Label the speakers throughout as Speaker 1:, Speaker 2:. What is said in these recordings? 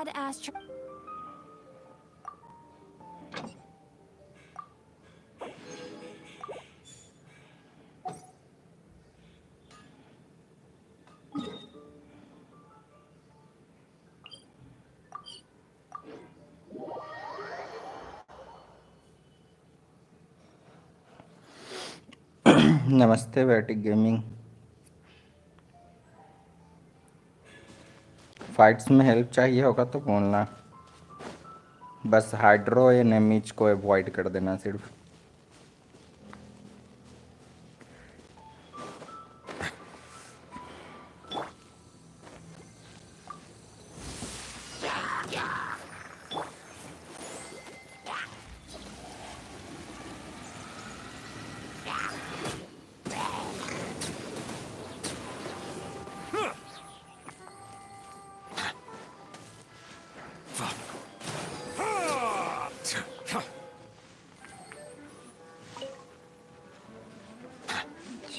Speaker 1: bad astro.
Speaker 2: नमस्ते बैटिक gaming. Fights में help चाहिए होगा तो बोलना, बस हाइड्रो एनिमीज को अवॉइड कर देना सिर्फ।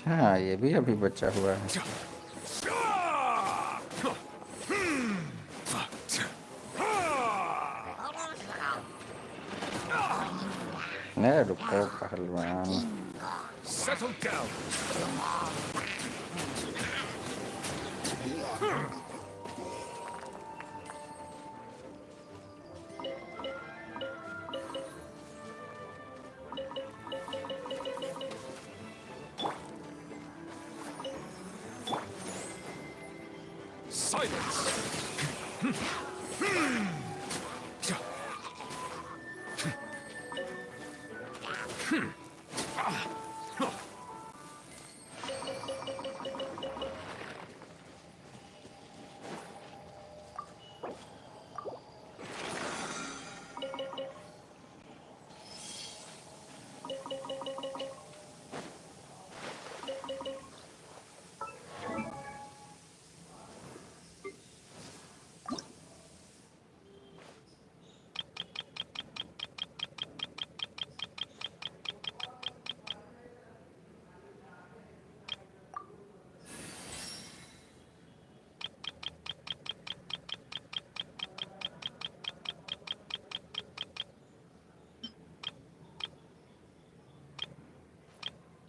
Speaker 2: अच्छा, ये भी अभी बचा हुआ है। नहीं रुको पहलवान।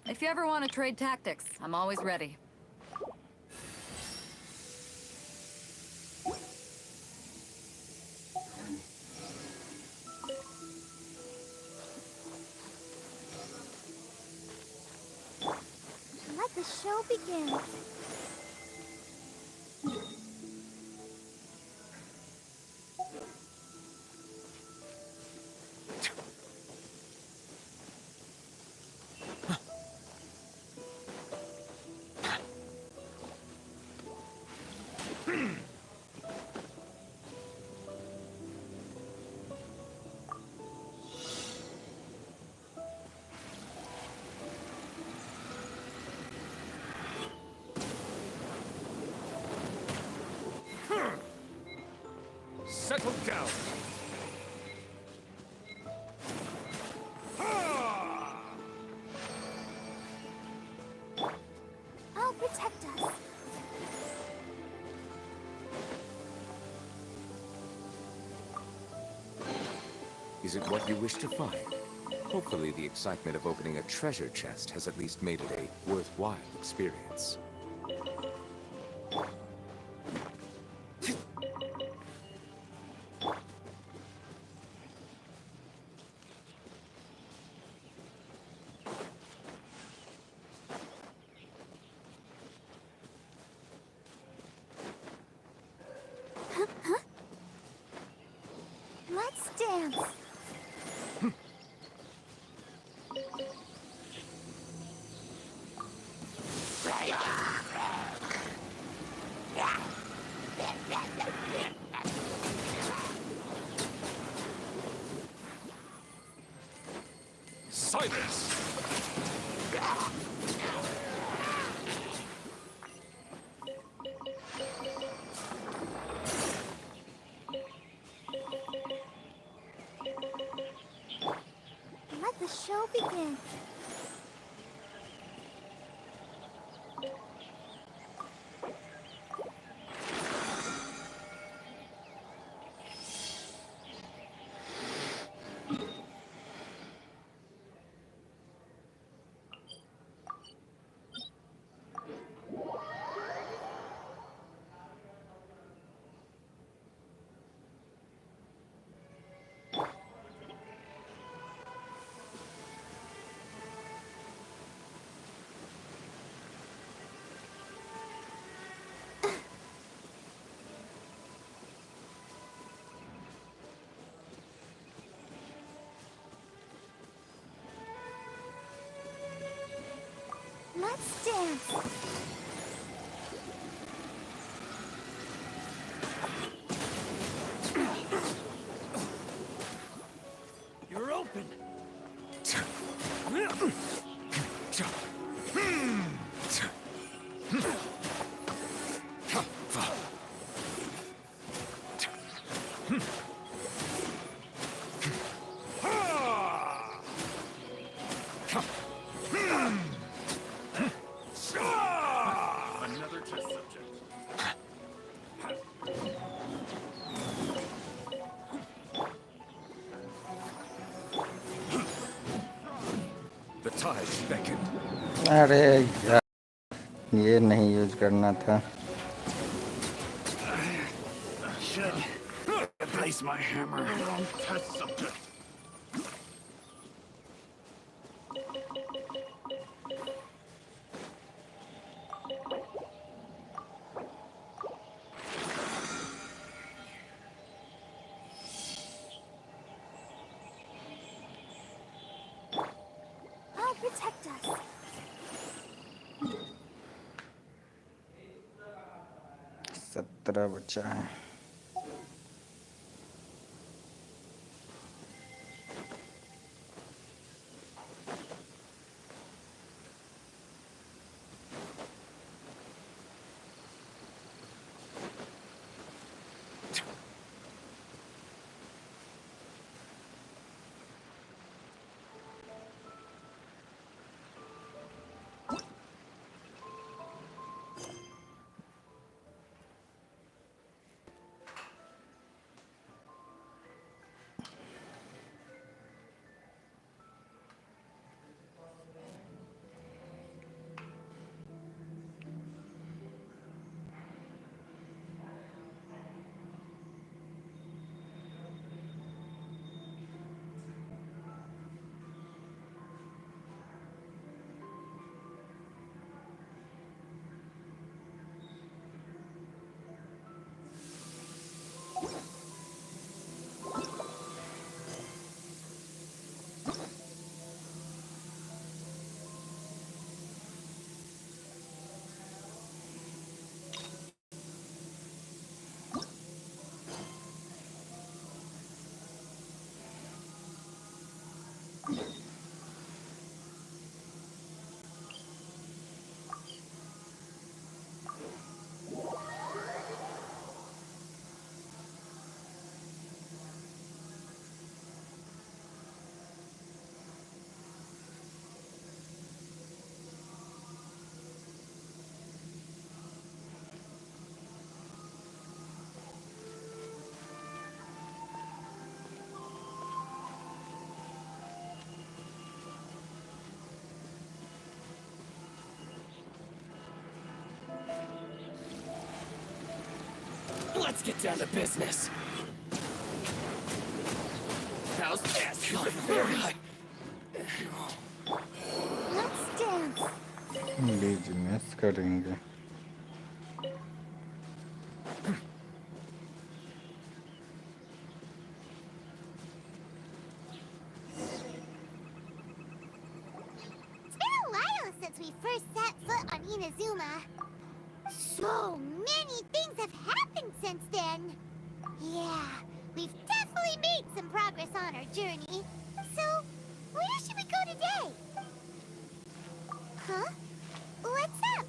Speaker 3: If you ever want to trade tactics, I'm always ready.
Speaker 1: Let the show begin.
Speaker 4: Settle down.
Speaker 1: I'll protect us.
Speaker 4: Is it what you wish to find? Hopefully the excitement of opening a treasure chest has at least made it a worthwhile experience.
Speaker 1: Let's dance.
Speaker 4: Silence!
Speaker 1: Let the show begin. Let's dance.
Speaker 5: You're open. Another test subject.
Speaker 4: The tides beckon.
Speaker 2: अरे यार, ये नहीं use करना था.
Speaker 5: Should place my hammer on test subject.
Speaker 1: I'll protect us.
Speaker 2: सत्रह बचा है.
Speaker 5: Let's get down to business. How's that?
Speaker 1: Let's dance.
Speaker 2: Business करेंगे.
Speaker 1: It's been a while since we first set foot on Inazuma. So many things have happened since then. Yeah, we've definitely made some progress on our journey. So, where should we go today? Huh? What's up?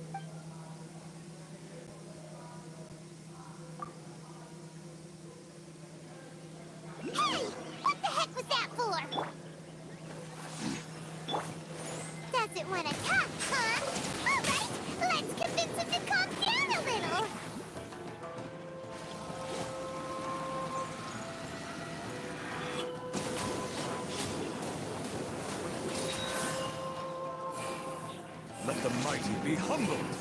Speaker 1: Hey! What the heck was that for? Doesn't want to talk, huh? Alright, let's convince him to calm down a little.
Speaker 5: Let the mighty be humbled.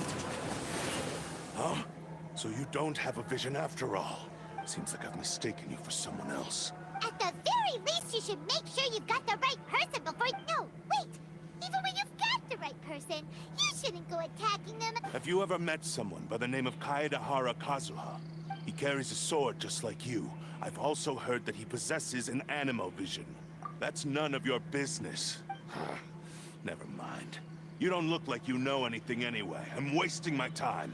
Speaker 6: Huh? So you don't have a vision after all? Seems like I've mistaken you for someone else.
Speaker 1: At the very least, you should make sure you've got the right person before... No, wait! Even when you've got the right person, you shouldn't go attacking them.
Speaker 6: Have you ever met someone by the name of Kaedahara Kazuha? He carries a sword just like you. I've also heard that he possesses an animal vision. That's none of your business. Never mind. You don't look like you know anything anyway. I'm wasting my time.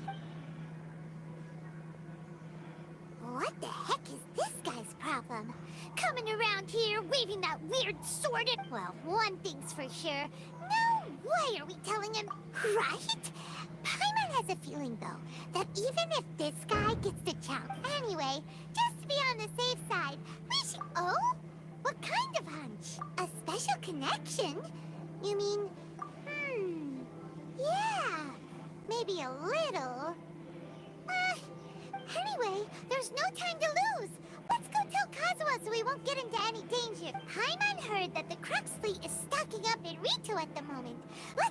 Speaker 1: What the heck is this guy's problem? Coming around here, waving that weird sword at... Well, one thing's for sure. No way are we telling him, right? Paimon has a feeling, though, that even if this guy gets to chomp anyway, just to be on the safe side, we should... Oh? What kind of hunch? A special connection? You mean... Yeah, maybe a little. Anyway, there's no time to lose. Let's go tell Kazuha so we won't get into any danger. Paimon heard that the Crux fleet is stocking up in Rito at the moment. Let's...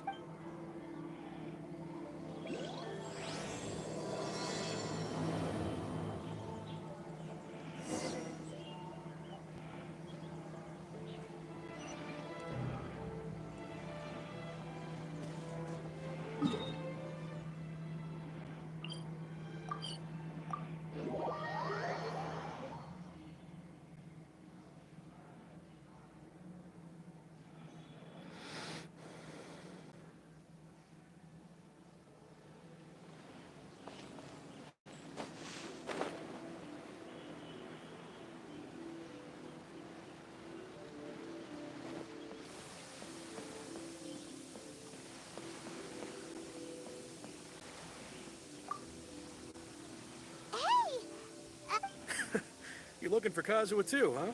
Speaker 5: You're looking for Kazuha too, huh?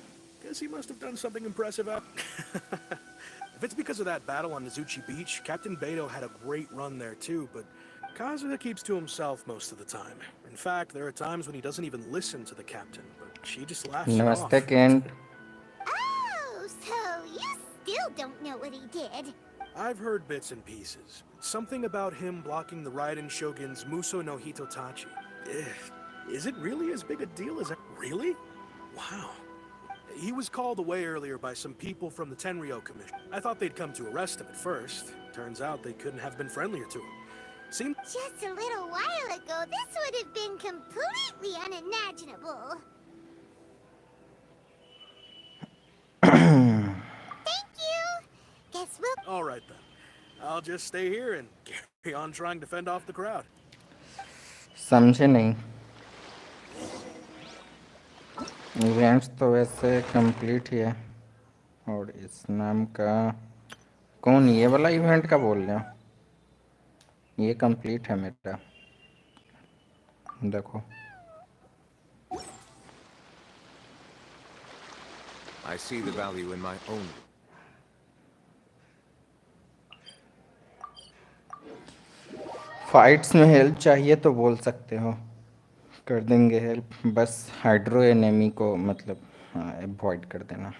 Speaker 5: Guess he must have done something impressive out... If it's because of that battle on Nizuchi Beach, Captain Beto had a great run there too, but Kazuha keeps to himself most of the time. In fact, there are times when he doesn't even listen to the captain, but she just laughs it off.
Speaker 2: Namaste, Kent.
Speaker 1: Oh, so you still don't know what he did?
Speaker 5: I've heard bits and pieces. Something about him blocking the Raiden Shogun's Muso no Hitotachi. Is it really as big a deal as... Really? Wow. He was called away earlier by some people from the Tenryo Commission. I thought they'd come to arrest him at first. Turns out they couldn't have been friendlier to him. Seemed...
Speaker 1: Just a little while ago, this would have been completely unimaginable. Thank you. Guess we'll...
Speaker 5: All right then. I'll just stay here and carry on trying to fend off the crowd.
Speaker 2: समझे नहीं events तो वैसे complete ही है और इस नाम का कौन ये वाला इवेंट का बोल रहे हो ये कंप्लीट है मेरा देखो
Speaker 4: I see the value in my own.
Speaker 2: Fights में हेल्प चाहिए तो बोल सकते हो कर देंगे हेल्प बस हाइड्रो एनेमी को मतलब अवॉइड कर देना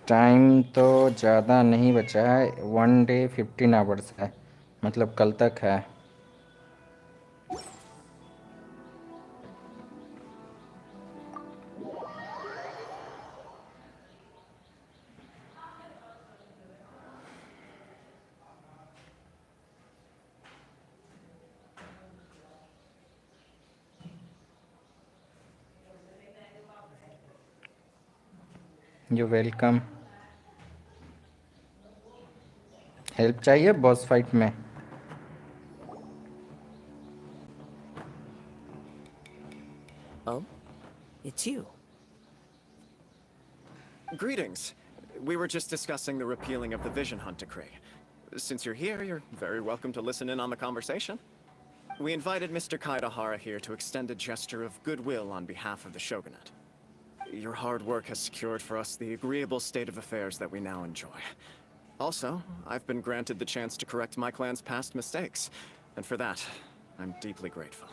Speaker 2: टाइम तो ज़्यादा नहीं बचा है 1 डे 15 आवर्स है मतलब कल तक है यू वेलकम हेल्प चाहिए बॉस फाइट में
Speaker 7: Oh, it's you. Greetings. We were just discussing the repealing of the Vision Hunt decree. Since you're here, you're very welcome to listen in on the conversation. We invited Mr. Kaidahara here to extend a gesture of goodwill on behalf of the Shogunate. Your hard work has secured for us the agreeable state of affairs that we now enjoy. Also, I've been granted the chance to correct my clan's past mistakes, and for that, I'm deeply grateful.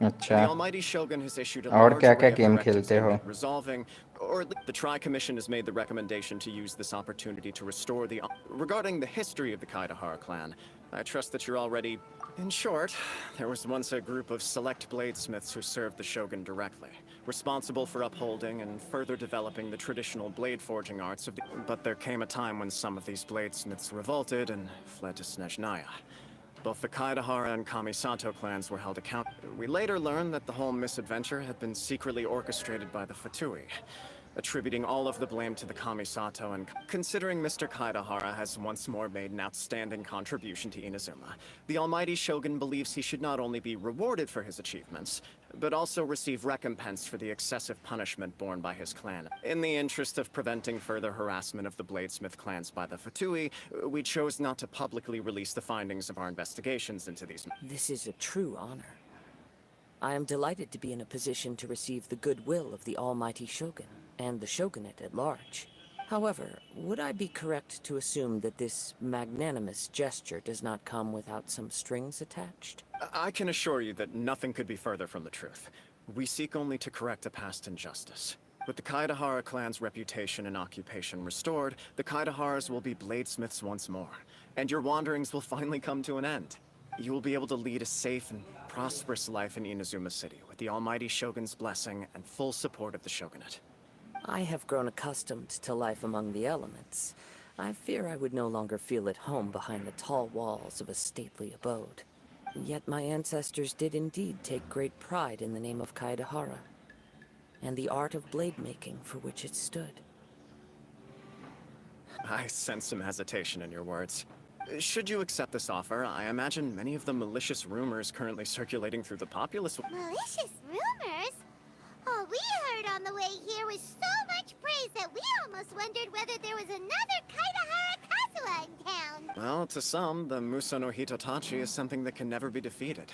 Speaker 2: अच्छा
Speaker 7: The Almighty Shogun has issued a
Speaker 2: और
Speaker 7: large
Speaker 2: क्या-क्या
Speaker 7: array of
Speaker 2: game
Speaker 7: directives
Speaker 2: खेलते हो
Speaker 7: aimed at resolving Or the Tri-Commission has made the recommendation to use this opportunity to restore the... Regarding the history of the Kaidahara clan, I trust that you're already... In short, there was once a group of select bladesmiths who served the Shogun directly, responsible for upholding and further developing the traditional blade forging arts of the... But there came a time when some of these bladesmiths revolted and fled to Snezhnaya. Both the Kaidahara and Kamisato clans were held accountable. We later learned that the whole misadventure had been secretly orchestrated by the Fatui, attributing all of the blame to the Kamisato, and considering Mr. Kaidahara has once more made an outstanding contribution to Inazuma, the almighty Shogun believes he should not only be rewarded for his achievements, but also receive recompense for the excessive punishment borne by his clan. In the interest of preventing further harassment of the Bladesmith clans by the Fatui, we chose not to publicly release the findings of our investigations into these...
Speaker 8: This is a true honor. I am delighted to be in a position to receive the goodwill of the almighty Shogun, and the Shogunate at large. However, would I be correct to assume that this magnanimous gesture does not come without some strings attached?
Speaker 7: I can assure you that nothing could be further from the truth. We seek only to correct a past injustice. With the Kaidahara clan's reputation and occupation restored, the Kaidaharas will be bladesmiths once more, and your wanderings will finally come to an end. You will be able to lead a safe and prosperous life in Inazuma City, with the almighty Shogun's blessing and full support of the Shogunate.
Speaker 8: I have grown accustomed to life among the elements. I fear I would no longer feel at home behind the tall walls of a stately abode. Yet my ancestors did indeed take great pride in the name of Kaidahara, and the art of blade making for which it stood.
Speaker 7: I sense some hesitation in your words. Should you accept this offer, I imagine many of the malicious rumors currently circulating through the populace...
Speaker 1: Malicious rumors? All we heard on the way here was so much praise that we almost wondered whether there was another Kaidahara Kazuha in town.
Speaker 7: Well, to some, the Muso no Hitotachi is something that can never be defeated.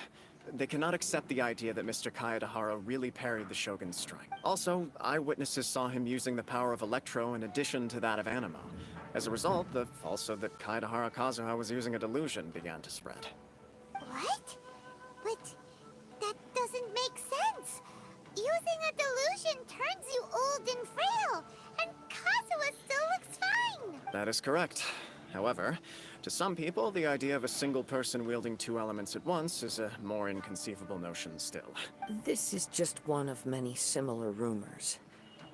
Speaker 7: They cannot accept the idea that Mr. Kaidahara really parried the Shogun's strike. Also, eyewitnesses saw him using the power of Electro in addition to that of Animo. As a result, the falsehood that Kaidahara Kazuha was using a delusion began to spread.
Speaker 1: What? But that doesn't make sense. Using a delusion turns you old and frail, and Kazuha still looks fine.
Speaker 7: That is correct. However, to some people, the idea of a single person wielding two elements at once is a more inconceivable notion still.
Speaker 8: This is just one of many similar rumors.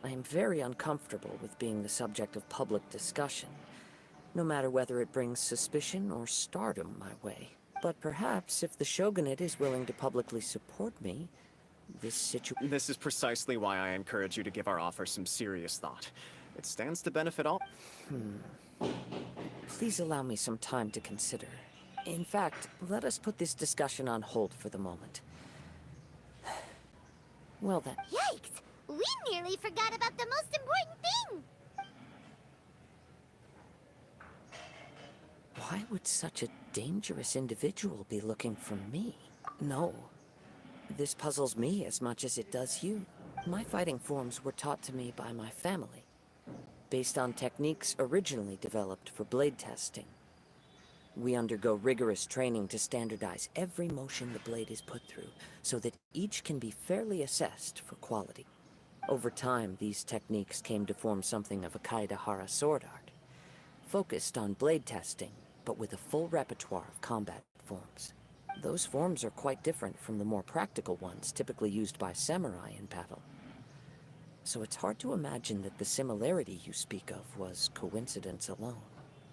Speaker 8: I am very uncomfortable with being the subject of public discussion, no matter whether it brings suspicion or stardom my way. But perhaps if the Shogunate is willing to publicly support me, this
Speaker 7: is precisely why I encourage you to give our offer some serious thought. It stands to benefit all.
Speaker 8: Please allow me some time to consider. In fact, let us put this discussion on hold for the moment. Well then.
Speaker 1: Yikes! We nearly forgot about the most important thing!
Speaker 8: Why would such a dangerous individual be looking for me? No. This puzzles me as much as it does you. My fighting forms were taught to me by my family, based on techniques originally developed for blade testing. We undergo rigorous training to standardize every motion the blade is put through, so that each can be fairly assessed for quality. Over time, these techniques came to form something of a Kaidahara sword art, focused on blade testing, but with a full repertoire of combat forms. Those forms are quite different from the more practical ones typically used by samurai in battle. So it's hard to imagine that the similarity you speak of was coincidence alone.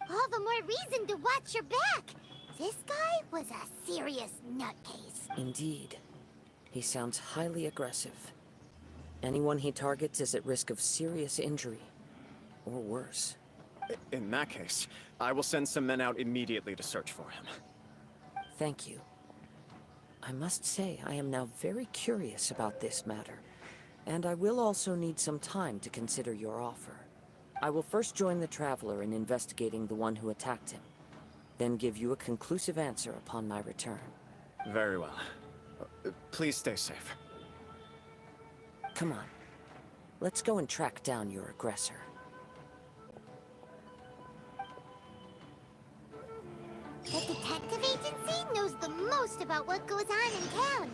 Speaker 1: All the more reason to watch your back! This guy was a serious nutcase.
Speaker 8: Indeed. He sounds highly aggressive. Anyone he targets is at risk of serious injury, or worse.
Speaker 7: In that case, I will send some men out immediately to search for him.
Speaker 8: Thank you. I must say I am now very curious about this matter, and I will also need some time to consider your offer. I will first join the Traveler in investigating the one who attacked him, then give you a conclusive answer upon my return.
Speaker 7: Very well. Please stay safe.
Speaker 8: Come on. Let's go and track down your aggressor.
Speaker 1: The detective agency knows the most about what goes on in town.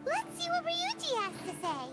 Speaker 1: Let's see what Ryuji has to say.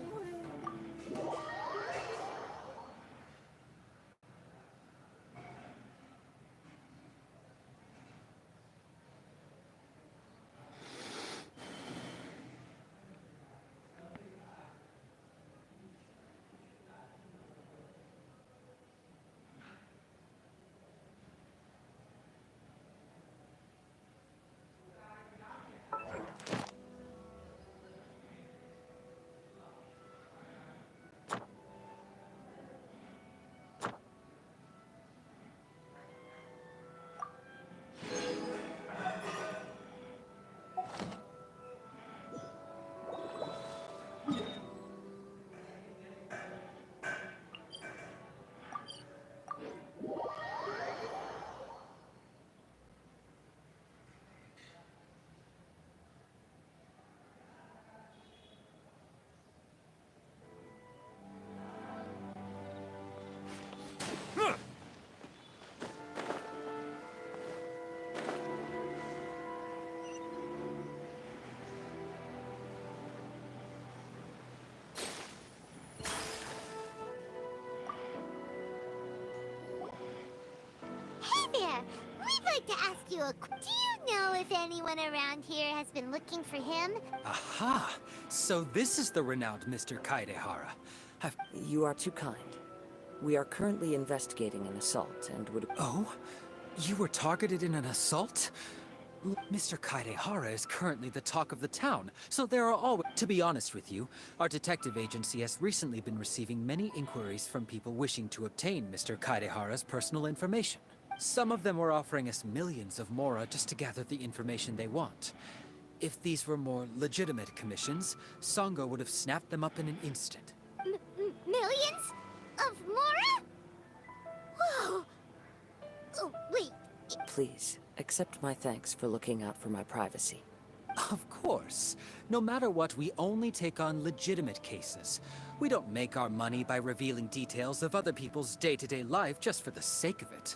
Speaker 1: Hey there! We'd like to ask you do you know if anyone around here has been looking for him?
Speaker 9: Aha! So this is the renowned Mr. Kaedehara.
Speaker 8: You are too kind. We are currently investigating an assault and would...
Speaker 9: Oh? You were targeted in an assault? Mr. Kaedehara is currently the talk of the town, so there are always... To be honest with you, our detective agency has recently been receiving many inquiries from people wishing to obtain Mr. Kaedehara's personal information. Some of them were offering us millions of mora just to gather the information they want. If these were more legitimate commissions, Sango would have snapped them up in an instant.
Speaker 1: Millions? Of mora? Whoa! Oh, wait.
Speaker 8: Please, accept my thanks for looking out for my privacy.
Speaker 9: Of course. No matter what, we only take on legitimate cases. We don't make our money by revealing details of other people's day-to-day life just for the sake of it.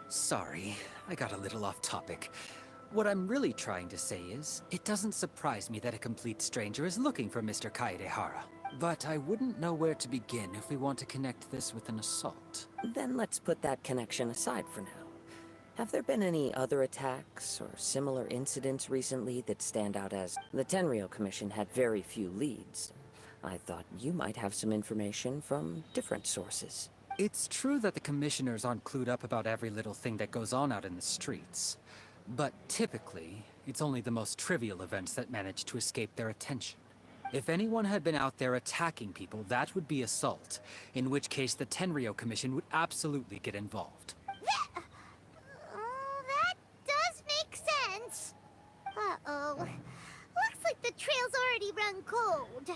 Speaker 9: Sorry, I got a little off topic. What I'm really trying to say is, it doesn't surprise me that a complete stranger is looking for Mr. Kaedehara. But I wouldn't know where to begin if we want to connect this with an assault.
Speaker 8: Then let's put that connection aside for now. Have there been any other attacks or similar incidents recently that stand out as... The Tenryou Commission had very few leads. I thought you might have some information from different sources.
Speaker 9: It's true that the commissioners aren't clued up about every little thing that goes on out in the streets. But typically, it's only the most trivial events that manage to escape their attention. If anyone had been out there attacking people, that would be assault, in which case the Tenryou Commission would absolutely get involved.
Speaker 1: That does make sense. Uh-oh. Looks like the trail's already run cold.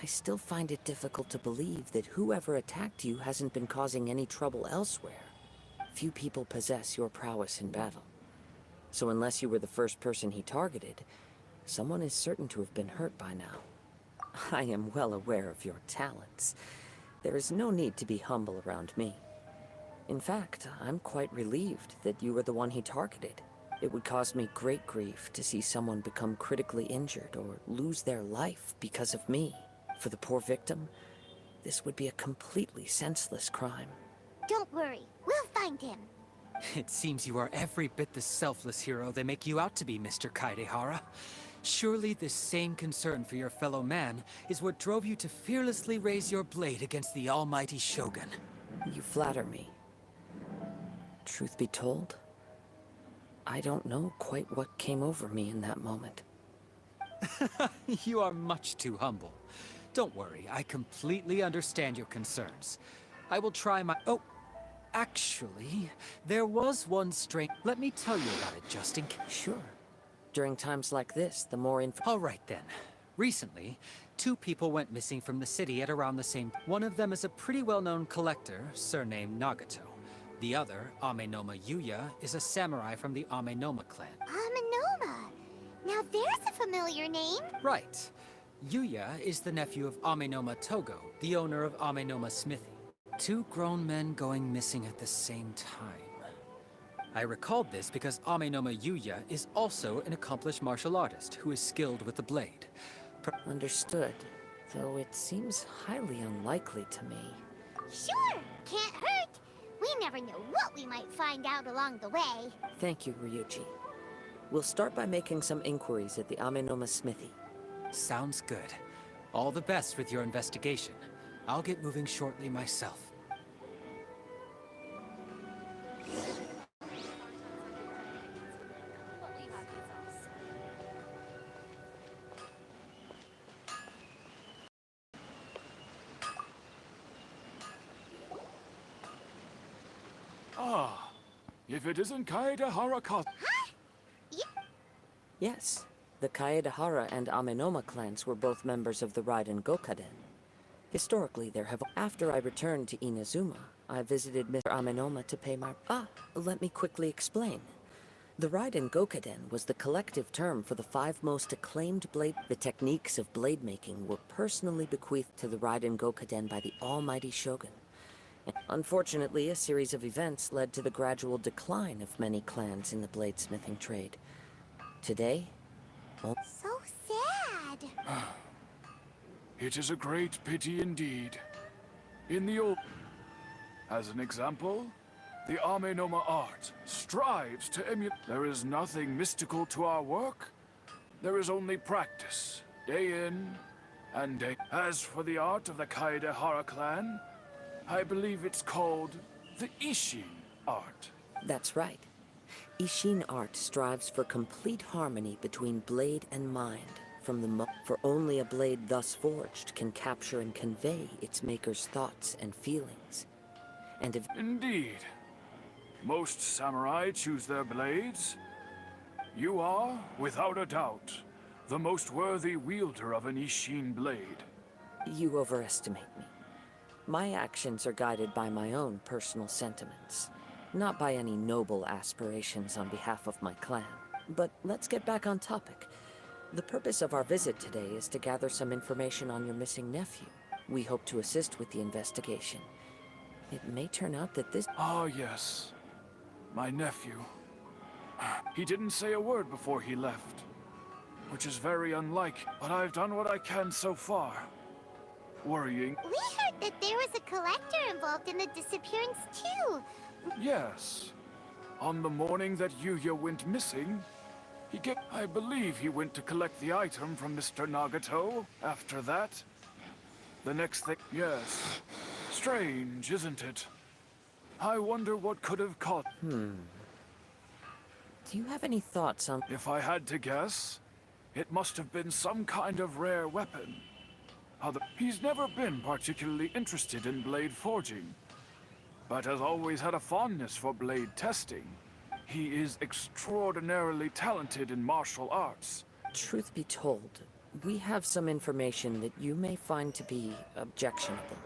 Speaker 8: I still find it difficult to believe that whoever attacked you hasn't been causing any trouble elsewhere. Few people possess your prowess in battle. So unless you were the first person he targeted, someone is certain to have been hurt by now. I am well aware of your talents. There is no need to be humble around me. In fact, I'm quite relieved that you were the one he targeted. It would cause me great grief to see someone become critically injured or lose their life because of me. For the poor victim, this would be a completely senseless crime.
Speaker 1: Don't worry, we'll find him.
Speaker 9: It seems you are every bit the selfless hero they make you out to be, Mr. Kaedehara. Surely this same concern for your fellow man is what drove you to fearlessly raise your blade against the almighty Shogun.
Speaker 8: You flatter me. Truth be told, I don't know quite what came over me in that moment.
Speaker 9: You are much too humble. Don't worry, I completely understand your concerns. I will try my... Oh, actually, there was one strange... Let me tell you about it, just in case.
Speaker 8: Sure. During times like this, the more info...
Speaker 9: All right then. Recently, 2 people went missing from the city at around the same... One of them is a pretty well-known collector, surnamed Nagato. The other, Amenoma Yuya, is a samurai from the Amenoma clan.
Speaker 1: Amenoma! Now there's a familiar name.
Speaker 9: Right. Yuya is the nephew of Amenoma Togo, the owner of Amenoma Smithy. 2 grown men going missing at the same time. I recalled this because Amenoma Yuya is also an accomplished martial artist who is skilled with the blade.
Speaker 8: Understood, though it seems highly unlikely to me.
Speaker 1: Sure, can't hurt. We never know what we might find out along the way.
Speaker 8: Thank you, Ryuji. We'll start by making some inquiries at the Amenoma Smithy.
Speaker 9: Sounds good. All the best with your investigation. I'll get moving shortly myself.
Speaker 6: Ah, if it isn't Kaedehara Kazuha.
Speaker 8: Yes, the Kaedehara and Amenoma clans were both members of the Raiden Gokaden. Historically, there have... After I returned to Inazuma, I visited Mr. Amenoma to pay my... let me quickly explain. The Raiden Gokaden was the collective term for the 5 most acclaimed blade... The techniques of blade making were personally bequeathed to the Raiden Gokaden by the almighty Shogun. Unfortunately, a series of events led to the gradual decline of many clans in the bladesmithing trade. Today,
Speaker 1: So sad.
Speaker 10: It is a great pity indeed. In the old... As an example, the Amenoma art strives to emulate... There is nothing mystical to our work. There is only practice, day in and day... As for the art of the Kaedehara clan, I believe it's called the Ishin art.
Speaker 8: that's right. Ishin art strives for complete harmony between blade and mind. For only a blade thus forged can capture and convey its maker's thoughts and feelings. And if
Speaker 10: Indeed. Most samurai choose their blades. You are, without a doubt, the most worthy wielder of an Ishin blade.
Speaker 8: you overestimate me. My actions are guided by my own personal sentiments, not by any noble aspirations on behalf of my clan. But let's get back on topic. The purpose of our visit today is to gather some information on your missing nephew. We hope to assist with the investigation. It may turn out that this...
Speaker 10: Ah, yes. My nephew. He didn't say a word before he left, which is very unlike, but I've done what I can so far. Worrying.
Speaker 1: We heard that there was a collector involved in the disappearance too.
Speaker 10: Yes. On the morning that Yuya went missing, I believe he went to collect the item from Mr. Nagato. After that, the next thing... Yes. Strange, isn't it? I wonder what could have caught...
Speaker 8: Do you have any thoughts on...
Speaker 10: If I had to guess, it must have been some kind of rare weapon. He's never been particularly interested in blade forging, but has always had a fondness for blade testing. He is extraordinarily talented in martial arts.
Speaker 8: Truth be told, we have some information that you may find to be objectionable.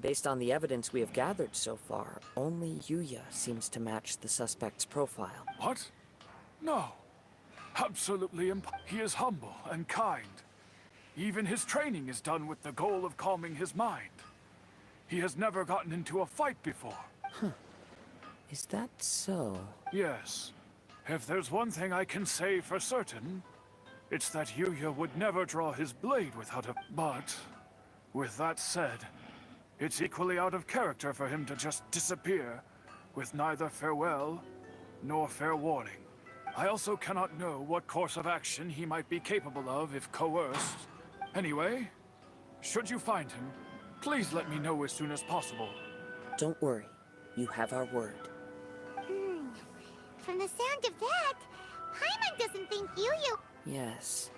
Speaker 8: Based on the evidence we have gathered so far, only Yuya seems to match the suspect's profile.
Speaker 10: What? No. Absolutely He is humble and kind. Even his training is done with the goal of calming his mind. He has never gotten into a fight before.
Speaker 8: Is that so?
Speaker 10: Yes. If there's one thing I can say for certain, it's that Yuya would never draw his blade without a... But, with that said, it's equally out of character for him to just disappear, with neither farewell nor fair warning. I also cannot know what course of action he might be capable of if coerced. Anyway, should you find him, please let me know as soon as possible.
Speaker 8: Don't worry. You have our word.
Speaker 1: From the sound of that, Paimon doesn't think Yuya...
Speaker 8: Yes.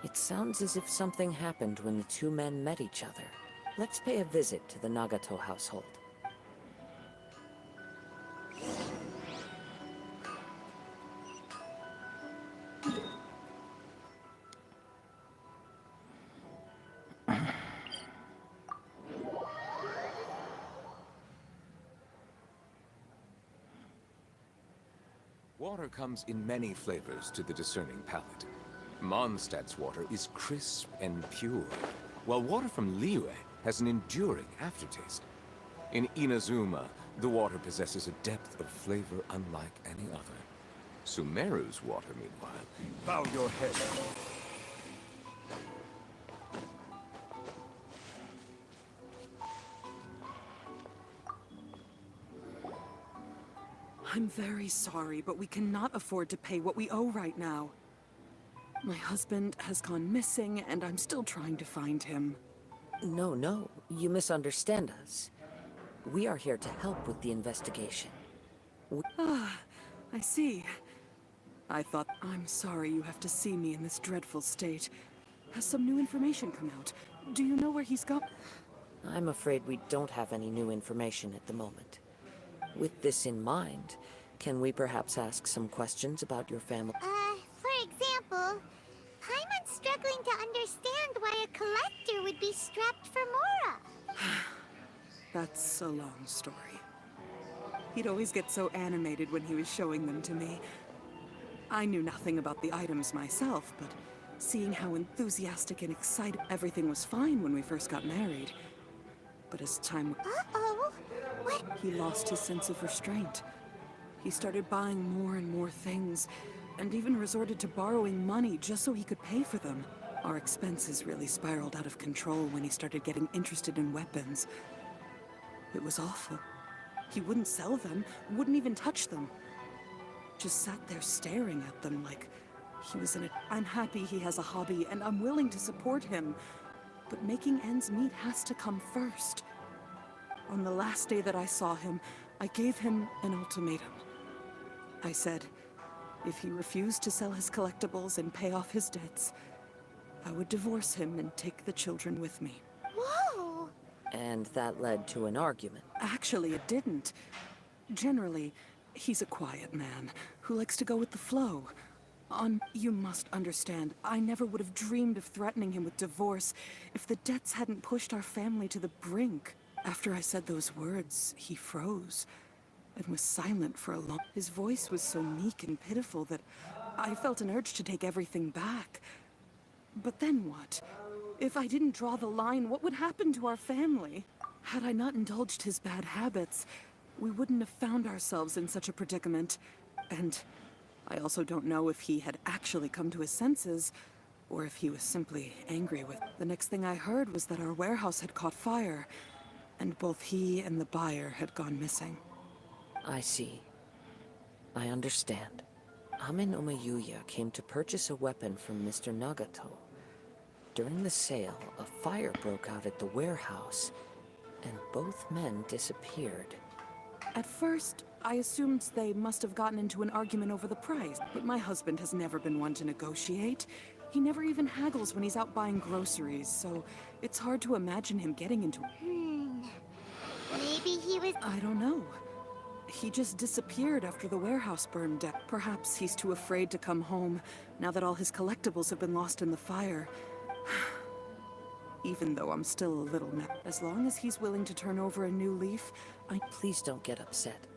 Speaker 8: It sounds as if something happened when the two men met each other. Let's pay a visit to the Nagato household.
Speaker 4: Water comes in many flavors to the discerning palate. Mondstadt's water is crisp and pure, while water from Liyue has an enduring aftertaste. In Inazuma, the water possesses a depth of flavor unlike any other. Sumeru's water, meanwhile...
Speaker 6: Bow your head.
Speaker 11: I'm very sorry, but we cannot afford to pay what we owe right now. My husband has gone missing, and I'm still trying to find him.
Speaker 8: No, you misunderstand us. We are here to help with the investigation.
Speaker 11: I see. I thought... I'm sorry you have to see me in this dreadful state. Has some new information come out? Do you know where he's gone?
Speaker 8: I'm afraid we don't have any new information at the moment. With this in mind, can we perhaps ask some questions about your family?
Speaker 1: For example, Paimon's struggling to understand why a collector would be strapped for Mora.
Speaker 11: That's a long story. He'd always get so animated when he was showing them to me. I knew nothing about the items myself, but seeing how enthusiastic and excited everything was fine when we first got married. But as time
Speaker 1: Uh-oh. What?
Speaker 11: he lost his sense of restraint. He started buying more and more things, and even resorted to borrowing money just so he could pay for them. Our expenses really spiraled out of control when he started getting interested in weapons. It was awful. He wouldn't sell them, wouldn't even touch them. Just sat there staring at them like he was in a... I'm happy he has a hobby, and I'm willing to support him. But making ends meet has to come first. On the last day that I saw him, I gave him an ultimatum. I said, if he refused to sell his collectibles and pay off his debts, I would divorce him and take the children with me.
Speaker 1: Whoa!
Speaker 8: And that led to an argument.
Speaker 11: Actually, it didn't. Generally, he's a quiet man who likes to go with the flow. You must understand, I never would have dreamed of threatening him with divorce if the debts hadn't pushed our family to the brink. After I said those words, he froze and was silent for a long... His voice was so meek and pitiful that I felt an urge to take everything back. But then what? If I didn't draw the line, what would happen to our family? Had I not indulged his bad habits, we wouldn't have found ourselves in such a predicament. And I also don't know if he had actually come to his senses, or if he was simply angry with... The next thing I heard was that our warehouse had caught fire, and both he and the buyer had gone missing.
Speaker 8: I see. I understand. Amenoma Yuya came to purchase a weapon from Mr. Nagato. During the sale, a fire broke out at the warehouse, and both men disappeared.
Speaker 11: At first, I assumed they must have gotten into an argument over the price, but my husband has never been one to negotiate. He never even haggles when he's out buying groceries, so it's hard to imagine him getting into...
Speaker 1: Maybe he was...
Speaker 11: I don't know. He just disappeared after the warehouse burned down. Perhaps he's too afraid to come home, now that all his collectibles have been lost in the fire. Even though I'm still a little mad. As long as he's willing to turn over a new leaf,
Speaker 8: Please don't get upset.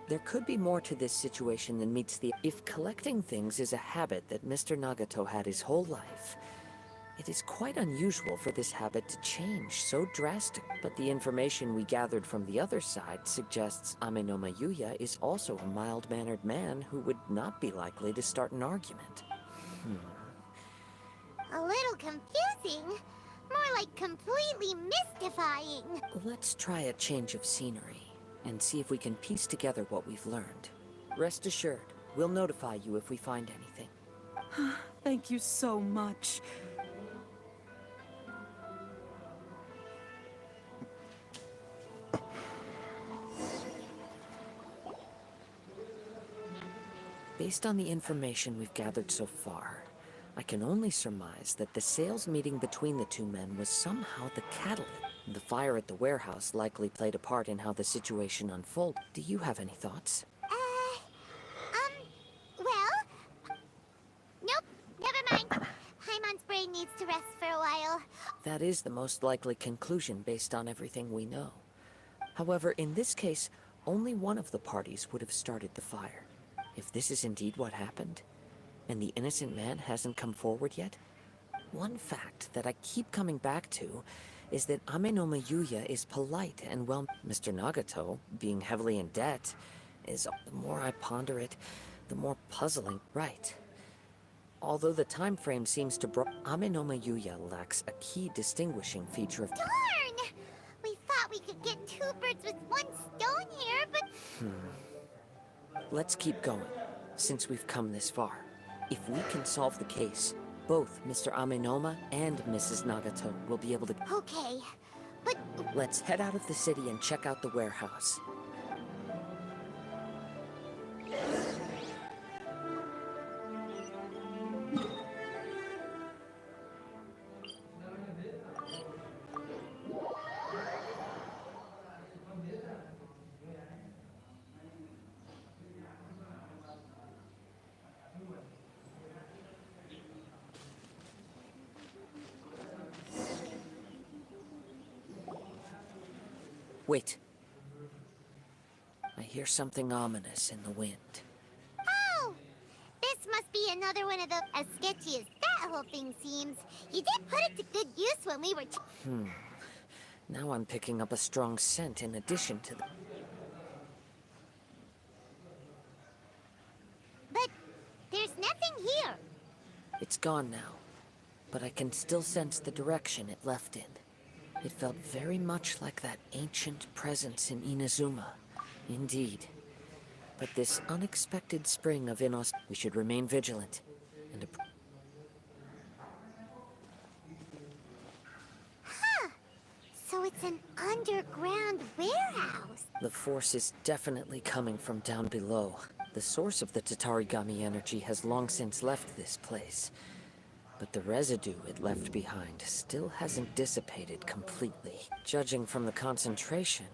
Speaker 8: There could be more to this situation than meets the... If collecting things is a habit that Mr. Nagato had his whole life, it is quite unusual for this habit to change so drastic. But the information we gathered from the other side suggests Amenoma Yuya is also a mild-mannered man who would not be likely to start an argument.
Speaker 1: a little confusing. More like completely mystifying.
Speaker 8: Let's try a change of scenery and see if we can piece together what we've learned. Rest assured, we'll notify you if we find anything.
Speaker 11: Thank you so much.
Speaker 8: Based on the information we've gathered so far, I can only surmise that the sales meeting between the two men was somehow the catalyst. The fire at the warehouse likely played a part in how the situation unfolded. Do you have any thoughts?
Speaker 1: Well... Nope, never mind. Paimon's brain needs to rest for a while.
Speaker 8: That is the most likely conclusion based on everything we know. However, in this case, only one of the parties would have started the fire. If this is indeed what happened, and the innocent man hasn't come forward yet, one fact that I keep coming back to is that Amenoma Yuya is polite and well... Mr. Nagato, being heavily in debt, is... The more I ponder it, the more puzzling. Right. Although the time frame seems to Amenoma Yuya lacks a key distinguishing feature of...
Speaker 1: Darn! We thought we could get two birds with one stone here, but...
Speaker 8: Let's keep going, since we've come this far. If we can solve the case, both Mr. Amenoma and Mrs. Nagato will be able to...
Speaker 1: Okay, but...
Speaker 8: Let's head out of the city and check out the warehouse. Wait. I hear something ominous in the wind.
Speaker 1: Oh! This must be another one of the... As sketchy as that whole thing seems, you did put it to good use when we were...
Speaker 8: Now I'm picking up a strong scent in addition to the...
Speaker 1: But there's nothing here.
Speaker 8: It's gone now, but I can still sense the direction it left in. It felt very much like that ancient presence in Inazuma. Indeed. But this unexpected spring of Inos... We should remain vigilant and...
Speaker 1: So it's an underground warehouse.
Speaker 8: The force is definitely coming from down below. The source of the Tatarigami energy has long since left this place. But the residue it left behind still hasn't dissipated completely. Judging from the concentration,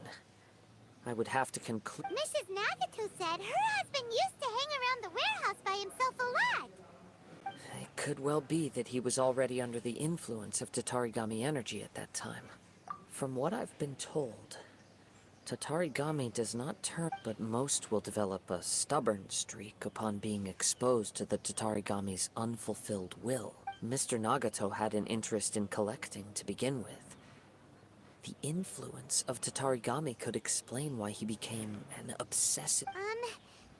Speaker 8: I would have to conclude...
Speaker 1: Mrs. Nagato said her husband used to hang around the warehouse by himself a lot.
Speaker 8: It could well be that he was already under the influence of Tatarigami energy at that time. From what I've been told, Tatarigami does not turn, but most will develop a stubborn streak upon being exposed to the Tatarigami's unfulfilled will. Mr. Nagato had an interest in collecting to begin with. The influence of Tatarigami could explain why he became an obsessive...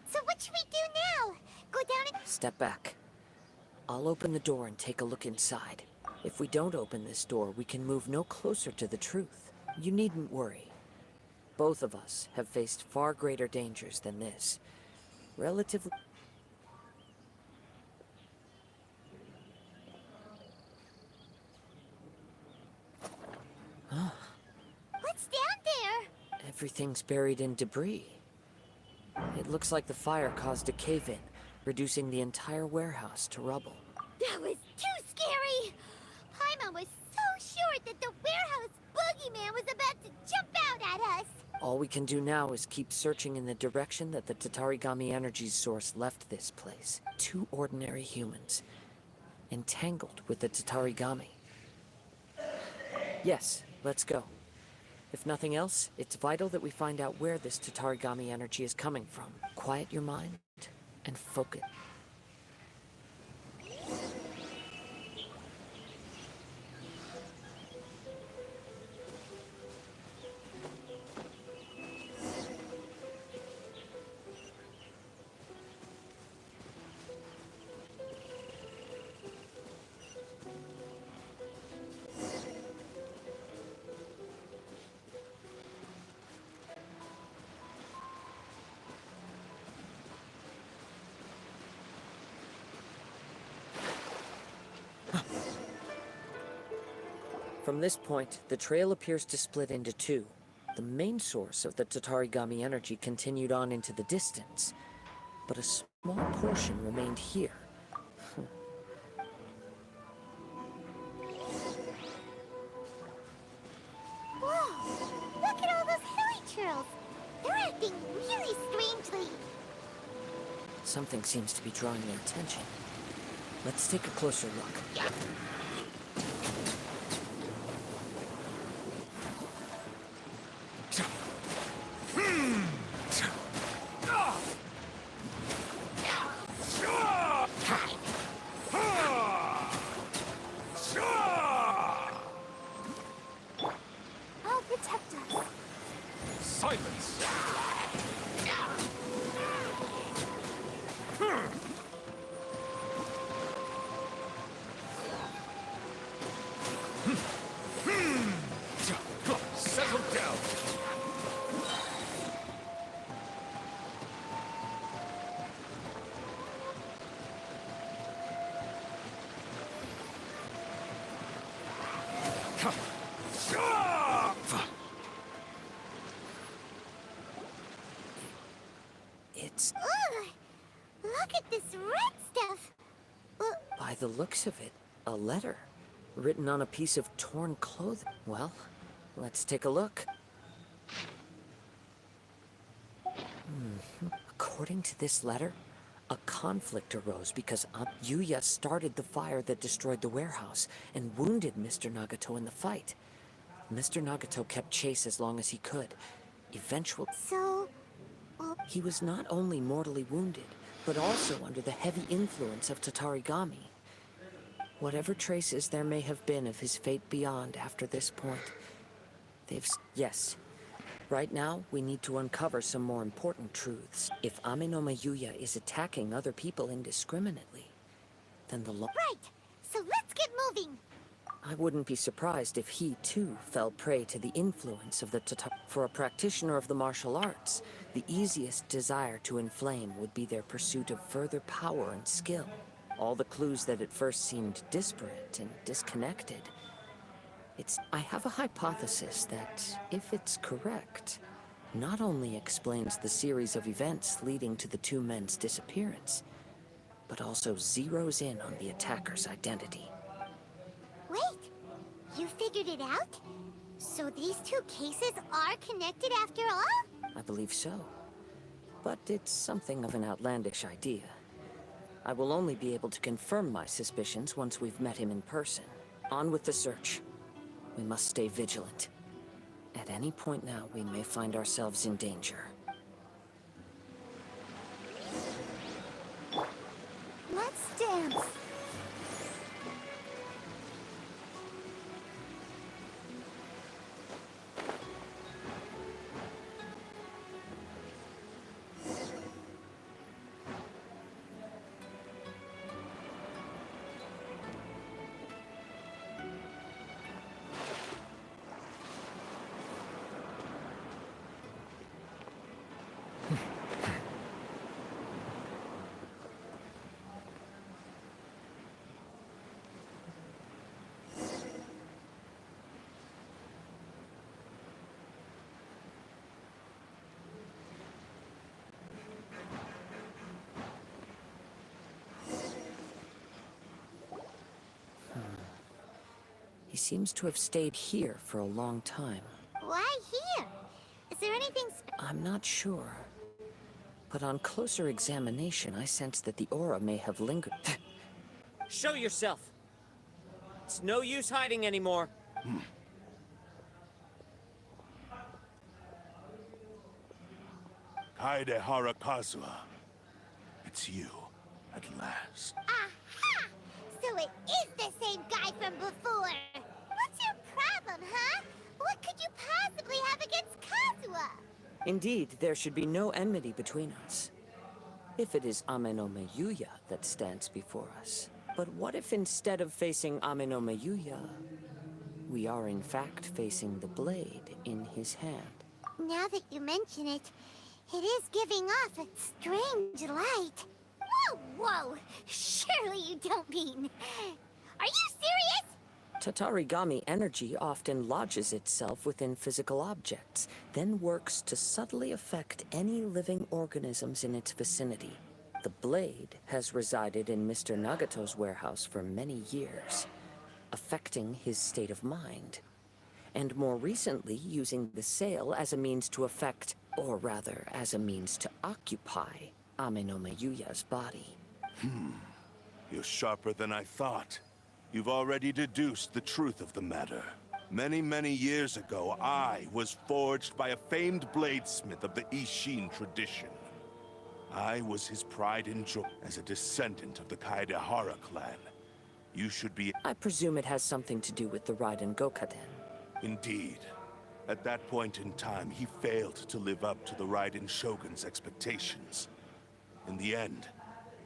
Speaker 1: So what should we do now? Go down and...
Speaker 8: Step back. I'll open the door and take a look inside. If we don't open this door, we can move no closer to the truth. You needn't worry. Both of us have faced far greater dangers than this. Relatively...
Speaker 1: What's down there?
Speaker 8: Everything's buried in debris. It looks like the fire caused a cave-in, reducing the entire warehouse to rubble.
Speaker 1: That was too scary! Paimon was so sure that the warehouse boogeyman was about to jump out at us!
Speaker 8: All we can do now is keep searching in the direction that the Tatarigami energy source left this place. Two ordinary humans, entangled with the Tatarigami. Yes, let's go. If nothing else, it's vital that we find out where this Tatarigami energy is coming from. Quiet your mind and focus. From this point, the trail appears to split into two. The main source of the Tatarigami energy continued on into the distance, but a small portion remained here.
Speaker 1: Whoa! Look at all those hilly churls! They're acting really strangely!
Speaker 8: Something seems to be drawing their attention. Let's take a closer look.
Speaker 1: I'll protect us.
Speaker 4: Silence! Settle down!
Speaker 8: It's...
Speaker 1: Ugh! Look at this red stuff!
Speaker 8: By the looks of it, a letter. Written on a piece of torn clothing. Well, let's take a look. According to this letter, a conflict arose because Aunt Yuya started the fire that destroyed the warehouse and wounded Mr. Nagato in the fight. Mr. Nagato kept chase as long as he could. Eventually...
Speaker 1: So...
Speaker 8: He was not only mortally wounded, but also under the heavy influence of Tatarigami. Whatever traces there may have been of his fate beyond after this point, Yes. Right now, we need to uncover some more important truths. If Ame no Mayuya is attacking other people indiscriminately, then the law...
Speaker 1: Right. So let's get moving.
Speaker 8: I wouldn't be surprised if he, too, fell prey to the influence of the Tatar. For a practitioner of the martial arts, the easiest desire to inflame would be their pursuit of further power and skill. All the clues that at first seemed disparate and disconnected. I have a hypothesis that, if it's correct, not only explains the series of events leading to the two men's disappearance, but also zeroes in on the attacker's identity.
Speaker 1: Wait, you figured it out? So these two cases are connected after all?
Speaker 8: I believe so. But it's something of an outlandish idea. I will only be able to confirm my suspicions once we've met him in person. On with the search. We must stay vigilant. At any point now, we may find ourselves in danger.
Speaker 1: Let's dance.
Speaker 8: He seems to have stayed here for a long time.
Speaker 1: Why here? Is there anything
Speaker 8: I'm not sure. But on closer examination, I sense that the aura may have lingered.
Speaker 12: Show yourself! It's no use hiding anymore.
Speaker 6: Kaedehara Kazuha. It's you, at last.
Speaker 1: Aha! So it is the same guy from before! What's your problem, huh? What could you possibly have against Kazuha?
Speaker 8: Indeed, there should be no enmity between us. If it is Ame no Mayuya that stands before us. But what if instead of facing Ame no Mayuya, we are in fact facing the blade in his hand?
Speaker 1: Now that you mention it, it is giving off a strange light. Whoa, whoa! Surely you don't mean... Are you serious?
Speaker 8: Tatarigami energy often lodges itself within physical objects, then works to subtly affect any living organisms in its vicinity. The blade has resided in Mr. Nagato's warehouse for many years, affecting his state of mind, and more recently using the sale as a means to affect, or rather, as a means to occupy, Ame no Mayuya's body.
Speaker 6: You're sharper than I thought. You've already deduced the truth of the matter. Many, many years ago, I was forged by a famed bladesmith of the Ishin tradition. I was his pride and joy as a descendant of the Kaedehara clan. You should be...
Speaker 8: I presume it has something to do with the Raiden Gokaden.
Speaker 6: Indeed. At that point in time, he failed to live up to the Raiden Shogun's expectations. In the end,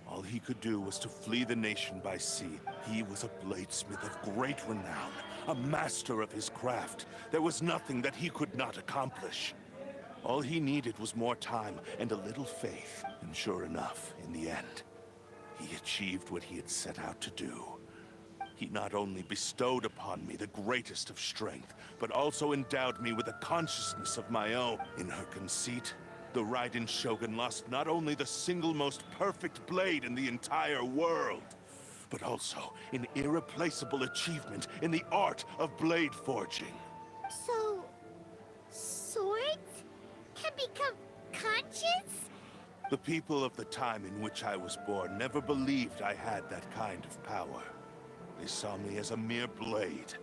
Speaker 6: all he could do was to flee the nation by sea. He was a bladesmith of great renown, a master of his craft. There was nothing that he could not accomplish. All he needed was more time and a little faith. And sure enough, in the end, he achieved what he had set out to do. He not only bestowed upon me the greatest of strength, but also endowed me with a consciousness of my own. In her conceit, the Raiden Shogun lost not only the single most perfect blade in the entire world, but also an irreplaceable achievement in the art of blade forging.
Speaker 1: So... swords can become conscious?
Speaker 6: The people of the time in which I was born never believed I had that kind of power. They saw me as a mere blade,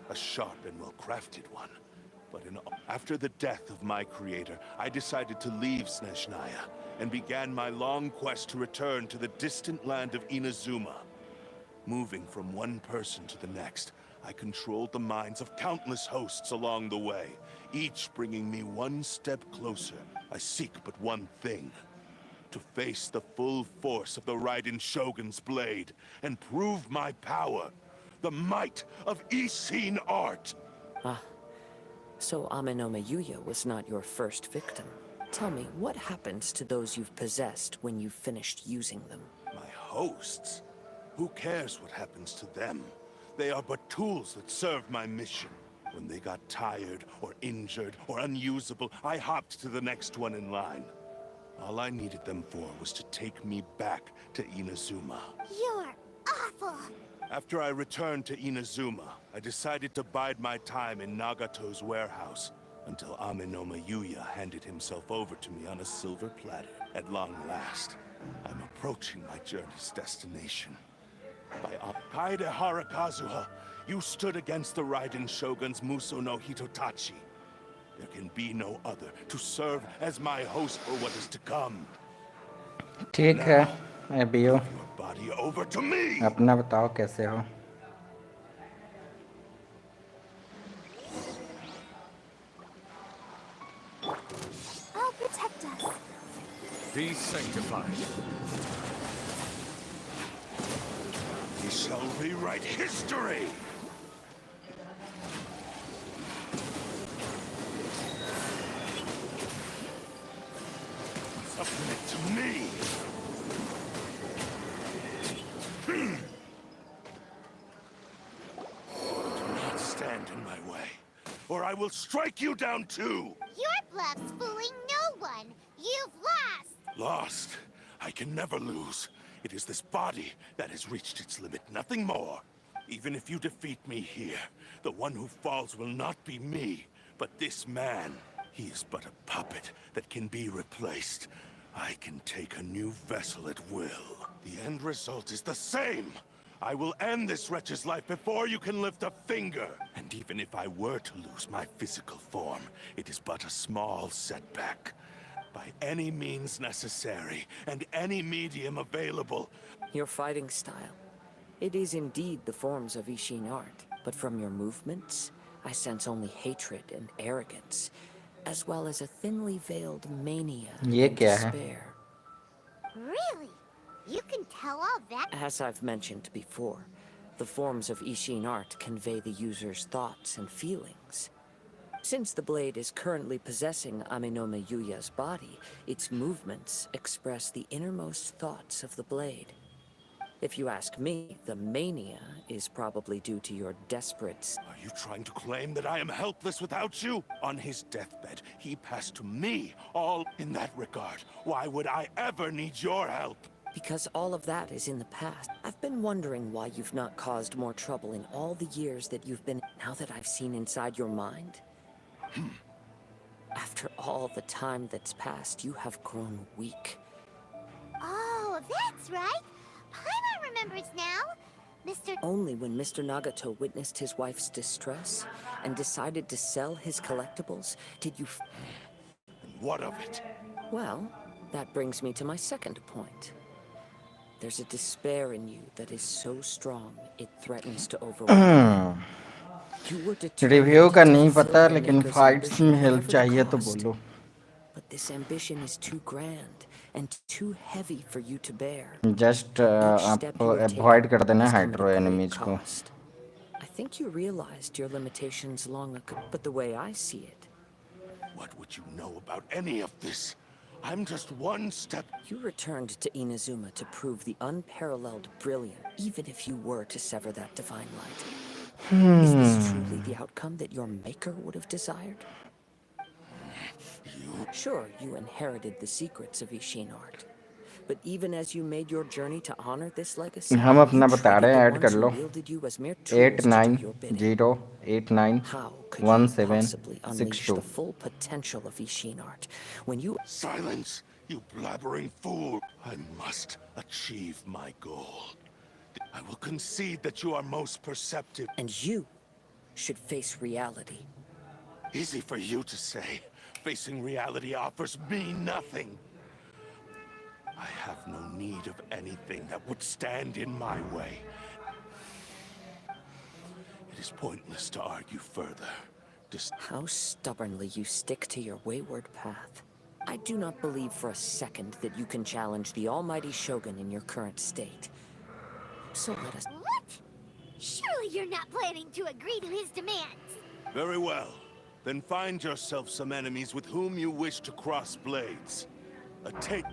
Speaker 6: a sharp and well-crafted one. But after the death of my creator, I decided to leave Snezhnaya and began my long quest to return to the distant land of Inazuma. Moving from one person to the next, I controlled the minds of countless hosts along the way, each bringing me one step closer. I seek but one thing. To face the full force of the Raiden Shogun's blade and prove my power. The might of Ishin art.
Speaker 8: Ah, so Amenome Yuya was not your first victim. Tell me, what happens to those you've possessed when you've finished using them?
Speaker 6: My hosts? Who cares what happens to them? They are but tools that serve my mission. When they got tired, or injured, or unusable, I hopped to the next one in line. All I needed them for was to take me back to Inazuma.
Speaker 1: You're awful.
Speaker 6: After I returned to Inazuma, I decided to bide my time in Nagato's warehouse until Amenome Yuya handed himself over to me on a silver platter. At long last, I'm approaching my journey's destination. By Kaede Harakazuha, you stood against the Raiden Shogun's Muso no Hitotachi. There can be no other to serve as my host for what is to come.
Speaker 2: ठीक है अभी हो
Speaker 6: Your body over to me.
Speaker 2: अपना बताओ कैसे हो
Speaker 1: Oh, protect us.
Speaker 4: Be sanctified.
Speaker 6: We shall rewrite history. Submit to me. Do not stand in my way, or I will strike you down too.
Speaker 1: Your bluff's fooling no one. You've lost.
Speaker 6: Lost. I can never lose. It is this body that has reached its limit, nothing more. Even if you defeat me here, the one who falls will not be me, but this man. He is but a puppet that can be replaced. I can take a new vessel at will. The end result is the same. I will end this wretch's life before you can lift a finger. And even if I were to lose my physical form, it is but a small setback. By any means necessary, and any medium available.
Speaker 8: Your fighting style. It is indeed the forms of Ishin art, but from your movements, I sense only hatred and arrogance, as well as a thinly veiled mania
Speaker 2: ये
Speaker 8: and
Speaker 2: क्या है?
Speaker 8: despair.
Speaker 1: Really? You can tell all that?
Speaker 8: As I've mentioned before, the forms of Ishin art convey the user's thoughts and feelings. Since the blade is currently possessing Amenome Yuya's body, its movements express the innermost thoughts of the blade. If you ask me, the mania is probably due to your desperate...
Speaker 6: Are you trying to claim that I am helpless without you? On his deathbed, he passed to me, all in that regard. Why would I ever need your help?
Speaker 8: Because all of that is in the past. I've been wondering why you've not caused more trouble in all the years that you've been... Now that I've seen inside your mind... After all the time that's passed, you have grown weak.
Speaker 1: Oh, that's right. Paimon remembers now. Mr.
Speaker 8: Only when Mr. Nagato witnessed his wife's distress and decided to sell his collectibles did you...
Speaker 6: And what of it?
Speaker 8: Well, that brings me to my second point. There's a despair in you that is so strong, it threatens to overwhelm. You were determined
Speaker 2: review का
Speaker 8: to
Speaker 2: नहीं
Speaker 8: fulfill
Speaker 2: पता
Speaker 8: your
Speaker 2: लेकिन
Speaker 8: maker's
Speaker 2: fights
Speaker 8: ambition
Speaker 2: में help
Speaker 8: whatever the
Speaker 2: चाहिए तो
Speaker 8: cost.
Speaker 2: बोलो
Speaker 8: But this ambition is too grand and too heavy for you to bear.
Speaker 2: Just
Speaker 8: Each
Speaker 2: आप
Speaker 8: step you are
Speaker 2: avoid
Speaker 8: taking
Speaker 2: कर देना
Speaker 8: has come at a
Speaker 2: hydro
Speaker 8: great
Speaker 2: enemies को
Speaker 8: cost. I think you realized your limitations long ago, but the way I see it,
Speaker 6: What would you know about any of this? I'm just one step...
Speaker 8: you returned to Inazuma to prove the unparalleled brilliance, even if you were to sever that divine light. Is this truly the outcome that your maker would have desired? Sure, you inherited the secrets of Ishin art. But even as you made your journey to honor this legacy,
Speaker 2: हम अपना
Speaker 8: you
Speaker 2: बता रहे
Speaker 8: treated
Speaker 2: हैं
Speaker 8: the
Speaker 2: add कर
Speaker 8: ones who
Speaker 2: low
Speaker 8: wielded you as mere tools to do your bidding.
Speaker 2: 89
Speaker 8: How could you possibly unleash the full potential of Ishin art when you...
Speaker 6: Silence, you blabbering fool! I must achieve my goal. I will concede that you are most perceptive.
Speaker 8: And you should face reality.
Speaker 6: Easy for you to say. Facing reality offers me nothing. I have no need of anything that would stand in my way. It is pointless to argue further.
Speaker 8: How stubbornly you stick to your wayward path. I do not believe for a second that you can challenge the almighty Shogun in your current state. So let us...
Speaker 1: What? Surely you're not planning to agree to his demands.
Speaker 6: Very well. Then find yourself some enemies with whom you wish to cross blades.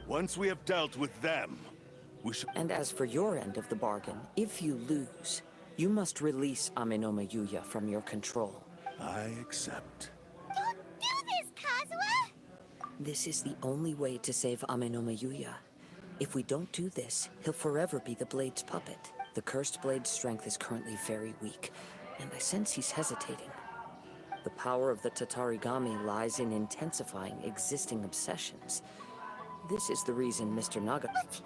Speaker 6: Once we have dealt with them, we shall...
Speaker 8: And as for your end of the bargain, if you lose, you must release Amenoma Yuya from your control.
Speaker 6: I accept.
Speaker 1: Don't do this, Kazuha!
Speaker 8: This is the only way to save Amenoma Yuya. If we don't do this, he'll forever be the Blade's puppet. The Cursed Blade's strength is currently very weak, and I sense he's hesitating. The power of the Tatarigami lies in intensifying existing obsessions. This is the reason Mr. Naga...
Speaker 1: But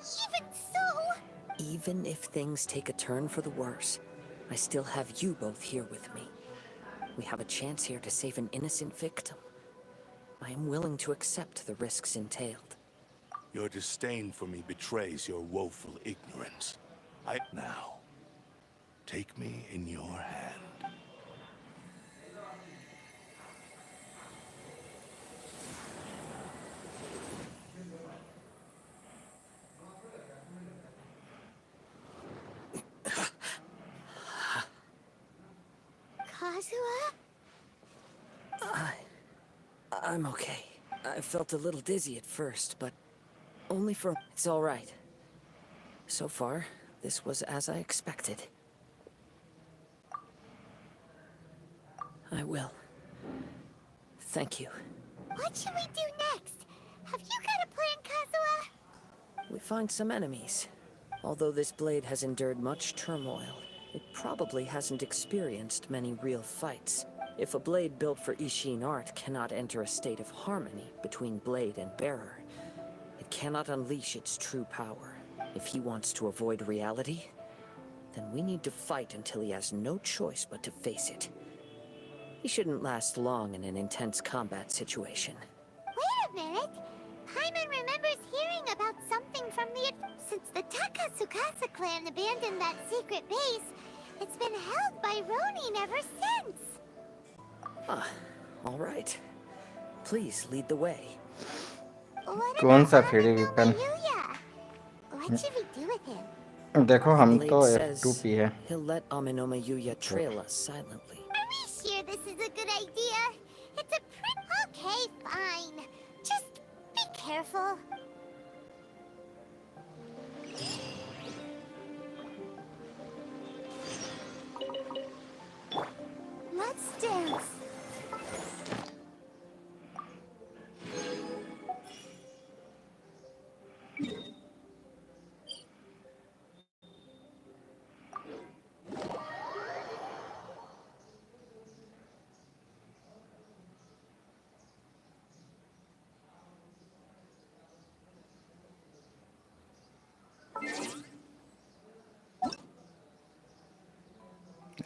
Speaker 1: even so...
Speaker 8: Even if things take a turn for the worse, I still have you both here with me. We have a chance here to save an innocent victim. I am willing to accept the risks entailed.
Speaker 6: Your disdain for me betrays your woeful ignorance. Now, take me in your hand.
Speaker 1: Kazuha?
Speaker 8: I'm okay. I felt a little dizzy at first, but only for... It's all right. So far, this was as I expected. I will. Thank you.
Speaker 1: What should we do next? Have you got a plan, Kazuha?
Speaker 8: We find some enemies. Although this blade has endured much turmoil, it probably hasn't experienced many real fights. If a blade built for Ishin art cannot enter a state of harmony between blade and bearer, it cannot unleash its true power. If he wants to avoid reality, then we need to fight until he has no choice but to face it. He shouldn't last long in an intense combat situation.
Speaker 1: Wait a minute! Paimon remembers hearing about something from the... Since the Takatsukasa clan abandoned that secret base, it's been held by Ronin ever since.
Speaker 8: Ah, all right. Please lead the way.
Speaker 1: What
Speaker 2: कौन सा
Speaker 1: about
Speaker 2: free
Speaker 1: Amenoma
Speaker 2: weapon?
Speaker 1: Yuya? What should we do with him?
Speaker 2: देखो हम
Speaker 8: Blade
Speaker 2: तो
Speaker 8: says
Speaker 2: F2 पे है.
Speaker 8: he'll let Amenoma Yuya trail us silently.
Speaker 1: Are we sure this is a good idea? It's a Okay, fine. Just be careful. Let's dance.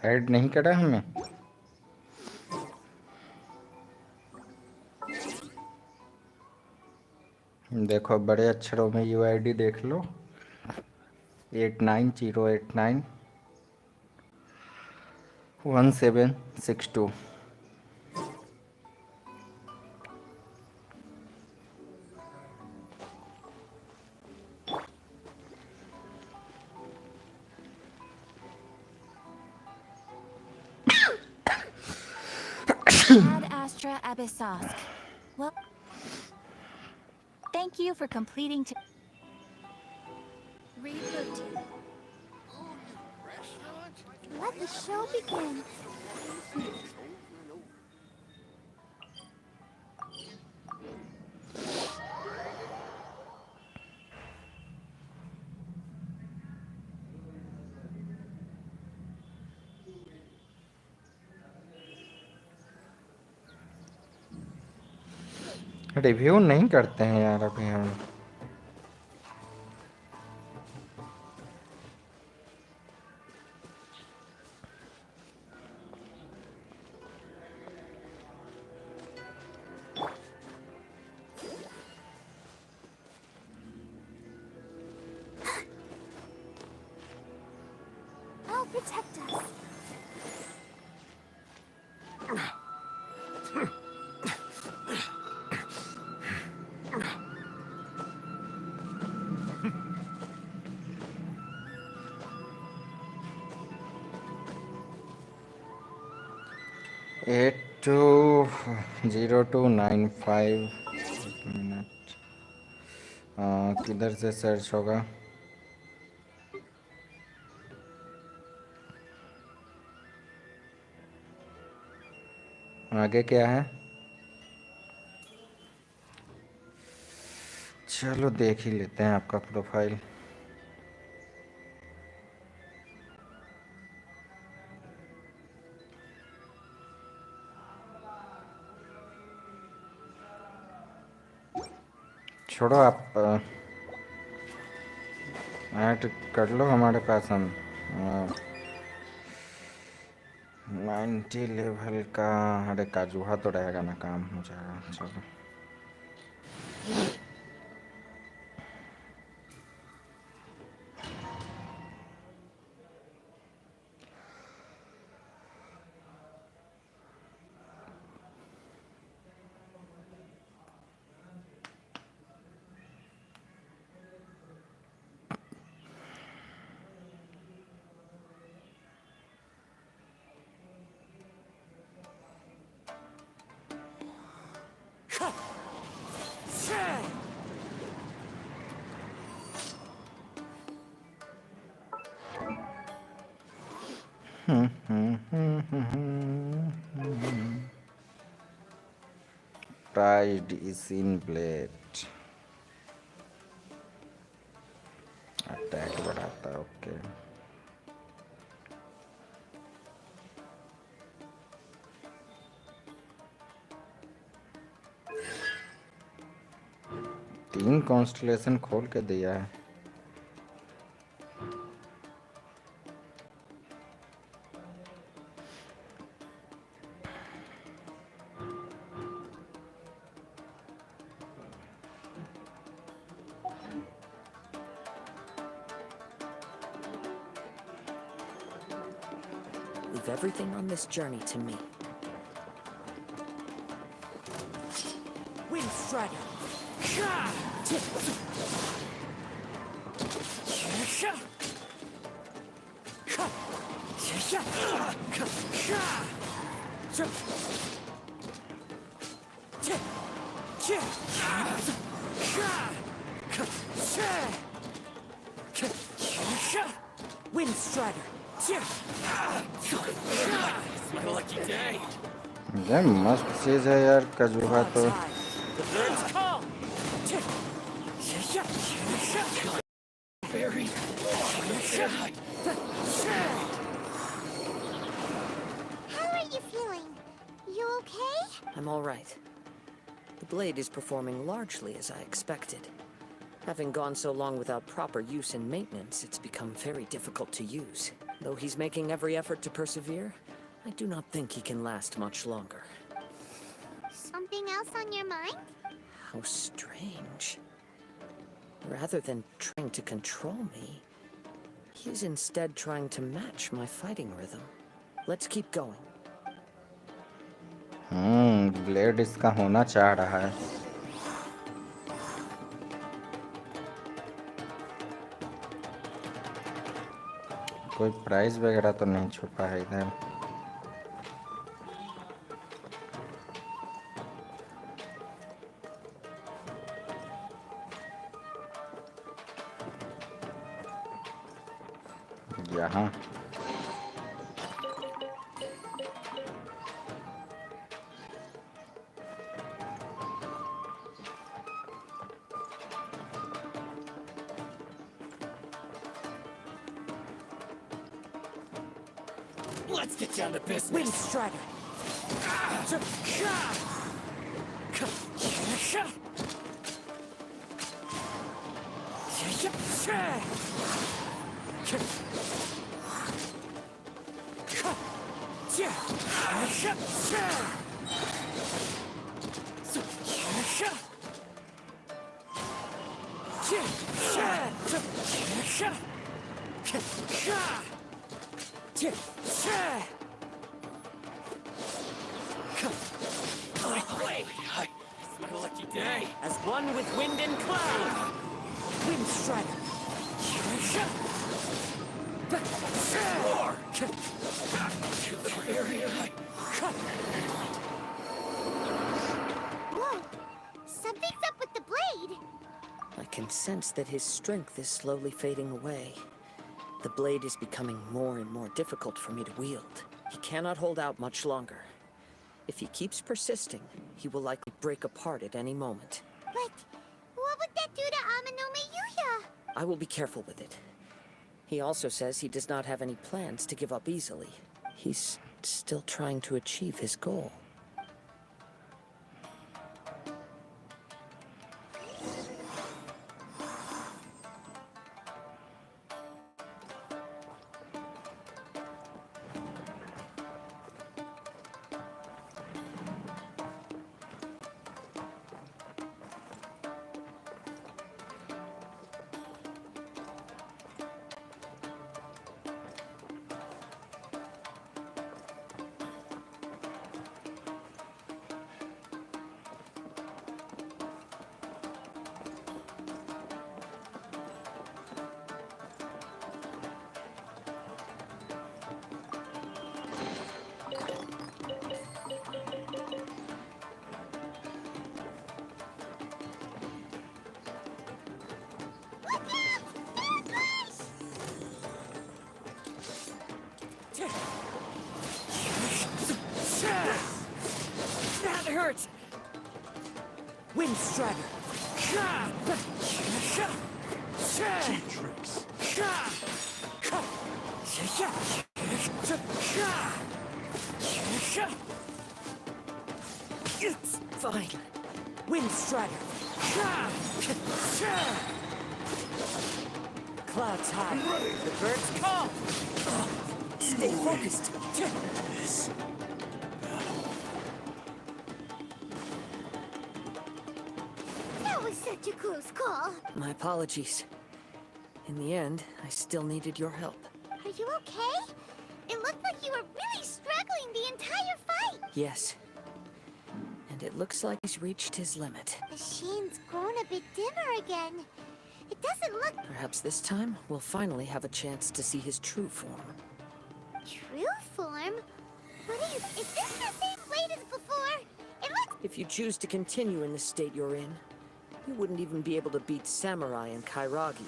Speaker 2: Add नहीं करा हमें. देखो बड़े अक्षरों में UID देख लो. 89089 1762.
Speaker 13: Ad Astra Abyssosk. Well, thank you for completing Rebooting.
Speaker 1: Let the show begin.
Speaker 2: Review नहीं करते हैं यार अभी हम.
Speaker 1: I'll protect us.
Speaker 2: 820295 एक मिनट किधर से सर्च होगा आगे क्या है चलो देख ही लेते हैं आपका प्रोफाइल छोड़ो आप ऐड कर लो हमारे पास हम 90 लेवल का अरे काजूहा तो रहेगा ना काम हो जाएगा चलो Pride is in blade. Attack बढ़ाता है ओके तीन कॉन्स्टलेशन खोल के दिया है
Speaker 8: Leave everything on this journey to me.
Speaker 12: Wind Strider! Wind Strider!
Speaker 10: It's my lucky day.
Speaker 2: ये मस्त चीज है यार काजूहा तो
Speaker 12: The bird's call!
Speaker 10: Very.
Speaker 1: How are you feeling? You okay?
Speaker 8: I'm all right. The blade is performing largely as I expected. Having gone so long without proper use and maintenance, it's become very difficult to use. Though he's making every effort to persevere, I do not think he can last much longer.
Speaker 1: Something else on your mind?
Speaker 8: How strange. Rather than trying to control me, he is instead trying to match my fighting rhythm. Let's keep going.
Speaker 2: Blade इसका होना चाह रहा है कोई price वगैरह तो नहीं छुपा है इधर यहाँ
Speaker 10: Let's get down to business.
Speaker 12: Wind Strider!
Speaker 10: It's my lucky day.
Speaker 12: As one with wind and cloud! Wind Strider!
Speaker 1: Whoa! Something's up with the blade!
Speaker 8: I can sense that his strength is slowly fading away. The blade is becoming more and more difficult for me to wield. He cannot hold out much longer. If he keeps persisting, he will likely break apart at any moment.
Speaker 1: But what would that do to Amanome Yuya?
Speaker 8: I will be careful with it. He also says he does not have any plans to give up easily. He's still trying to achieve his goal.
Speaker 12: That hurts! Wind Strider!
Speaker 6: Cheap tricks.
Speaker 12: It's fine. Wind Strider! Clouds high. The birds call! Stay focused.
Speaker 1: That was such a close call.
Speaker 8: My apologies. In the end, I still needed your help.
Speaker 1: Are you okay? It looked like you were really struggling the entire fight.
Speaker 8: Yes. And it looks like he's reached his limit.
Speaker 1: The shine's grown a bit dimmer again. It doesn't look
Speaker 8: Perhaps this time, we'll finally have a chance to see his true form.
Speaker 1: true form. What are you? Is this the same blade as before? It looks.
Speaker 8: If you choose to continue in the state you're in, you wouldn't even be able to beat Samurai and Kairagi,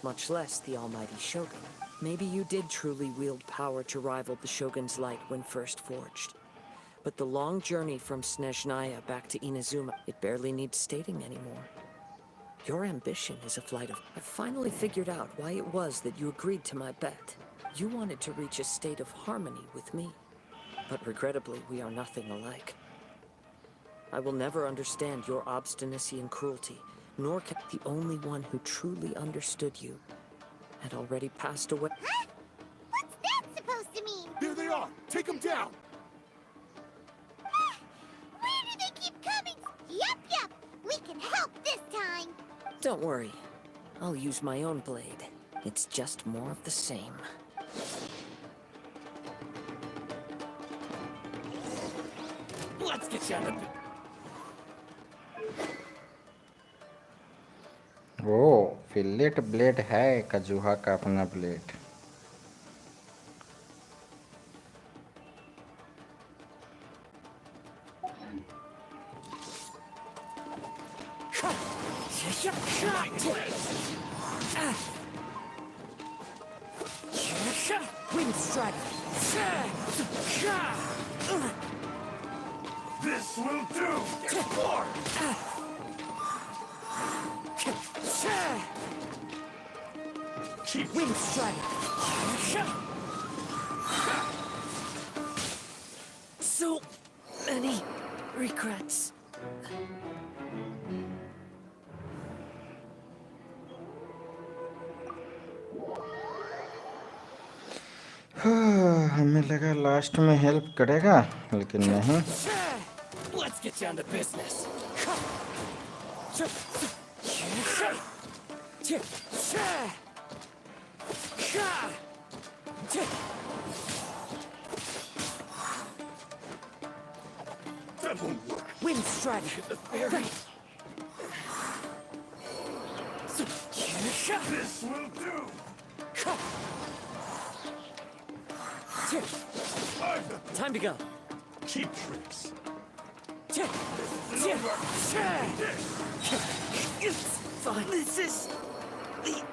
Speaker 8: much less the almighty Shogun. Maybe you did truly wield power to rival the Shogun's light when first forged. But the long journey from Snezhnaya back to Inazuma, it barely needs stating anymore. Your ambition is a flight of... I finally figured out why it was that you agreed to my bet. You wanted to reach a state of harmony with me. But regrettably, we are nothing alike. I will never understand your obstinacy and cruelty, nor can the only one who truly understood you had already passed away.
Speaker 1: Huh? What's that supposed to mean?
Speaker 6: There they are! Take them down!
Speaker 1: Where do they keep coming? Yup. We can help this time.
Speaker 8: Don't worry. I'll use my own blade. It's just more of the same.
Speaker 12: Let's get you out of
Speaker 2: वो fillet blade है कजुहा का अपना blade.
Speaker 12: Wind Strider!
Speaker 6: This will do! Get more! Keep
Speaker 12: Wind Strider! So many regrets.
Speaker 2: हमें लगा last में help करेगा, लेकिन नहीं.
Speaker 12: Let's get down to business.
Speaker 6: That won't work.
Speaker 12: Wind Strider! The fairy!
Speaker 6: This will do!
Speaker 12: Time to go.
Speaker 6: Cheap tricks.
Speaker 12: Fine. This is the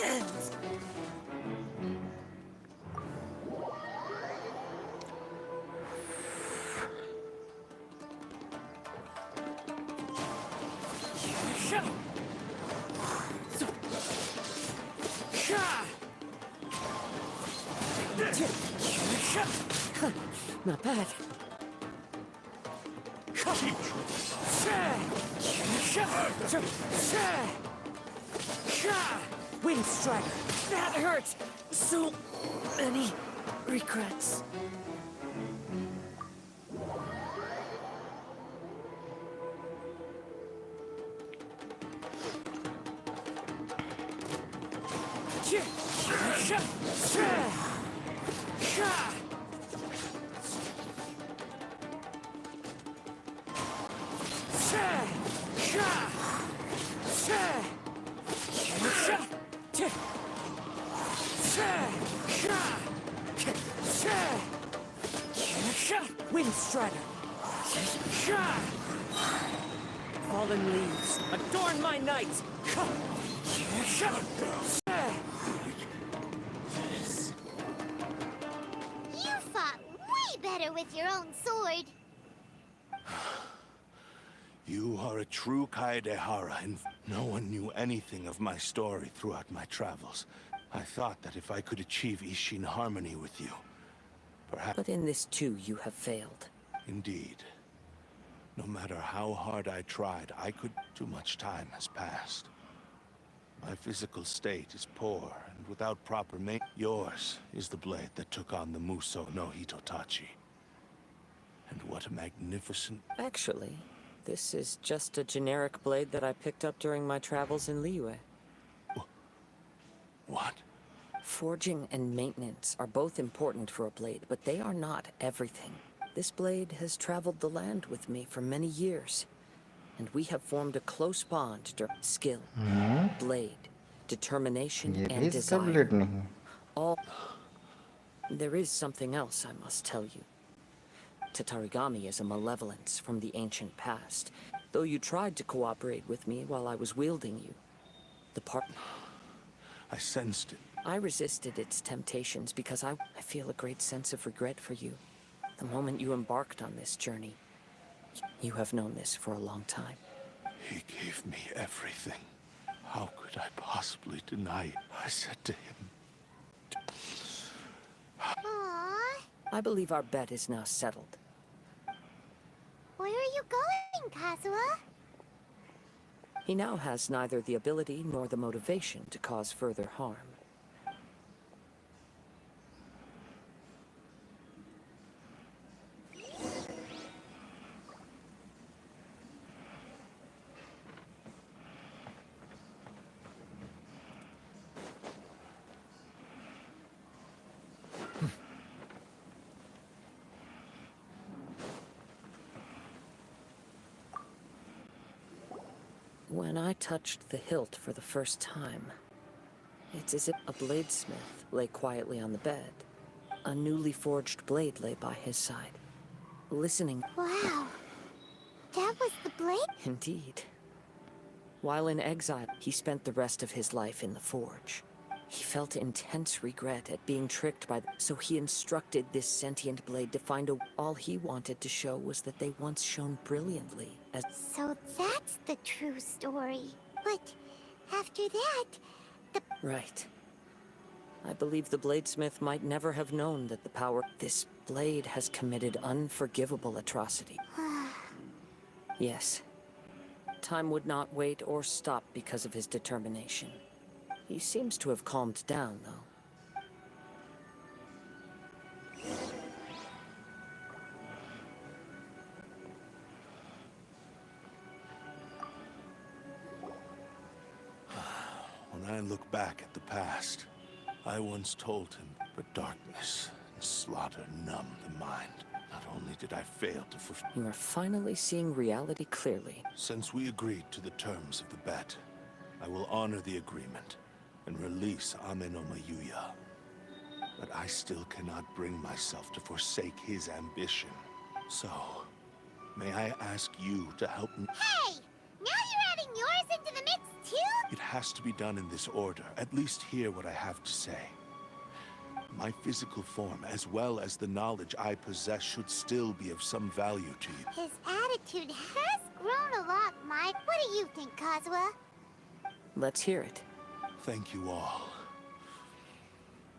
Speaker 12: end.
Speaker 8: Not bad.
Speaker 6: Cheap tricks.
Speaker 12: Wind striker. That hurt. So many regrets. Wind strider. Fallen leaves adorn my night.
Speaker 1: You fought way better with your own sword.
Speaker 6: You are a true Kaedehara, and no one knew anything of my story throughout my travels. I thought that if I could achieve Ishin harmony with you, perhaps...
Speaker 8: But in this too, you have failed.
Speaker 6: Indeed. No matter how hard I tried, too much time has passed. My physical state is poor, and without proper maintenance, yours is the blade that took on the Muso no Hitotachi. And what a magnificent...
Speaker 8: Actually, this is just a generic blade that I picked up during my travels in Liyue.
Speaker 6: What?
Speaker 8: Forging and maintenance are both important for a blade, but they are not everything. This blade has traveled the land with me for many years, and we have formed a close bond. Skill, blade, determination,
Speaker 2: ये
Speaker 8: and
Speaker 2: भी इसका blade
Speaker 8: desire.
Speaker 2: नहीं.
Speaker 8: All. There is something else I must tell you. Tatarigami is a malevolence from the ancient past, though you tried to cooperate with me while I was wielding you. The part...
Speaker 6: I sensed it.
Speaker 8: I resisted its temptations because I feel a great sense of regret for you. The moment you embarked on this journey, you have known this for a long time.
Speaker 6: He gave me everything. How could I possibly deny it? I said to him...
Speaker 1: Aww.
Speaker 8: I believe our bet is now settled.
Speaker 1: Where are you going, Kazuha?
Speaker 8: He now has neither the ability nor the motivation to cause further harm. When I touched the hilt for the first time, it's as if a bladesmith lay quietly on the bed. A newly forged blade lay by his side, listening.
Speaker 1: Wow. That was the blade?
Speaker 8: Indeed. While in exile, he spent the rest of his life in the forge. He felt intense regret at being tricked by so he instructed this sentient blade to find a... All he wanted to show was that they once shone brilliantly as...
Speaker 1: So that's the true story. But after that, the...
Speaker 8: Right. I believe the bladesmith might never have known that the power... This blade has committed unforgivable atrocity. Yes. Time would not wait or stop because of his determination. He seems to have calmed down, though.
Speaker 6: When I look back at the past, I once told him, but darkness and slaughter numb the mind. Not only did I fail to fulfill...
Speaker 8: You are finally seeing reality clearly.
Speaker 6: Since we agreed to the terms of the bet, I will honor the agreement and release Ame no Mayuya. but I still cannot bring myself to forsake his ambition. So, may I ask you to help me?
Speaker 1: Hey! Now you're adding yours into the mix, too?
Speaker 6: It has to be done in this order. At least hear what I have to say. My physical form, as well as the knowledge I possess, should still be of some value to you.
Speaker 1: His attitude has grown a lot, Mike. What do you think, Kazuha?
Speaker 8: Let's hear it.
Speaker 6: Thank you all.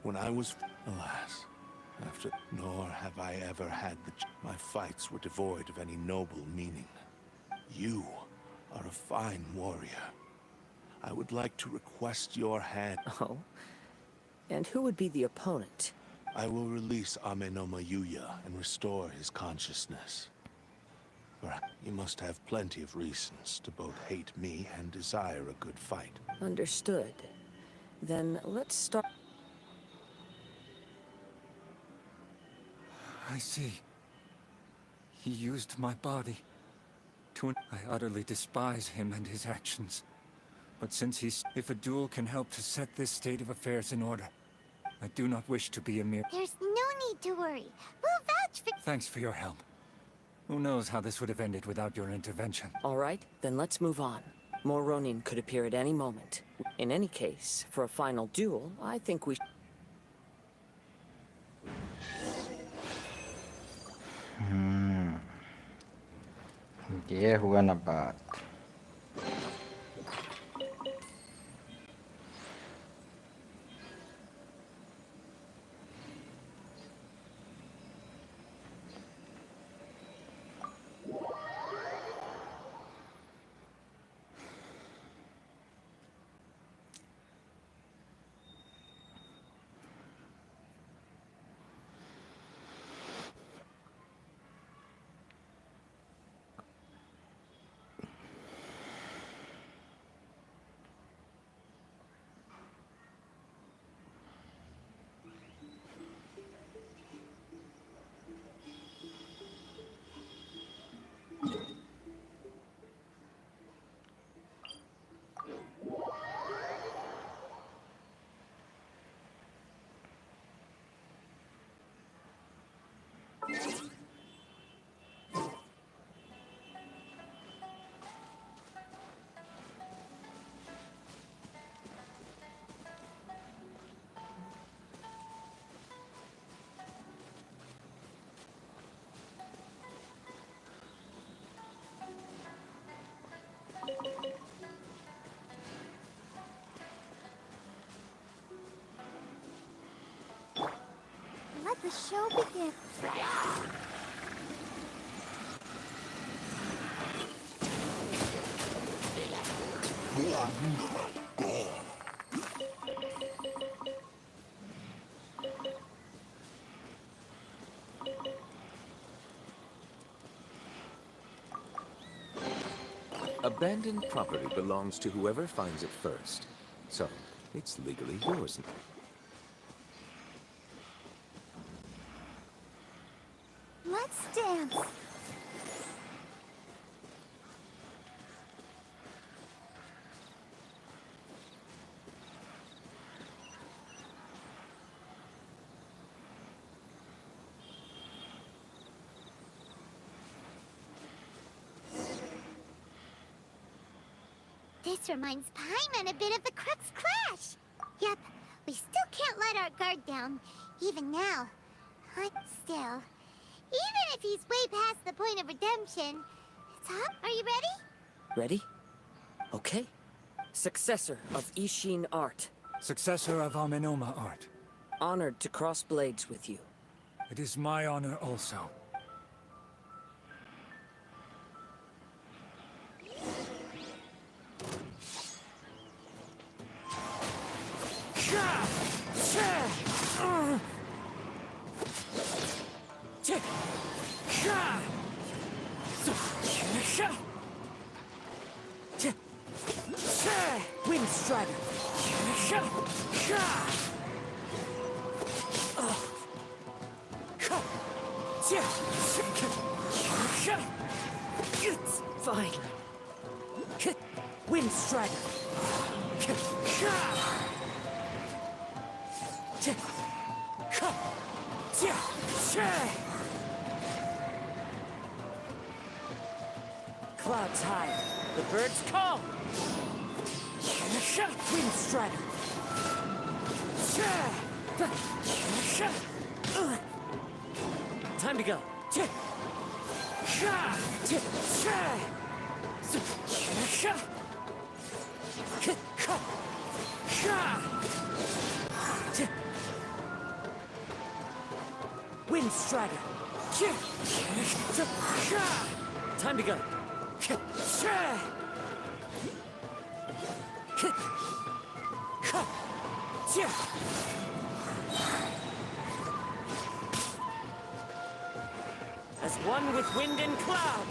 Speaker 6: When I was... Alas, after... Nor have I ever had the... My fights were devoid of any noble meaning. You are a fine warrior. I would like to request your hand.
Speaker 8: Oh? And who would be the opponent?
Speaker 6: I will release Amenoma Yuya and restore his consciousness. Perhaps you must have plenty of reasons to both hate me and desire a good fight.
Speaker 8: Understood. Then let's start...
Speaker 9: I see. He used my body to... I utterly despise him and his actions. But since he's... If a duel can help to set this state of affairs in order, I do not wish to be a mere...
Speaker 1: There's no need to worry. We'll vouch for...
Speaker 9: Thanks for your help. Who knows how this would have ended without your intervention?
Speaker 8: All right, then let's move on. More Ronin could appear at any moment. In any case, for a final duel, I think we...
Speaker 2: ये हुआ ना बात.
Speaker 1: Let the show begin.
Speaker 4: Abandoned property belongs to whoever finds it first. So, it's legally yours now.
Speaker 1: Let's dance. This reminds Paimon a bit of the Crux Clash. Yep, we still can't let our guard down, even now. Still, even if he's way past the point of redemption, it's up. Are you ready?
Speaker 8: Ready? Okay. Successor of Ishin art.
Speaker 9: Successor of Amenoma art.
Speaker 8: Honored to cross blades with you.
Speaker 9: It is my honor also.
Speaker 8: Wind Strider. Finally. Wind Strider.
Speaker 12: Clouds high. The birds call. Wind strider. Time to go. Wind strider. Time to go. As one with wind and cloud.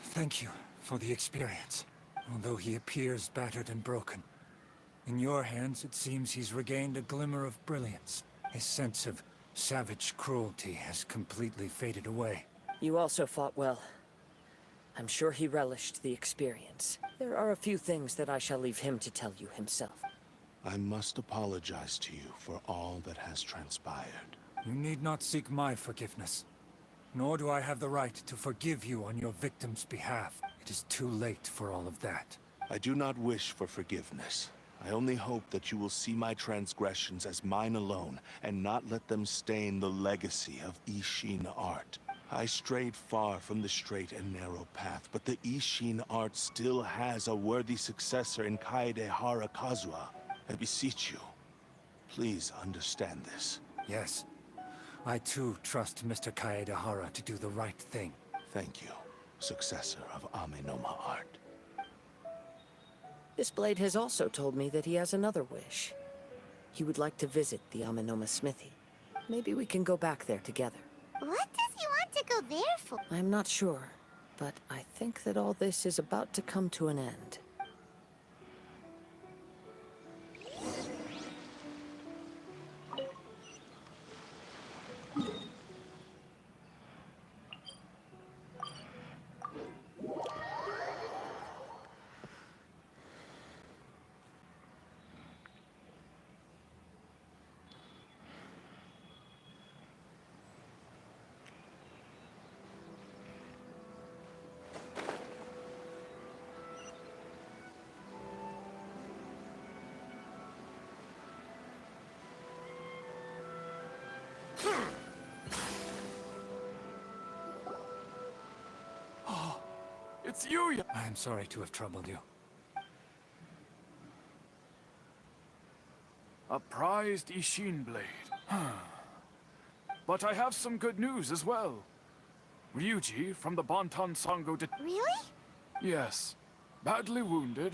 Speaker 14: Thank you for the experience. Although he appears battered and broken, in your hands it seems he's regained a glimmer of brilliance. His sense of savage cruelty has completely faded away.
Speaker 8: You also fought well. I'm sure he relished the experience. There are a few things that I shall leave him to tell you himself.
Speaker 6: I must apologize to you for all that has transpired.
Speaker 14: You need not seek my forgiveness. Nor do I have the right to forgive you on your victim's behalf. It is too late for all of that.
Speaker 6: I do not wish for forgiveness. I only hope that you will see my transgressions as mine alone, and not let them stain the legacy of Ishin art. I strayed far from the straight and narrow path, but the Ishin art still has a worthy successor in Kaedehara Kazuha. I beseech you, please understand this.
Speaker 14: Yes. I too trust Mr. Kaedehara to do the right thing.
Speaker 6: Thank you, successor of Amenoma art.
Speaker 8: This blade has also told me that he has another wish. He would like to visit the Amenoma smithy. Maybe we can go back there together.
Speaker 1: What does he want to go there for?
Speaker 8: I'm not sure, but I think that all this is about to come to an end.
Speaker 10: It's you!
Speaker 14: I am sorry to have troubled you.
Speaker 10: A prized Ishin blade. But I have some good news as well. Ryuji from the Bonton Sango did—
Speaker 1: Really?
Speaker 10: Yes. Badly wounded,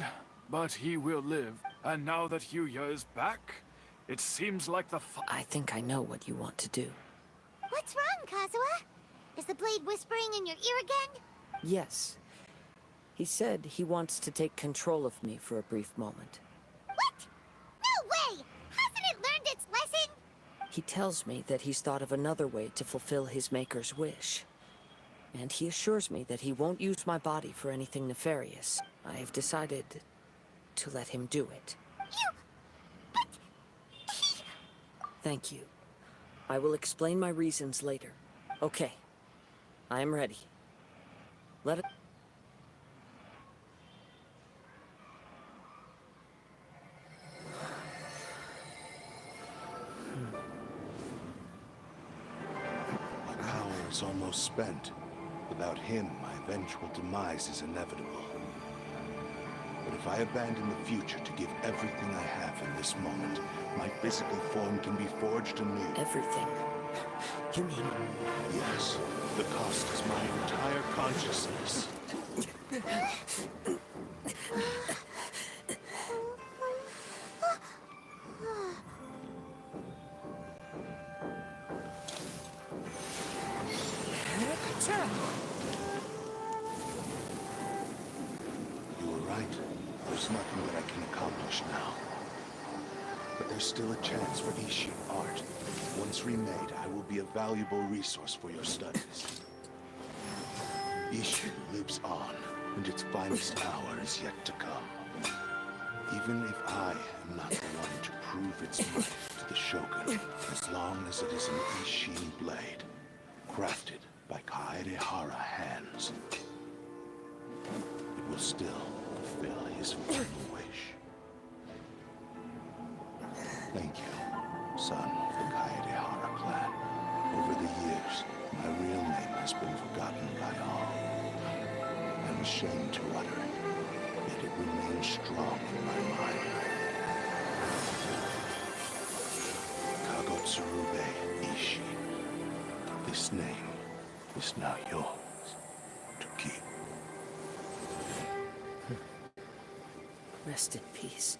Speaker 10: but he will live. And now that Hyuya is back, it seems like the
Speaker 8: I think I know what you want to do.
Speaker 1: What's wrong, Kazuha? Is the blade whispering in your ear again?
Speaker 8: Yes. He said he wants to take control of me for a brief moment.
Speaker 1: What? No way! Hasn't it learned its lesson?
Speaker 8: He tells me that he's thought of another way to fulfill his maker's wish. And he assures me that he won't use my body for anything nefarious. I have decided to let him do it. Thank you. I will explain my reasons later. Okay. I am ready. Let it...
Speaker 6: My power is almost spent. Without him, my eventual demise is inevitable. But if I abandon the future to give everything I have in this moment, my physical form can be forged anew.
Speaker 8: Everything? You mean...
Speaker 6: Yes. The cost is my entire consciousness. You were right. There's nothing that I can accomplish now. but there's still a chance for Ishin art. Once remade, I will be a valuable resource for your studies. Ishin lives on, and its finest hour is yet to come. Even if I am not the one to prove its might to the Shogun, as long as it is an Ishin blade, crafted by Kaedehara hands, it will still fulfill his final wish. Thank you, son of the Kaedehara clan. Over the years, my real name has been forgotten by all. I'm ashamed to utter it, yet it remains strong in my mind. Kagotsurube Ishi. This name is now yours to keep.
Speaker 8: Rest in peace.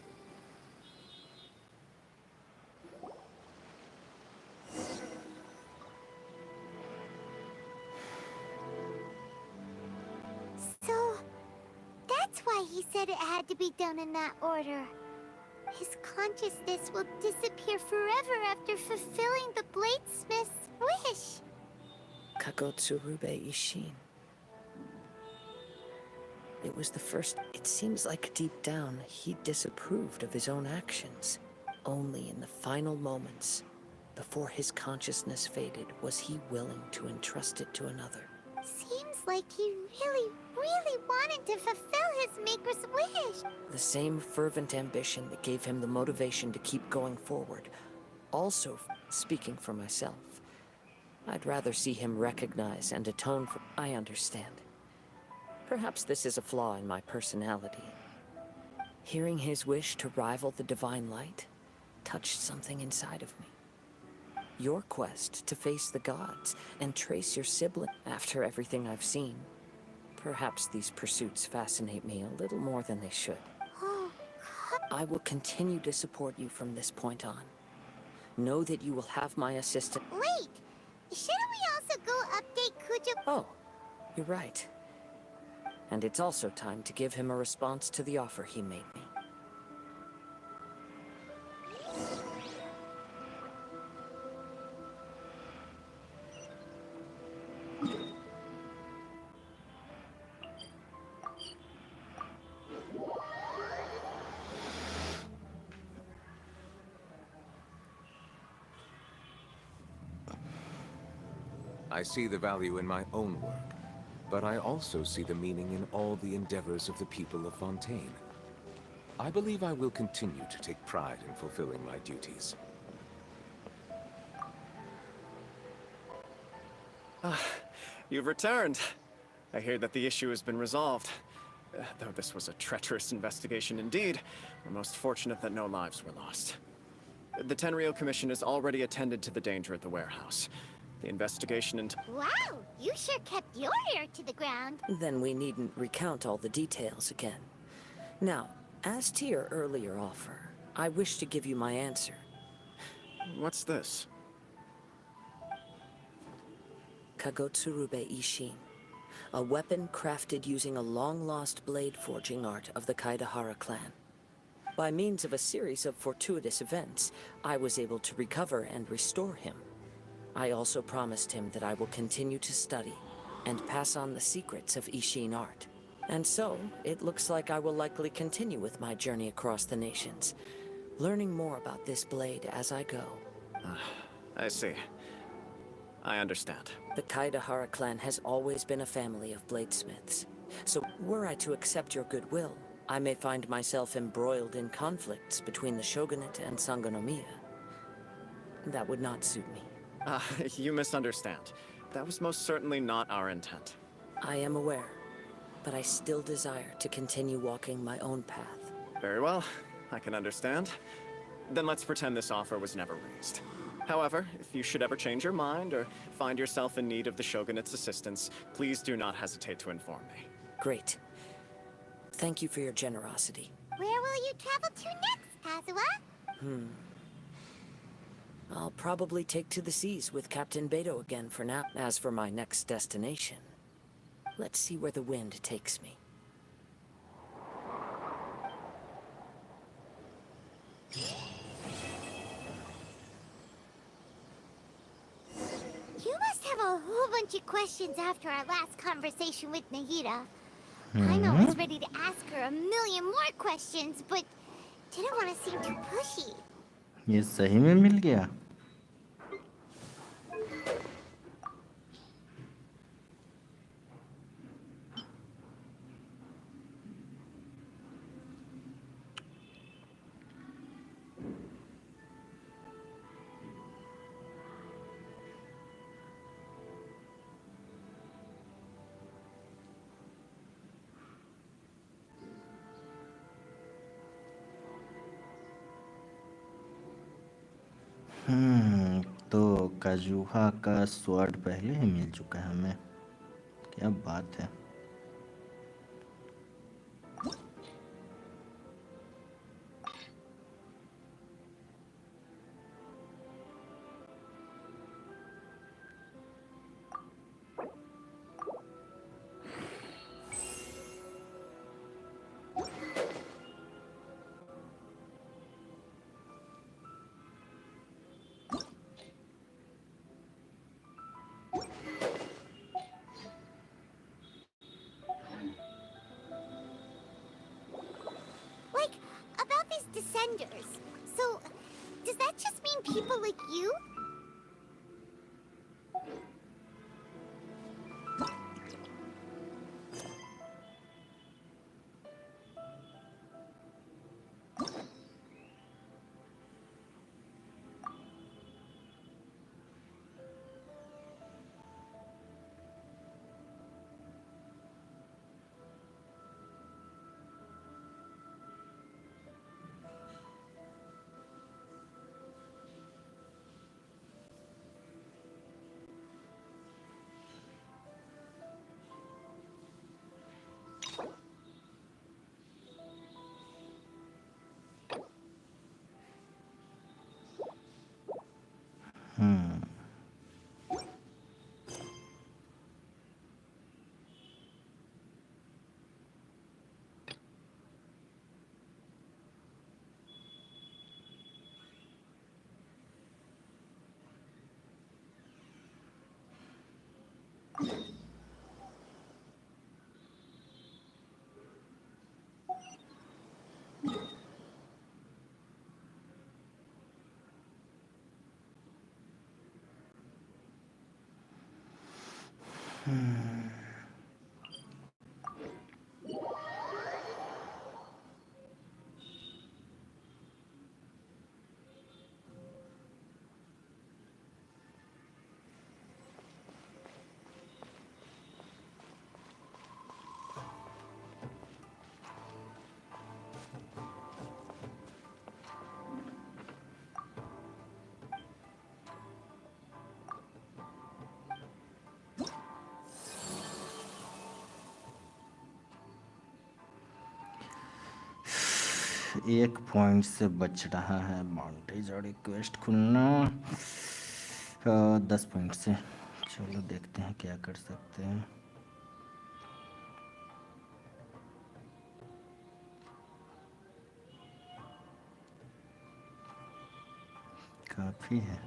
Speaker 1: So, that's why he said it had to be done in that order. His consciousness will disappear forever after fulfilling the bladesmith's wish.
Speaker 8: Kagotsurube Ishin. It was the first. It seems like deep down he disapproved of his own actions. Only in the final moments, before his consciousness faded, was he willing to entrust it to another.
Speaker 1: Seems like he really wanted to fulfill his maker's wish.
Speaker 8: The same fervent ambition that gave him the motivation to keep going forward. Also, speaking for myself, I'd rather see him recognize and atone for. I understand. Perhaps this is a flaw in my personality. Hearing his wish to rival the divine light touched something inside of me. Your quest to face the gods and trace your sibling. After everything I've seen, perhaps these pursuits fascinate me a little more than they should. I will continue to support you from this point on. Know that you will have my assistance.
Speaker 1: Wait! Shouldn't we also go update Kujo?
Speaker 8: Oh, you're right. And it's also time to give him a response to the offer he made me.
Speaker 4: I see the value in my own work, but I also see the meaning in all the endeavors of the people of Fontaine. I believe I will continue to take pride in fulfilling my duties.
Speaker 7: You've returned. I hear that the issue has been resolved. Though this was a treacherous investigation indeed, we're most fortunate that no lives were lost. The Tenryou Commission has already attended to the danger at the warehouse. The investigation into—
Speaker 1: Wow! You sure kept your ear to the ground.
Speaker 8: Then we needn't recount all the details again. Now, as to your earlier offer, I wish to give you my answer.
Speaker 7: What's this?
Speaker 8: Kagotsurube Ishin. A weapon crafted using a long-lost blade forging art of the Kaedehara clan. By means of a series of fortuitous events, I was able to recover and restore him. I also promised him that I will continue to study and pass on the secrets of Ishin art. And so, it looks like I will likely continue with my journey across the nations, learning more about this blade as I go.
Speaker 7: I see. I understand.
Speaker 8: The Kaedehara clan has always been a family of bladesmiths. So, were I to accept your goodwill, I may find myself embroiled in conflicts between the shogunate and Sangonomiya. That would not suit me.
Speaker 7: You misunderstand. That was most certainly not our intent.
Speaker 8: I am aware, but I still desire to continue walking my own path.
Speaker 7: Very well. I can understand. Then let's pretend this offer was never raised. However, if you should ever change your mind or find yourself in need of the Shogunate's assistance, please do not hesitate to inform me.
Speaker 8: Great. Thank you for your generosity.
Speaker 1: Where will you travel to next, Kazuha?
Speaker 8: I'll probably take to the seas with Captain Beto again for now. As for my next destination, let's see where the wind takes me.
Speaker 1: a whole bunch of questions after our last conversation with Nahida. I'm always ready to ask her a million more questions, but didn't want to seem too pushy.
Speaker 2: ये सही में मिल गया? तो काजुहा का sword पहले ही मिल चुका है हमें। क्या बात है।
Speaker 1: Like, about these descenders. So, does that just mean people like you? एक पॉइंट से बच रहा है माउंटेज और रिक्वेस्ट खुलना 10 पॉइंट से। चलो देखते हैं क्या कर सकते हैं। काफी है।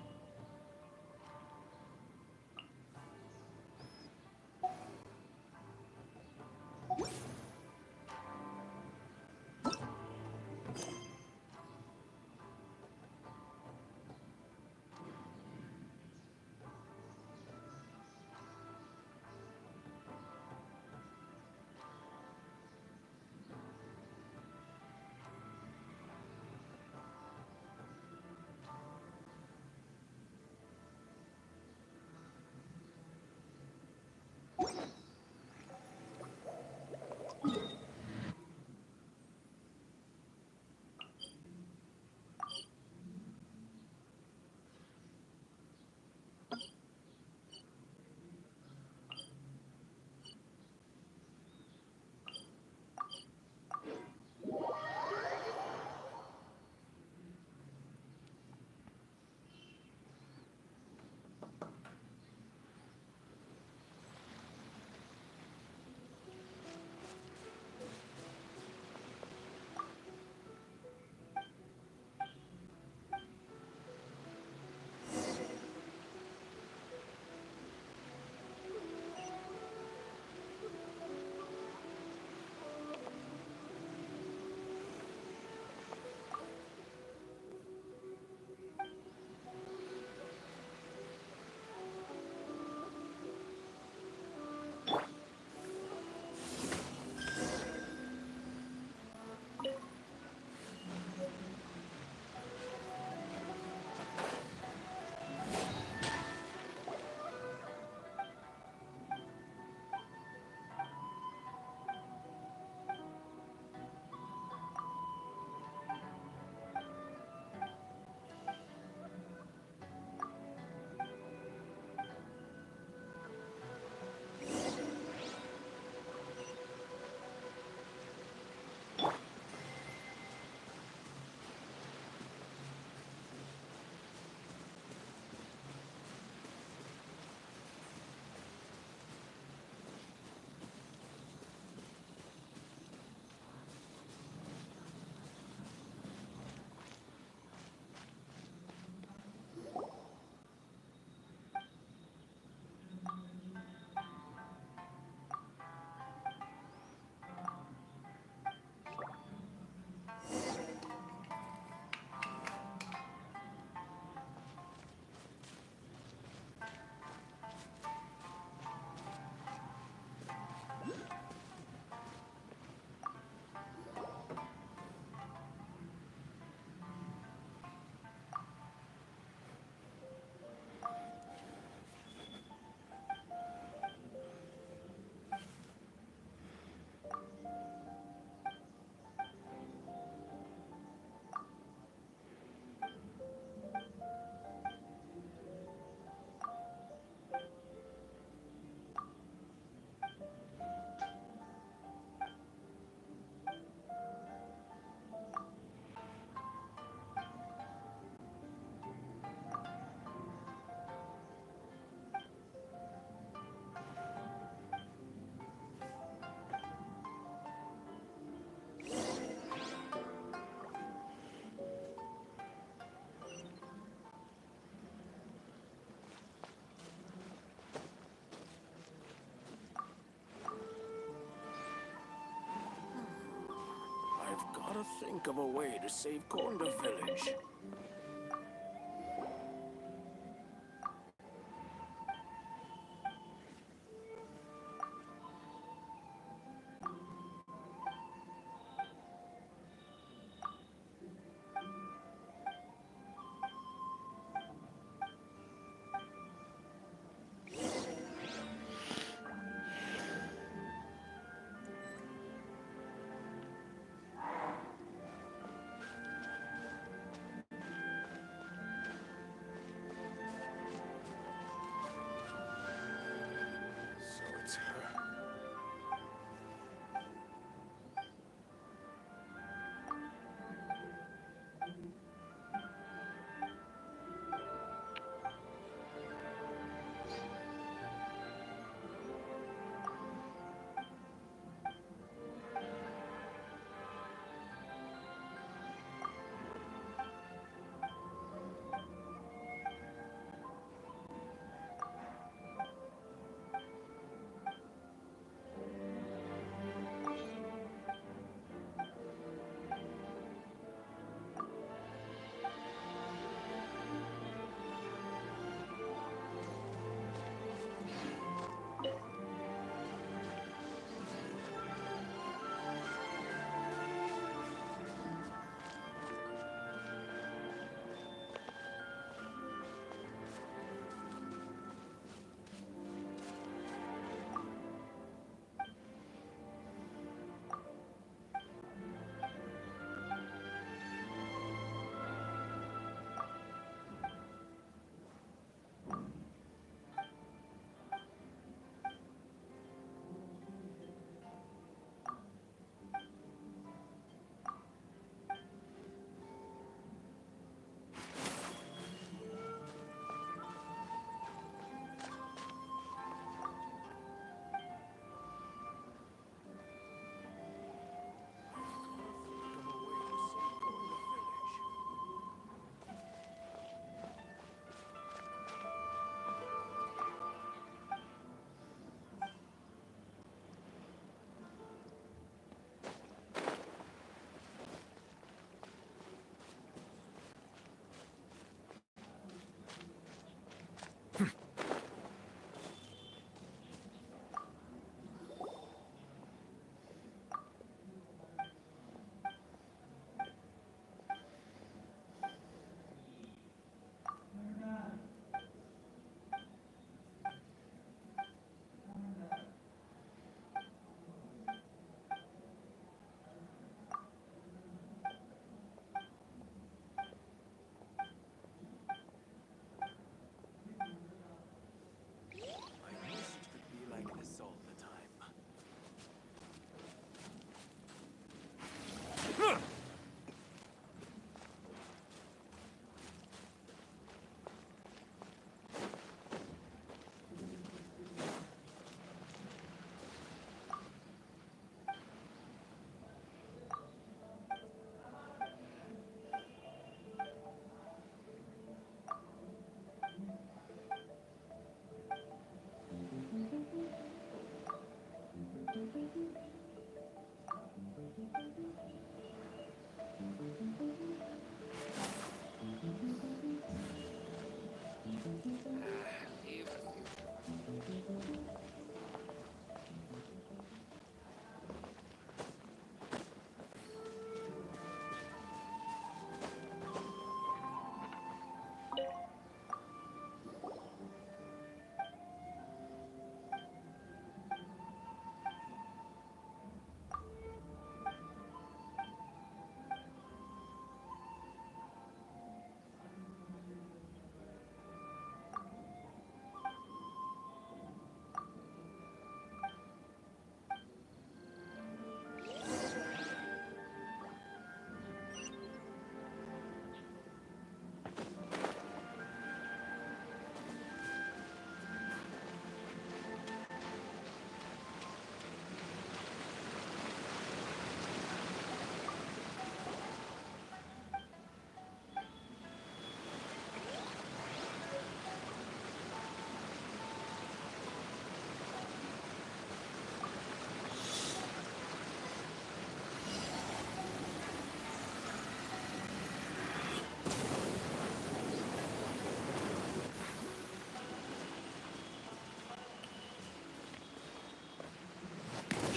Speaker 5: gotta think of a way to save Konda Village.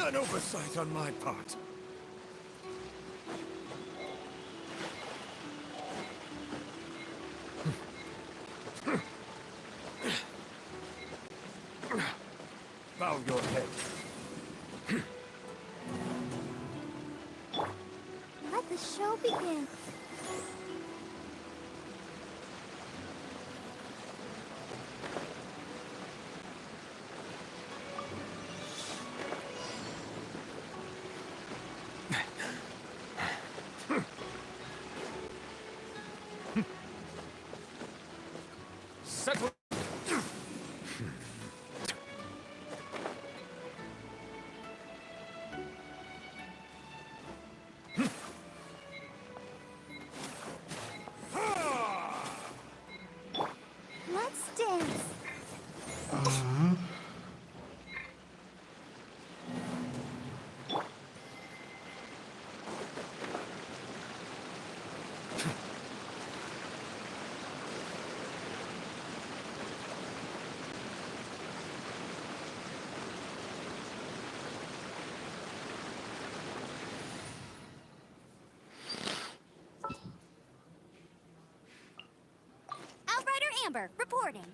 Speaker 14: An oversight on my part. Bow your head.
Speaker 1: Let the show begin.
Speaker 4: Settle.
Speaker 1: Let's dance. Outrider Amber, reporting.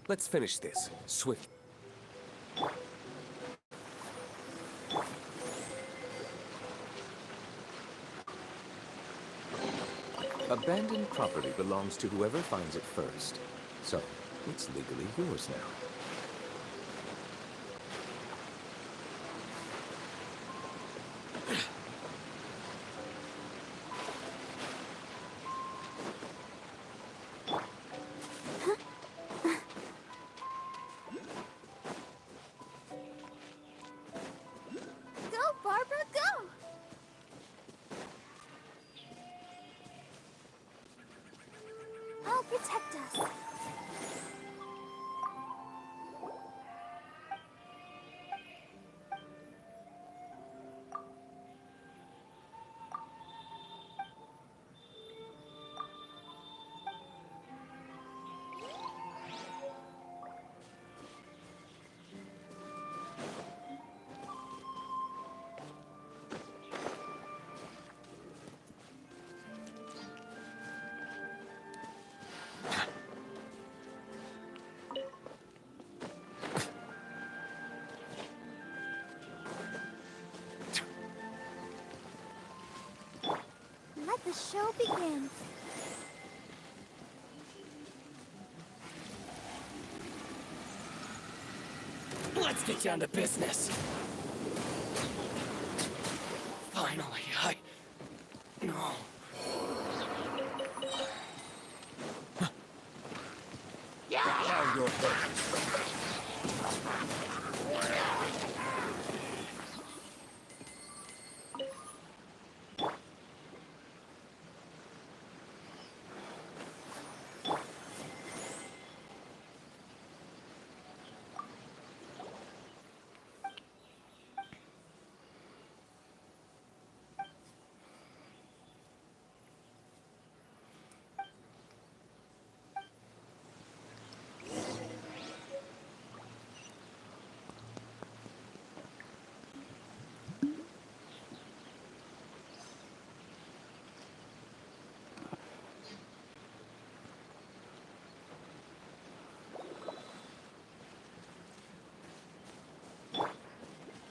Speaker 4: Let's finish this, swift. Abandoned property belongs to whoever finds it first. So, it's legally yours now.
Speaker 1: Go, Barbara, go! I'll protect us. Let the show begin.
Speaker 9: Let's get down to business. Finally, No.
Speaker 14: Bow your head.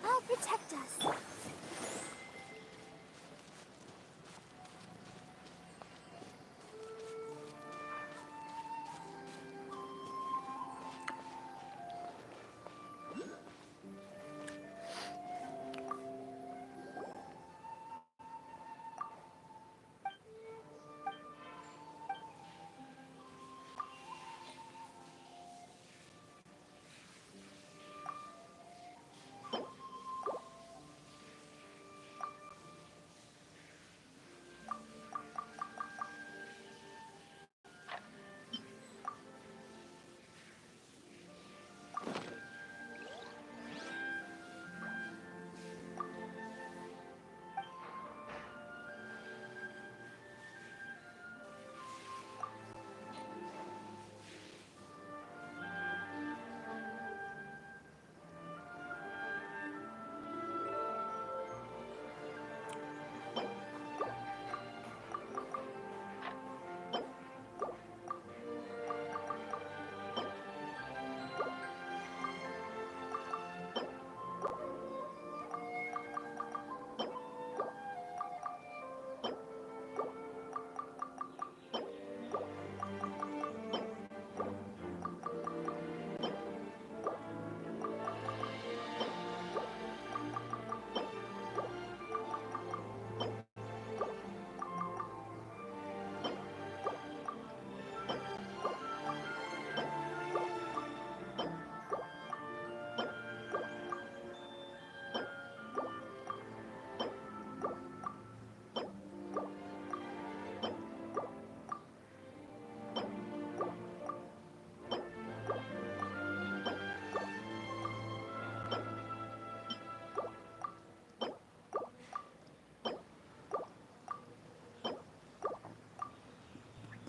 Speaker 1: I'll protect us.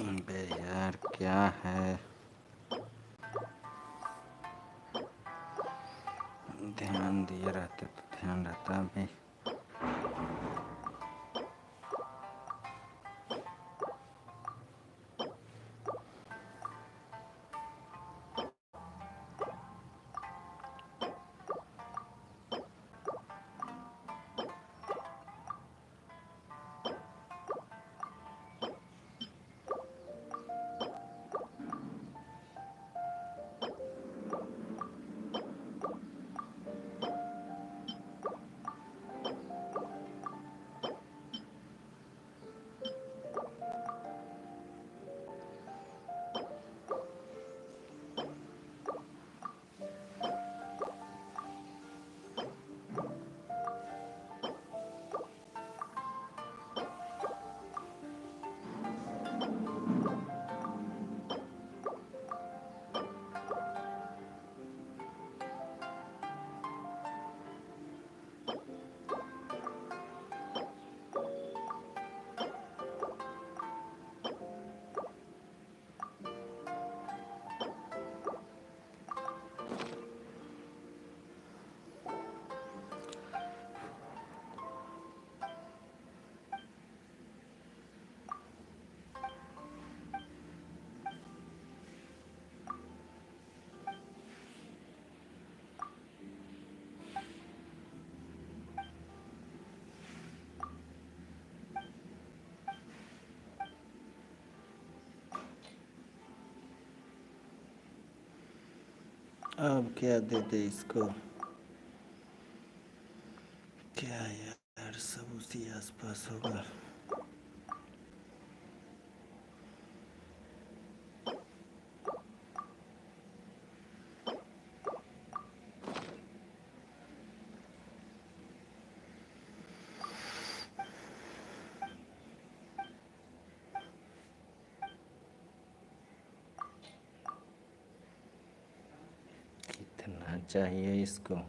Speaker 2: अबे यार क्या है, ध्यान दिए रहते तो ध्यान रहता अभी। अब क्या दे दे इसको, क्या यार सब उसी आसपास होगा। कितना चाहिए इसको,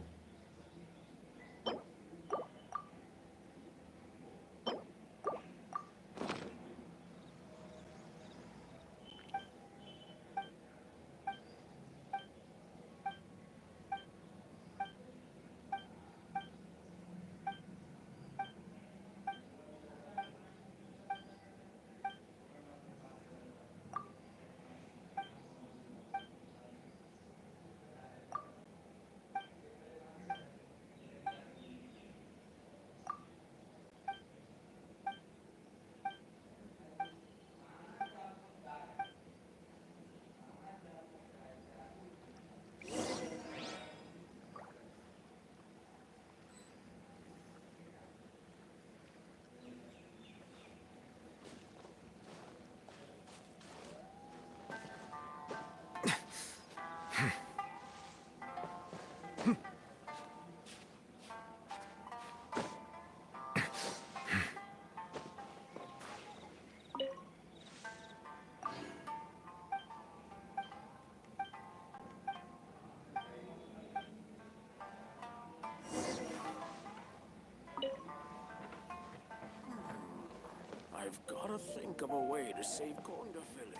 Speaker 5: I've got to think of a way to save Gonda Village.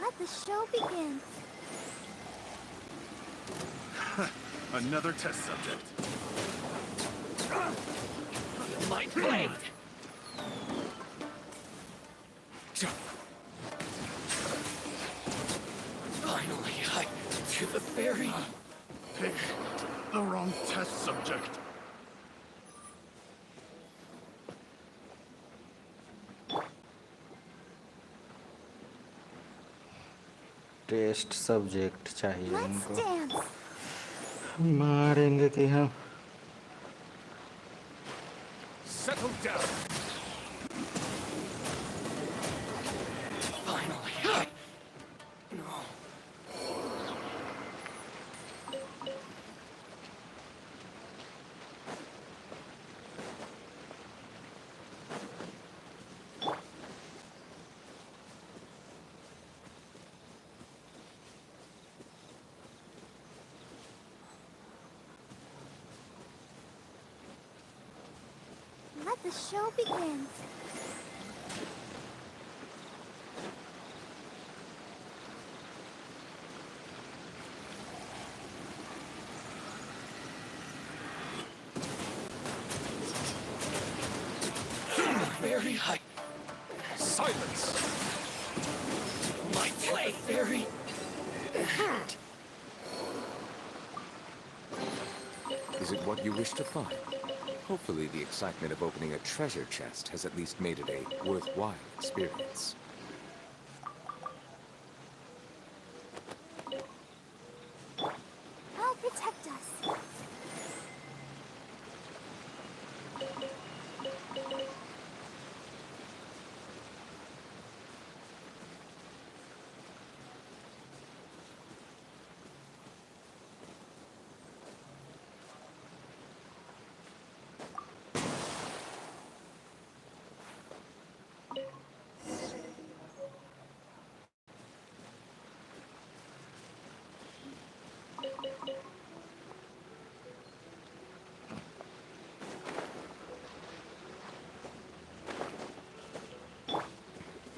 Speaker 1: Let the show begin.
Speaker 10: Another test subject.
Speaker 12: My blade!
Speaker 5: Finally, to the ferry.
Speaker 10: Pick the wrong test subject.
Speaker 2: Test subject चाहिए
Speaker 1: Let's
Speaker 2: उनको,
Speaker 1: dance.
Speaker 2: मारेंगे कि हम।
Speaker 10: Settle down.
Speaker 5: Finally, no.
Speaker 1: Let the show begin.
Speaker 10: Very high. Silence! My play very...
Speaker 4: Is it what you wish to find? Hopefully the excitement of opening a treasure chest has at least made it a worthwhile experience.
Speaker 1: I'll protect us.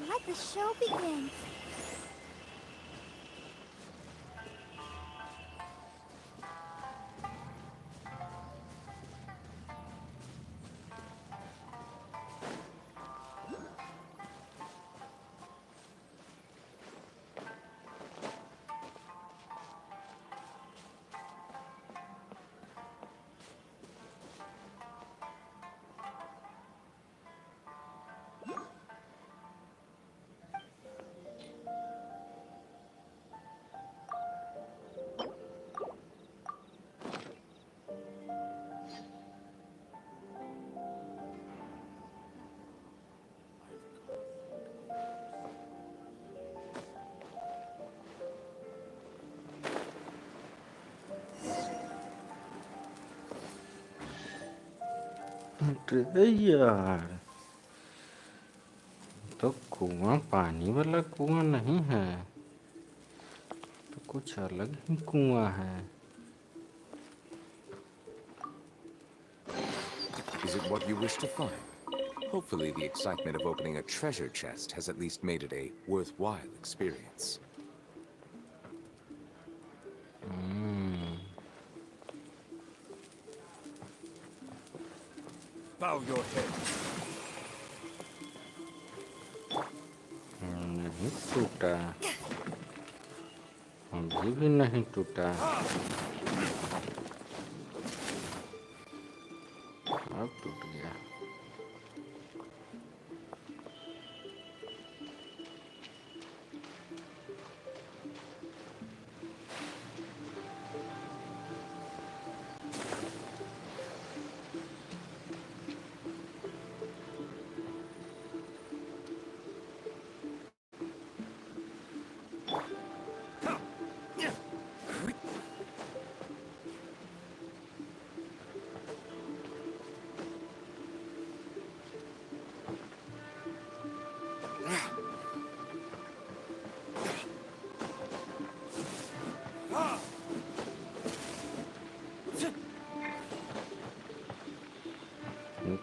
Speaker 1: Let the show begin.
Speaker 2: अरे यार, तो कुआं पानी वाला कुआं नहीं है, तो कुछ अलग ही कुआं है।
Speaker 4: Is it what you wish to find? Hopefully the excitement of opening a treasure chest has at least made it a worthwhile experience.
Speaker 6: Bow your head.
Speaker 2: नहीं टूटा, अभी भी नहीं टूटा। अब टूट गया।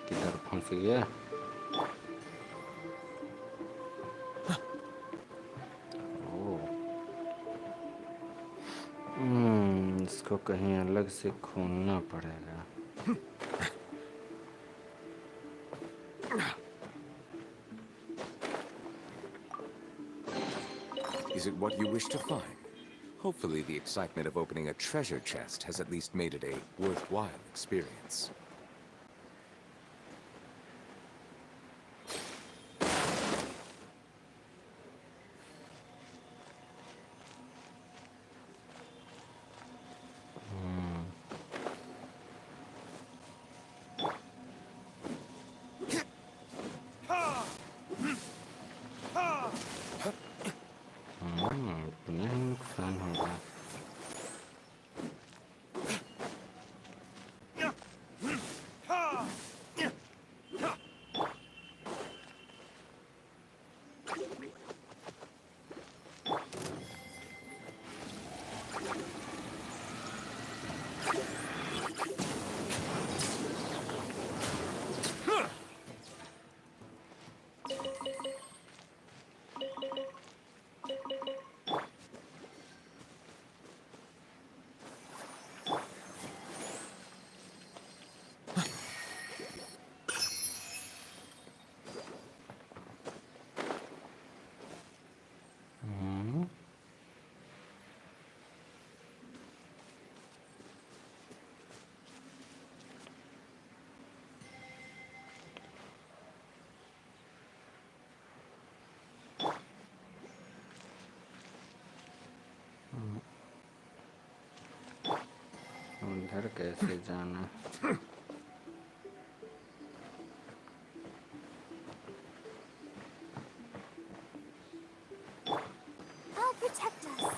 Speaker 2: किधर फंस गया? इसको कहीं अलग से खोलना पड़ेगा।
Speaker 4: Is it what you wish to find? Hopefully the excitement of opening a treasure chest has at least made it a worthwhile experience.
Speaker 2: पुनः नुकसान होगा। उधर कैसे जाना?
Speaker 1: I'll protect us.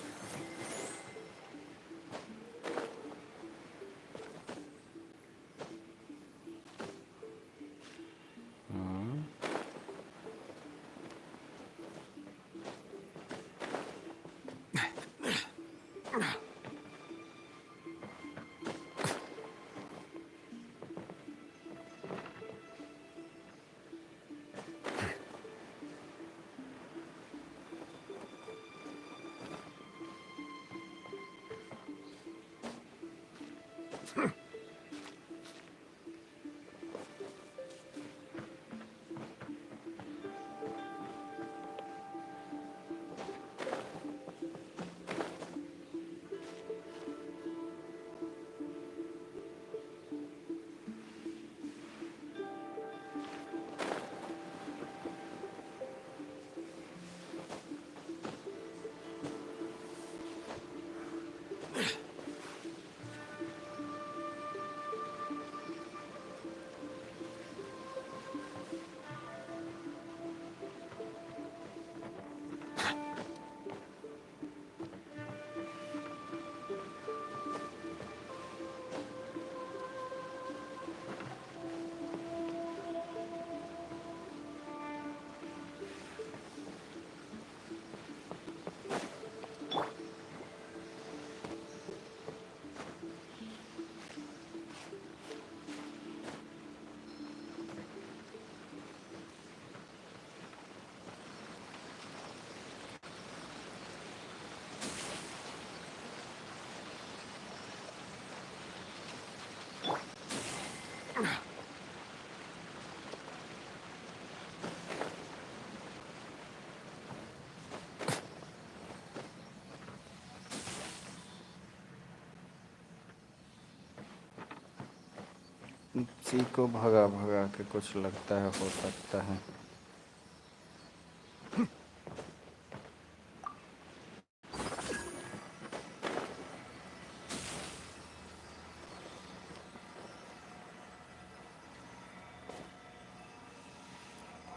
Speaker 2: इसी को भगा भगा के कुछ लगता है हो सकता है।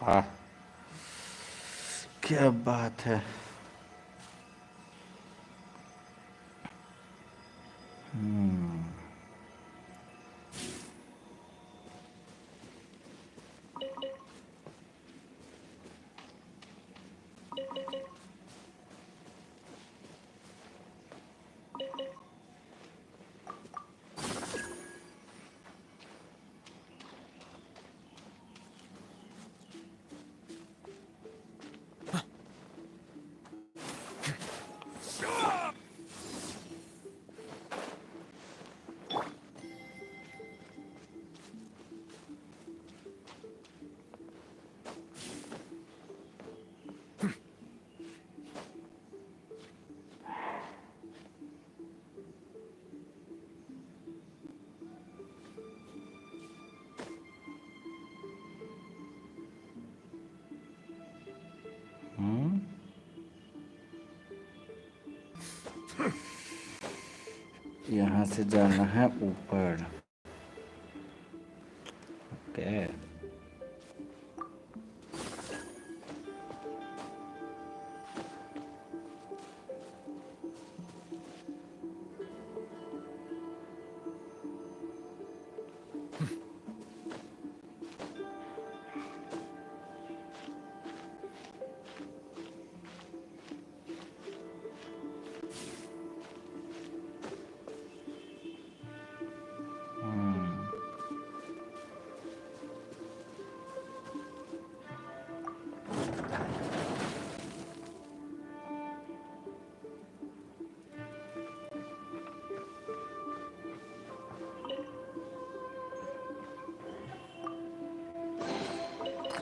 Speaker 2: हाँ, क्या बात है। यहाँ से जाना है ऊपर। Okay.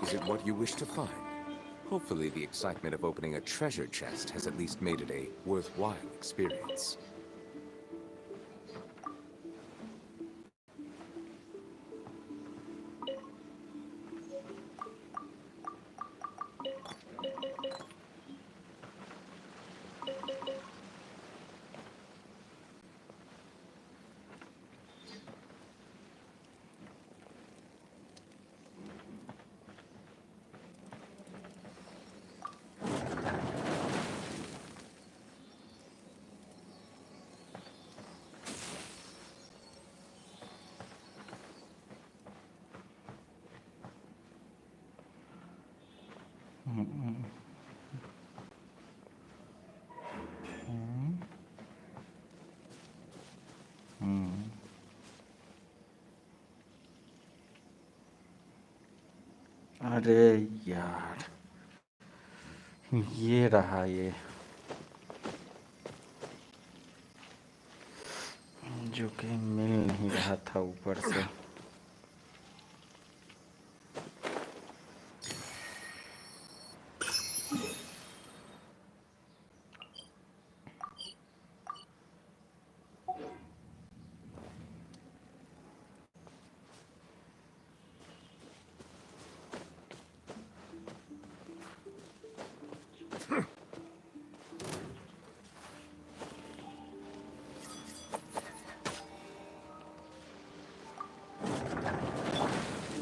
Speaker 4: Is it what you wish to find? Hopefully the excitement of opening a treasure chest has at least made it a worthwhile experience.
Speaker 2: अरे यार, ये रहा ये जो कि मिल नहीं रहा था ऊपर से।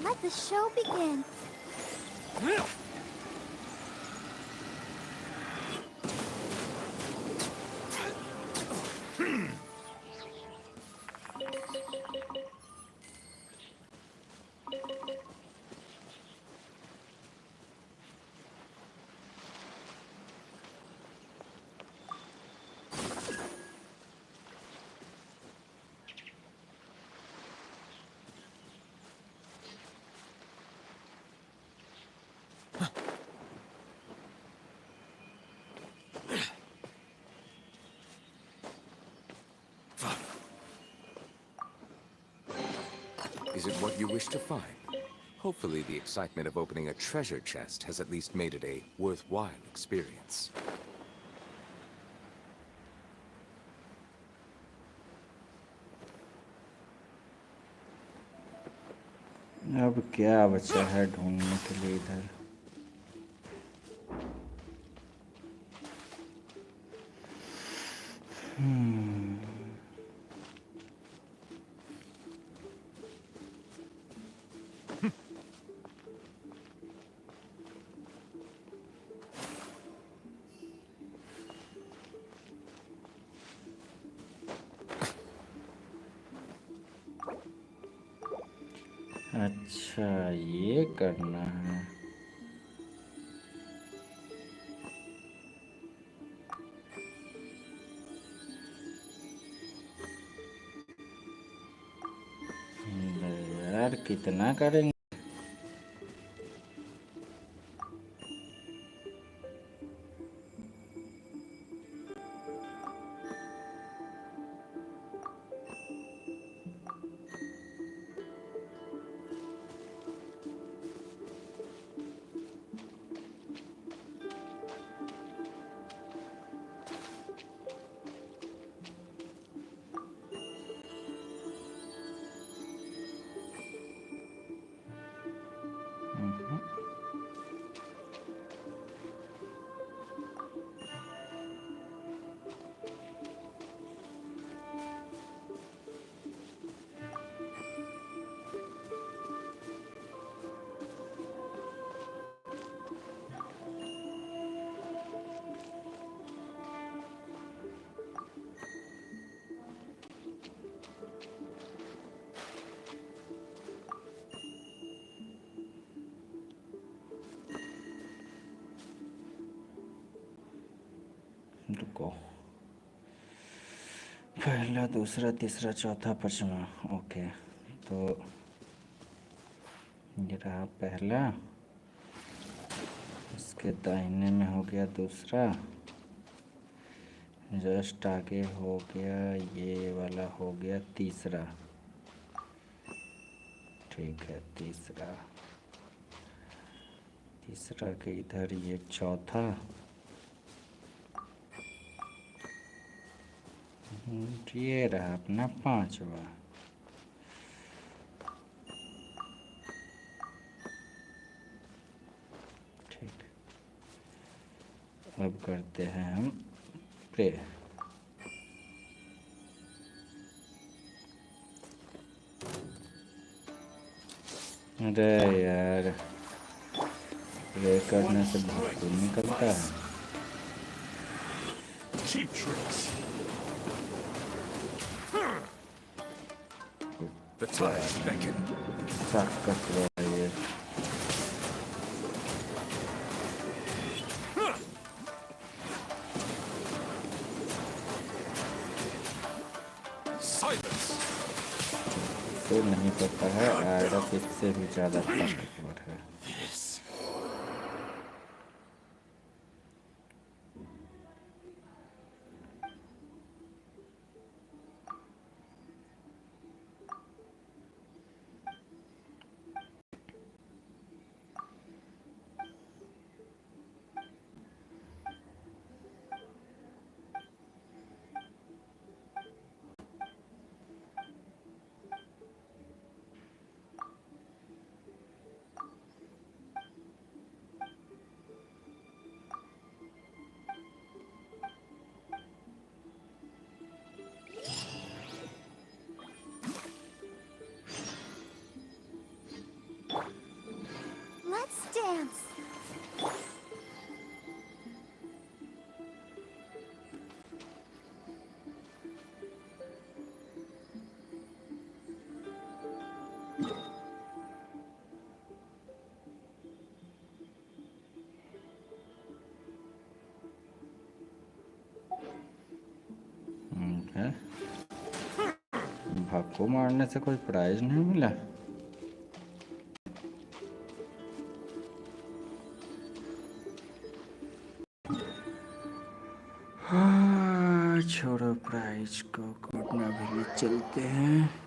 Speaker 1: Let the show begin.
Speaker 4: Is it what you wish to find? Hopefully the excitement of opening a treasure chest has at least made it a worthwhile experience.
Speaker 2: अब क्या बचा है ढूंढने के लिए इधर? अच्छा, ये करना है। यार कितना करेंगे? रुको, पहला, दूसरा, तीसरा, चौथा, पांचवा। ओके, तो ये रहा पहला, इसके दाहिने में हो गया दूसरा, जस्ट आगे हो गया ये वाला, हो गया तीसरा। ठीक है, तीसरा के इधर ये चौथा, ये रहा अपना पांचवा। ठीक, अब करते हैं हम प्रे। अरे यार, प्रे करने से बहुत निकलता है।
Speaker 4: The tides beckon.
Speaker 2: ताकत है ये।
Speaker 4: Silence.
Speaker 2: तो नहीं पता है, आयरस इससे भी ज़्यादा ताकतवर है।
Speaker 6: This
Speaker 2: को मारने से कोई प्राइज नहीं मिला? हाँ, छोड़ो प्राइज को, कोटना भी चलते हैं।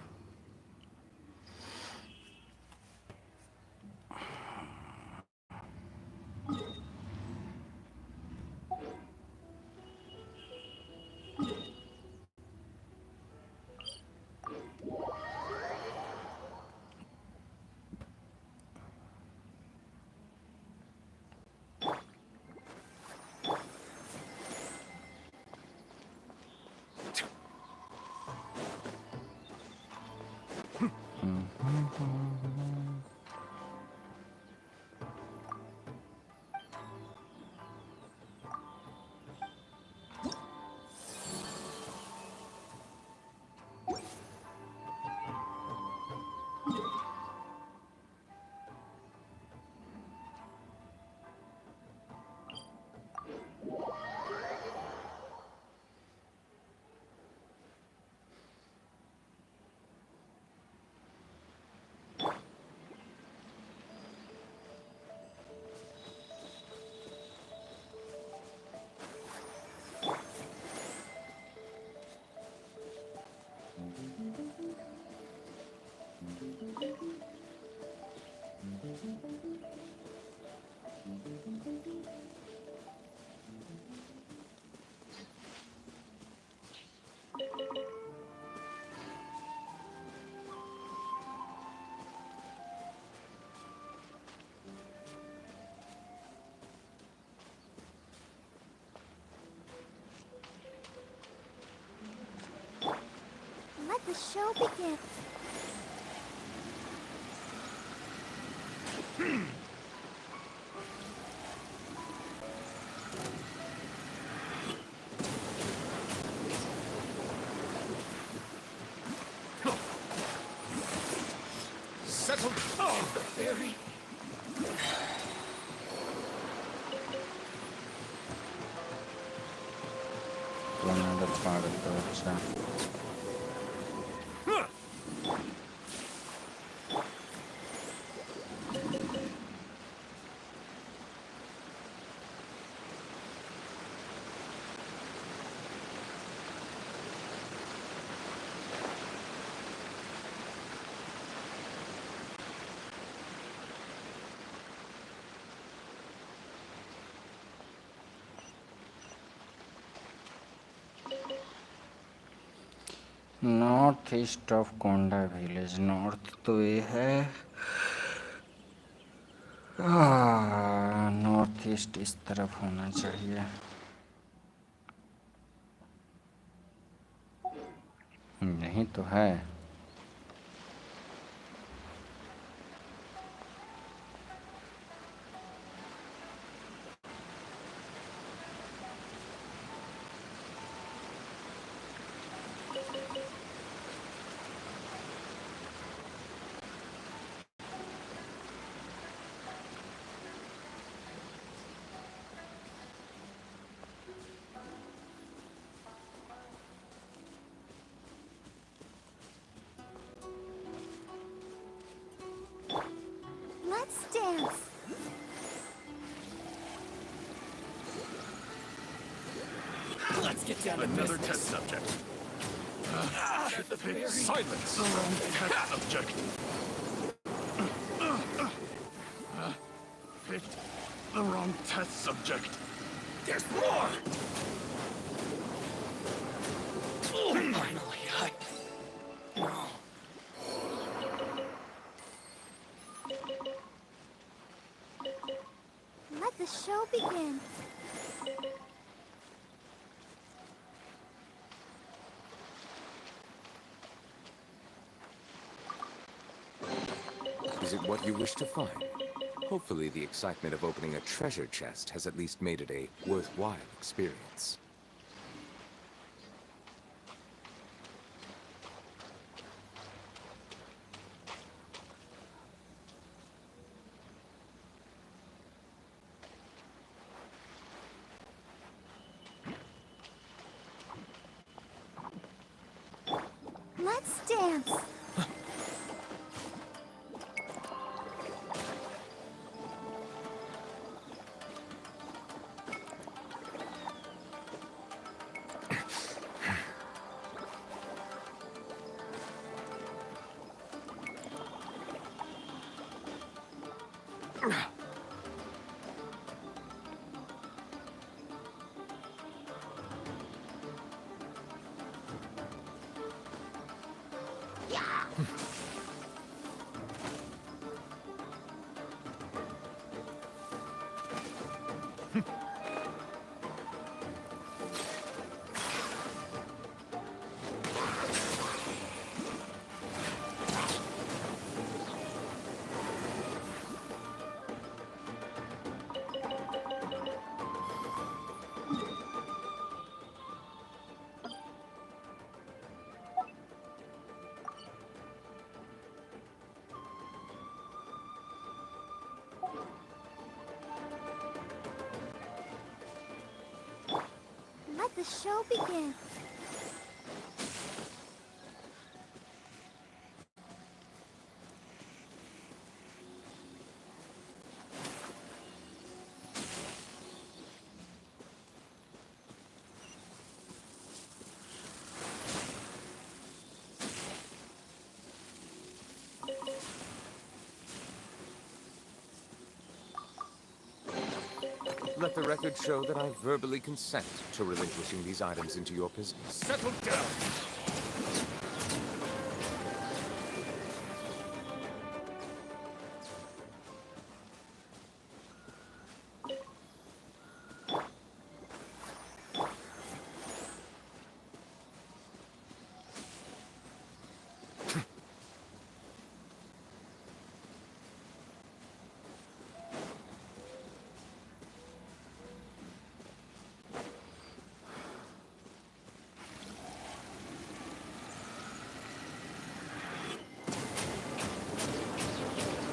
Speaker 1: Let the show begin.
Speaker 6: Settle down, fairy.
Speaker 2: Another part of the अच्छा north east of Konda village. North तो ये है, नॉर्थ ईस्ट इस तरफ होना चाहिए। यही तो है।
Speaker 1: Let's dance.
Speaker 6: Let's get down to another test subject. Silence. Test subject. Picked the wrong test subject. There's more. Finally,
Speaker 1: Let the show begin.
Speaker 4: Is it what you wish to find? Hopefully the excitement of opening a treasure chest has at least made it a worthwhile experience.
Speaker 1: Let's dance. Let the show begin.
Speaker 4: Let the record show that I verbally consent to relinquishing these items into your possession. Settle down!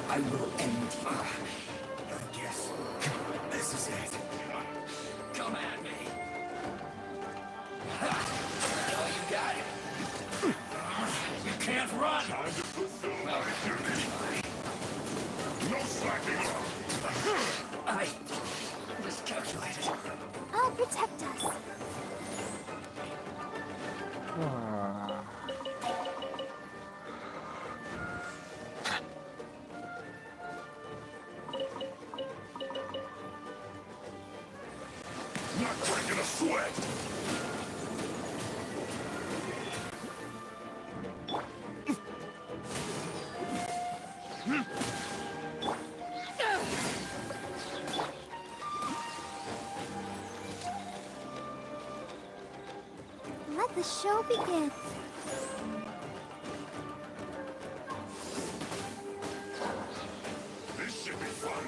Speaker 14: I will end you. I guess this is it. Come at me. Oh, you got it. You can't run. No slacking off. I miscalculated.
Speaker 1: I'll protect us.
Speaker 6: Not breaking a sweat!
Speaker 1: Let the show begin.
Speaker 6: This should be fun!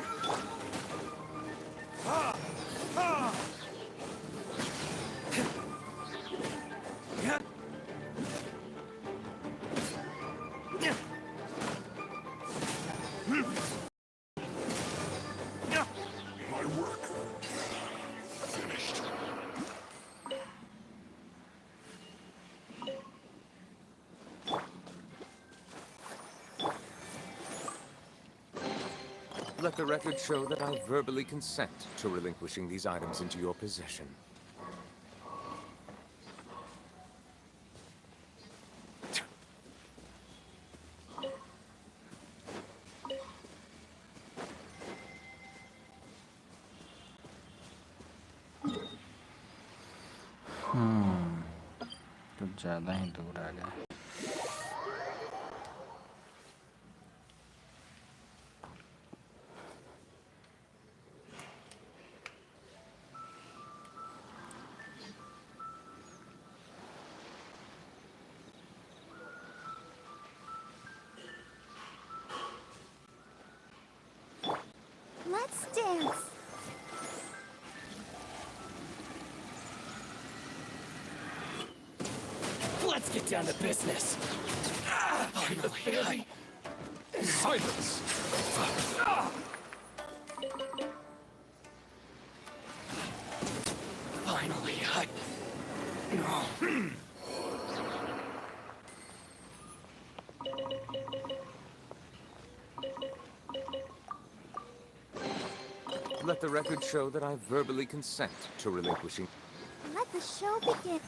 Speaker 6: My work finished.
Speaker 4: Let the record show that I verbally consent to relinquishing these items into your possession.
Speaker 2: कुछ ज़्यादा ही दूर आ गया.
Speaker 1: Let's dance.
Speaker 14: Let's get down to business. Finally,
Speaker 4: Silence!
Speaker 14: Finally,
Speaker 4: Let the record show that I verbally consent to relinquishing.
Speaker 1: Let the show begin.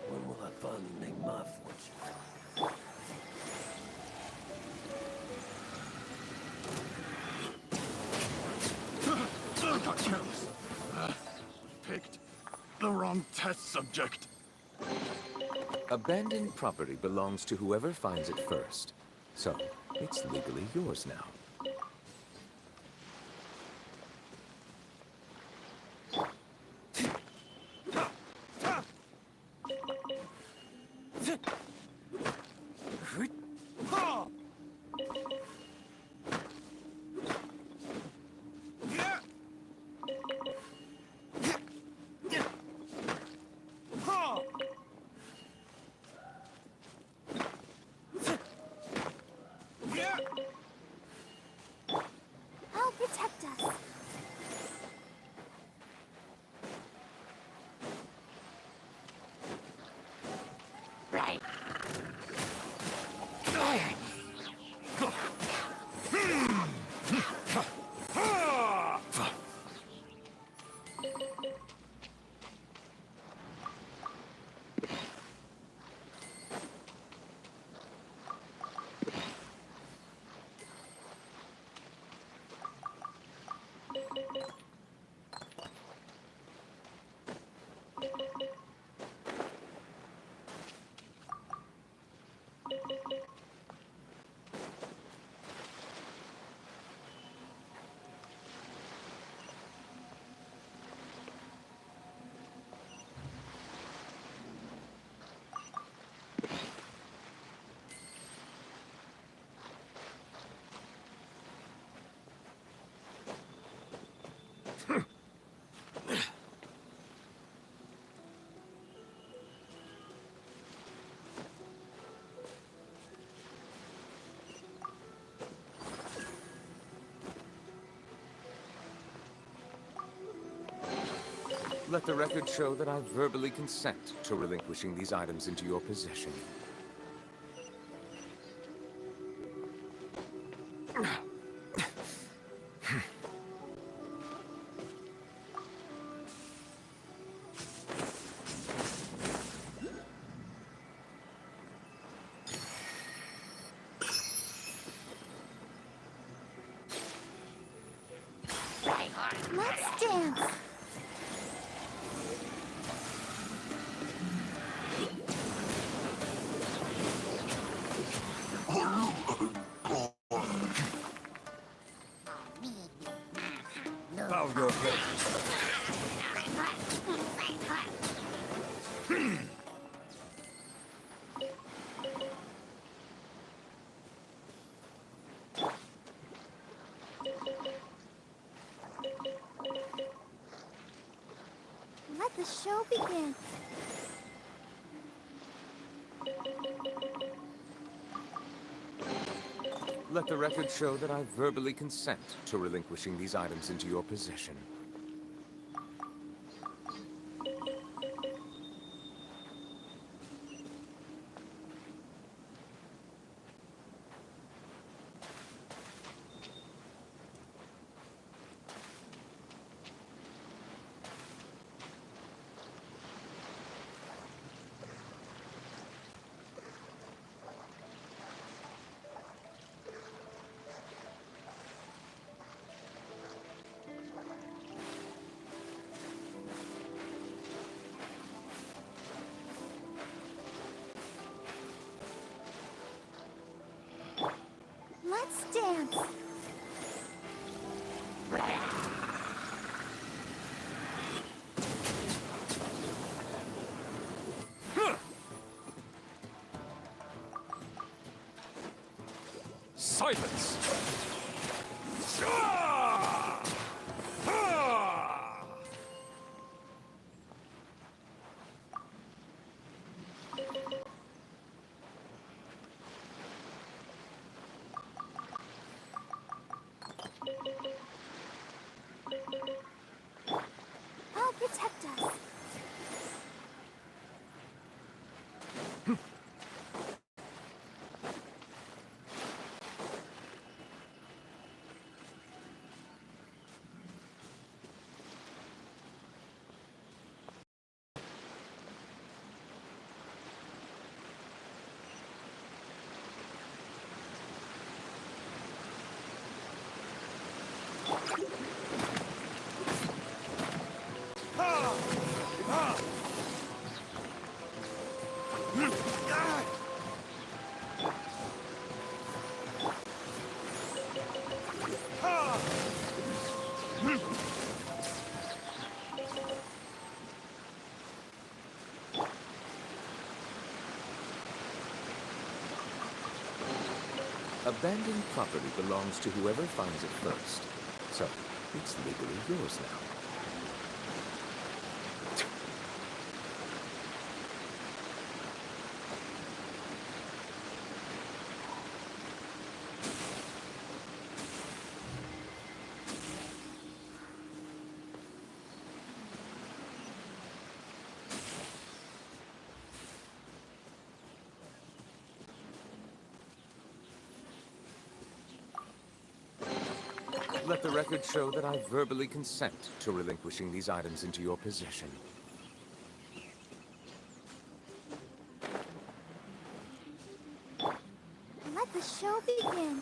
Speaker 15: When will I finally make my fortune?
Speaker 10: I got careless. Picked the wrong test subject.
Speaker 4: Abandoned property belongs to whoever finds it first. So, it's legally yours now.
Speaker 1: I'll protect us.
Speaker 15: Right.
Speaker 4: Let the record show that I verbally consent to relinquishing these items into your possession.
Speaker 1: Let's dance. show begin.
Speaker 4: Let the record show that I verbally consent to relinquishing these items into your possession.
Speaker 1: Let's dance.
Speaker 10: Silence!
Speaker 1: I'll protect us.
Speaker 4: Abandoned property belongs to whoever finds it first. So, it's legally yours now. Let the record show that I verbally consent to relinquishing these items into your possession.
Speaker 1: Let the show begin.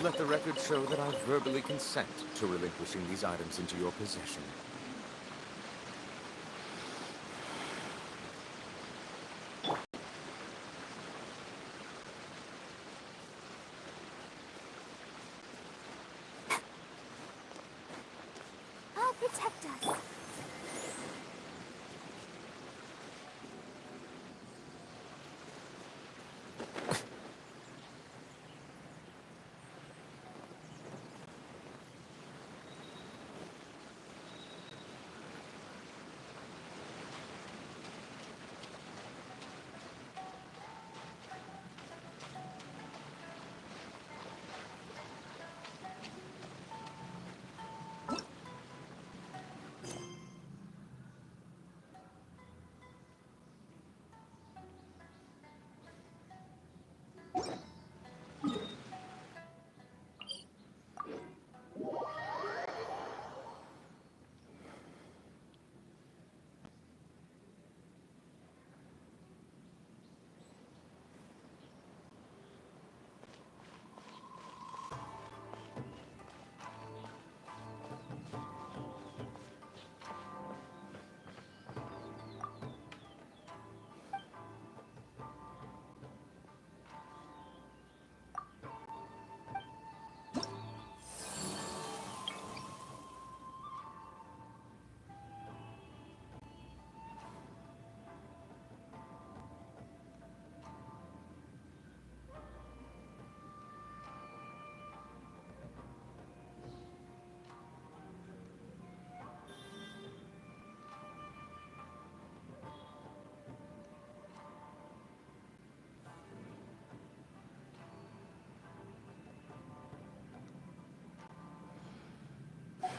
Speaker 4: Let the record show that I verbally consent to relinquishing these items into your possession.
Speaker 1: I'll protect us.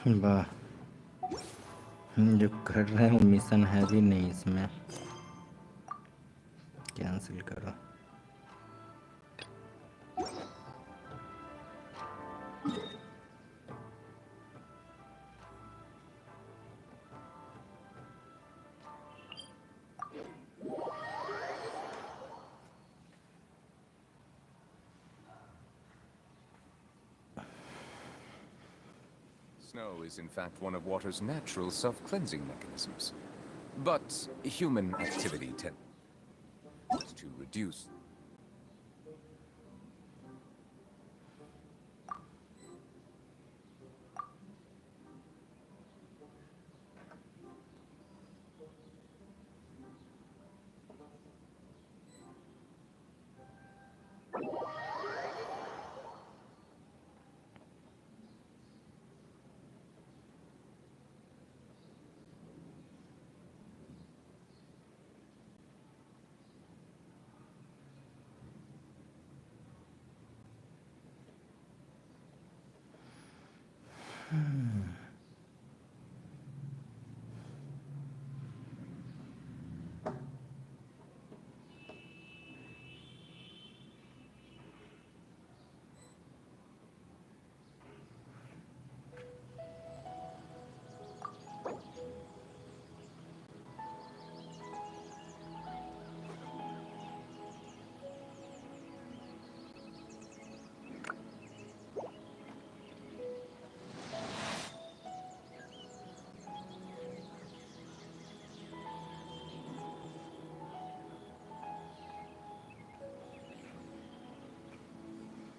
Speaker 2: वाह, जो कर रहे हैं वो mission है भी नहीं, इसमें कैंसिल करो।
Speaker 4: Snow is in fact one of water's natural self-cleansing mechanisms. But human activity tends to reduce.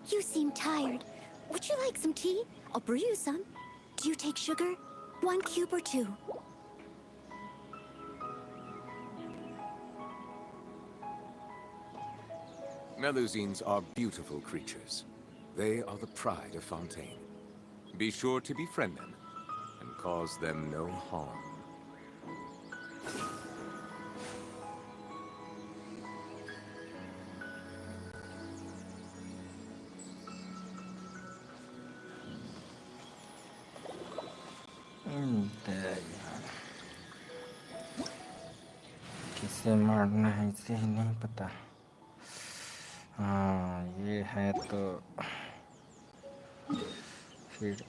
Speaker 1: You seem tired. Would you like some tea? I'll brew you some. Do you take sugar? 1 cube or 2?
Speaker 4: Melusines are beautiful creatures. They are the pride of Fontaine. Be sure to befriend them and cause them no harm.
Speaker 2: किसे मारना है इसे ही नहीं पता। हाँ, ये है तो फिर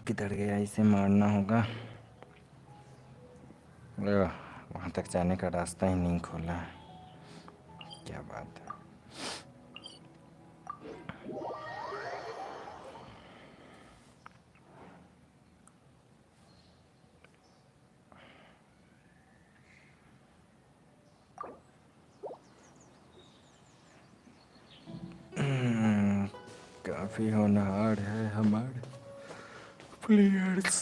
Speaker 2: किधर गया, इसे मारना होगा। वहाँ तक जाने का रास्ता ही नहीं खोला है, क्या बात है। काफी होनहार है हमारे प्लेयर्स।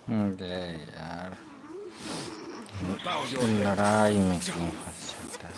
Speaker 2: ये यार लड़ाई में क्यों फंस जाता है?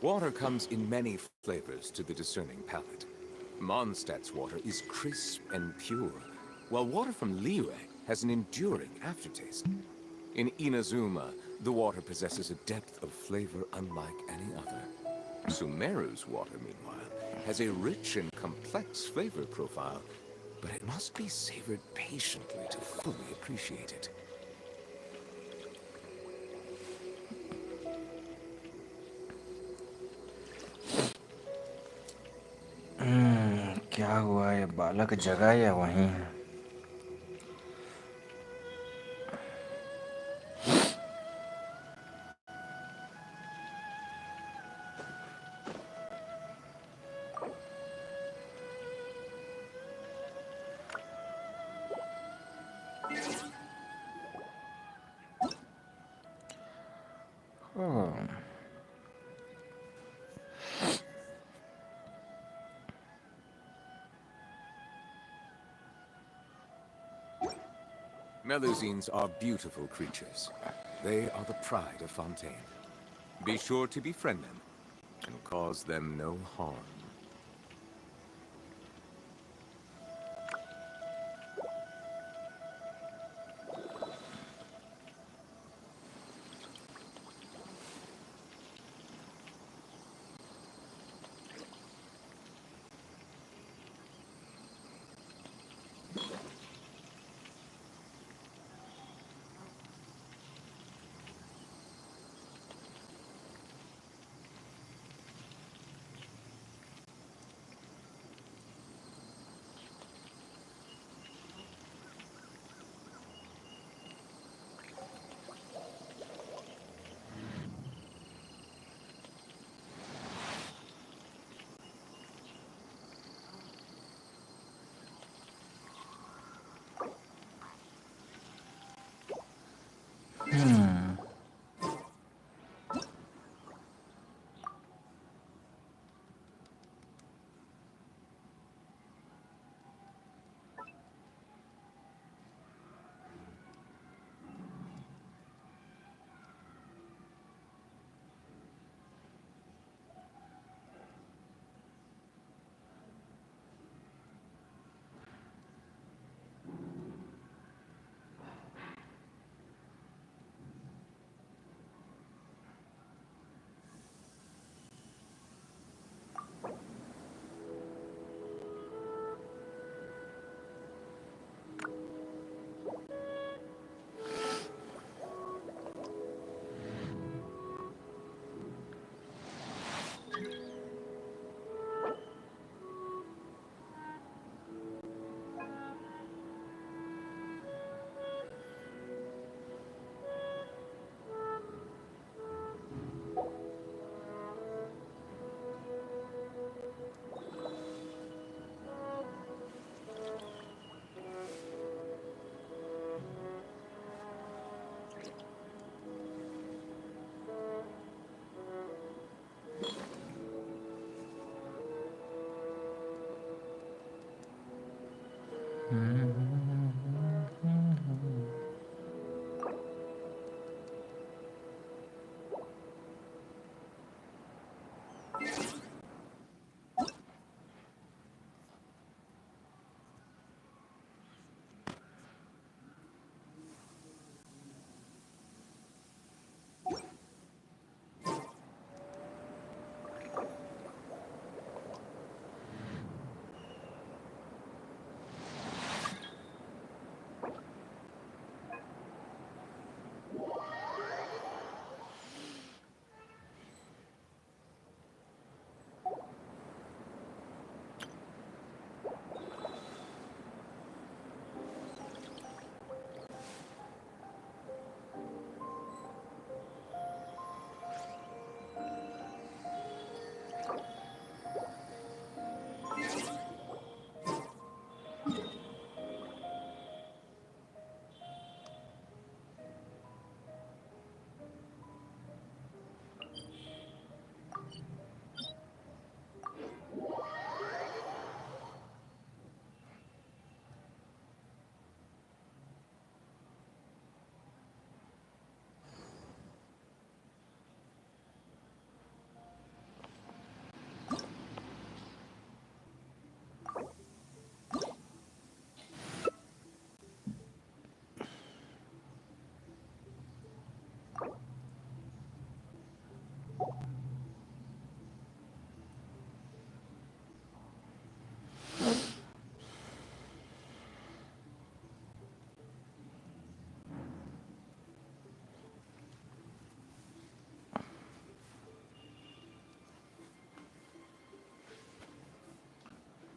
Speaker 4: Water comes in many flavors to the discerning palate. Mondstadt's water is crisp and pure, while water from Liyue has an enduring aftertaste. In Inazuma, the water possesses a depth of flavor unlike any other. Sumeru's water, meanwhile, has a rich and complex flavor profile, but it must be savored patiently to fully appreciate it.
Speaker 2: क्या हुआ? ये बालक जगह या वहीं है?
Speaker 4: Melusines are beautiful creatures. They are the pride of Fontaine. Be sure to befriend them and cause them no harm.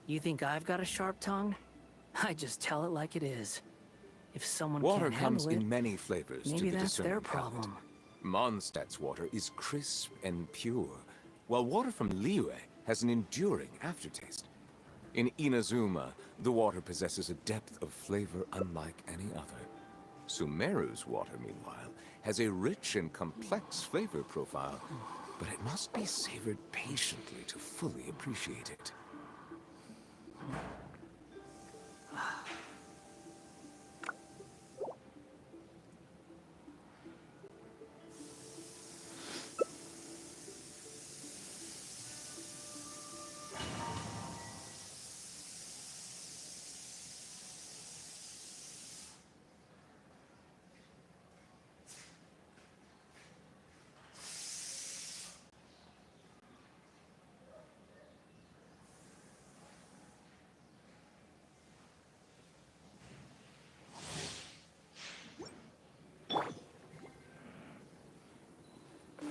Speaker 16: You think I've got a sharp tongue? I just tell it like it is. If someone
Speaker 4: Water
Speaker 16: can't
Speaker 4: comes
Speaker 16: handle it,
Speaker 4: in many flavors to
Speaker 16: maybe
Speaker 4: the
Speaker 16: that's their
Speaker 4: discerning palate.
Speaker 16: problem.
Speaker 4: Mondstadt's water is crisp and pure, while water from Liyue has an enduring aftertaste. In Inazuma, the water possesses a depth of flavor unlike any other. Sumeru's water, meanwhile, has a rich and complex flavor profile, but it must be savored patiently to fully appreciate it.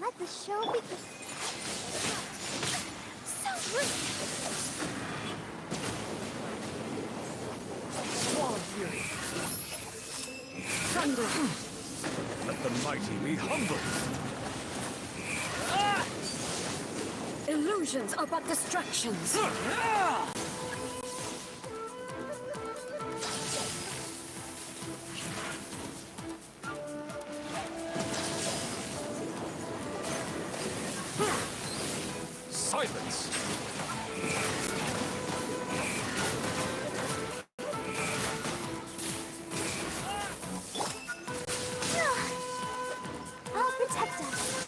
Speaker 1: Let the show begin. So rude.
Speaker 10: Swan Fury!
Speaker 1: Thunder.
Speaker 10: Let the mighty be humbled!
Speaker 3: Illusions are but distractions.
Speaker 10: Silence!
Speaker 1: I'll protect us.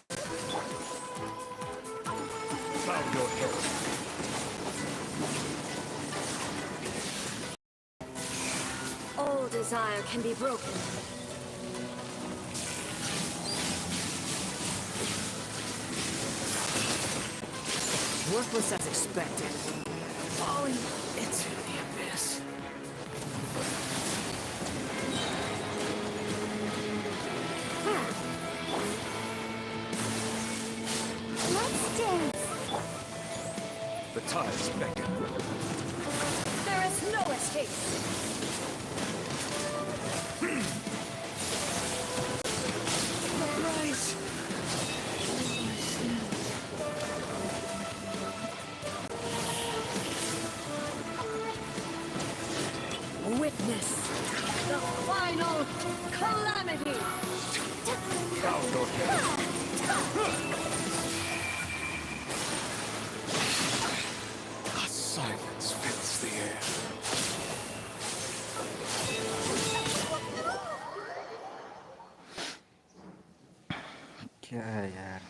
Speaker 10: Bow your head.
Speaker 3: All desire can be broken.
Speaker 16: Worthless as expected. Falling into the abyss.
Speaker 1: Let's dance.
Speaker 10: The tides beckon.
Speaker 3: There is no escape.
Speaker 16: Rise!
Speaker 3: Witness the final calamity.
Speaker 10: Bow your head. A silence fills the air.
Speaker 2: क्या है यार?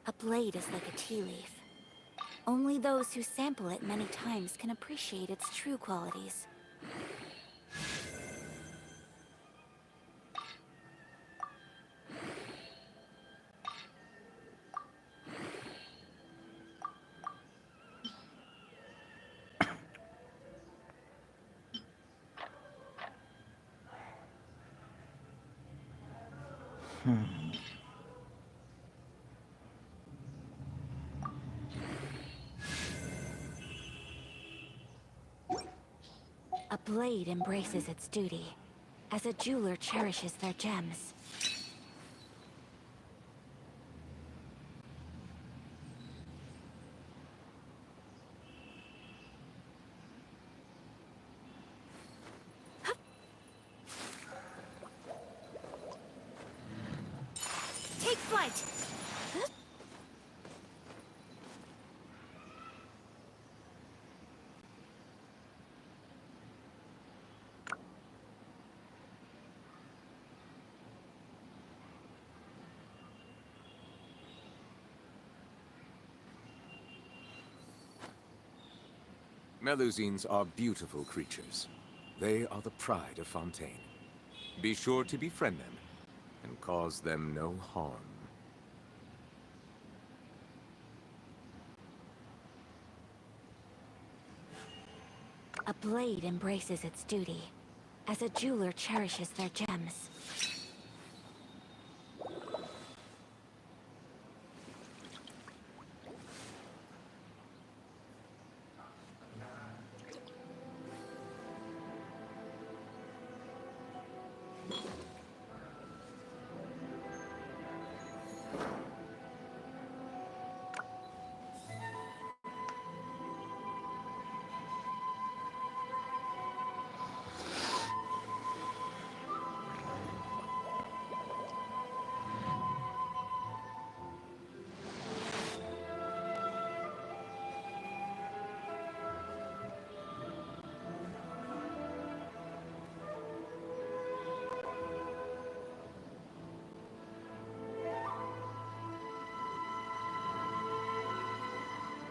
Speaker 1: A blade is like a tea leaf.
Speaker 13: Only those who sample it many times can appreciate its true qualities. A blade embraces its duty, as a jeweler cherishes their gems. Take flight!
Speaker 4: Melusines are beautiful creatures. They are the pride of Fontaine. Be sure to befriend them and cause them no harm.
Speaker 13: A blade embraces its duty, as a jeweler cherishes their gems.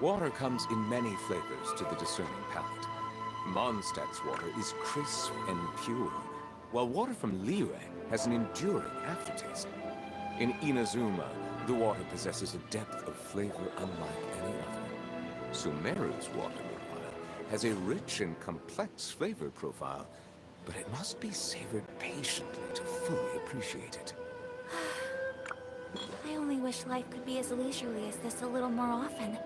Speaker 4: Water comes in many flavors to the discerning palate. Mondstadt's water is crisp and pure, while water from Liyue has an enduring aftertaste. In Inazuma, the water possesses a depth of flavor unlike any other. Sumeru's water, meanwhile, has a rich and complex flavor profile, but it must be savored patiently to fully appreciate it.
Speaker 13: I only wish life could be as leisurely as this a little more often.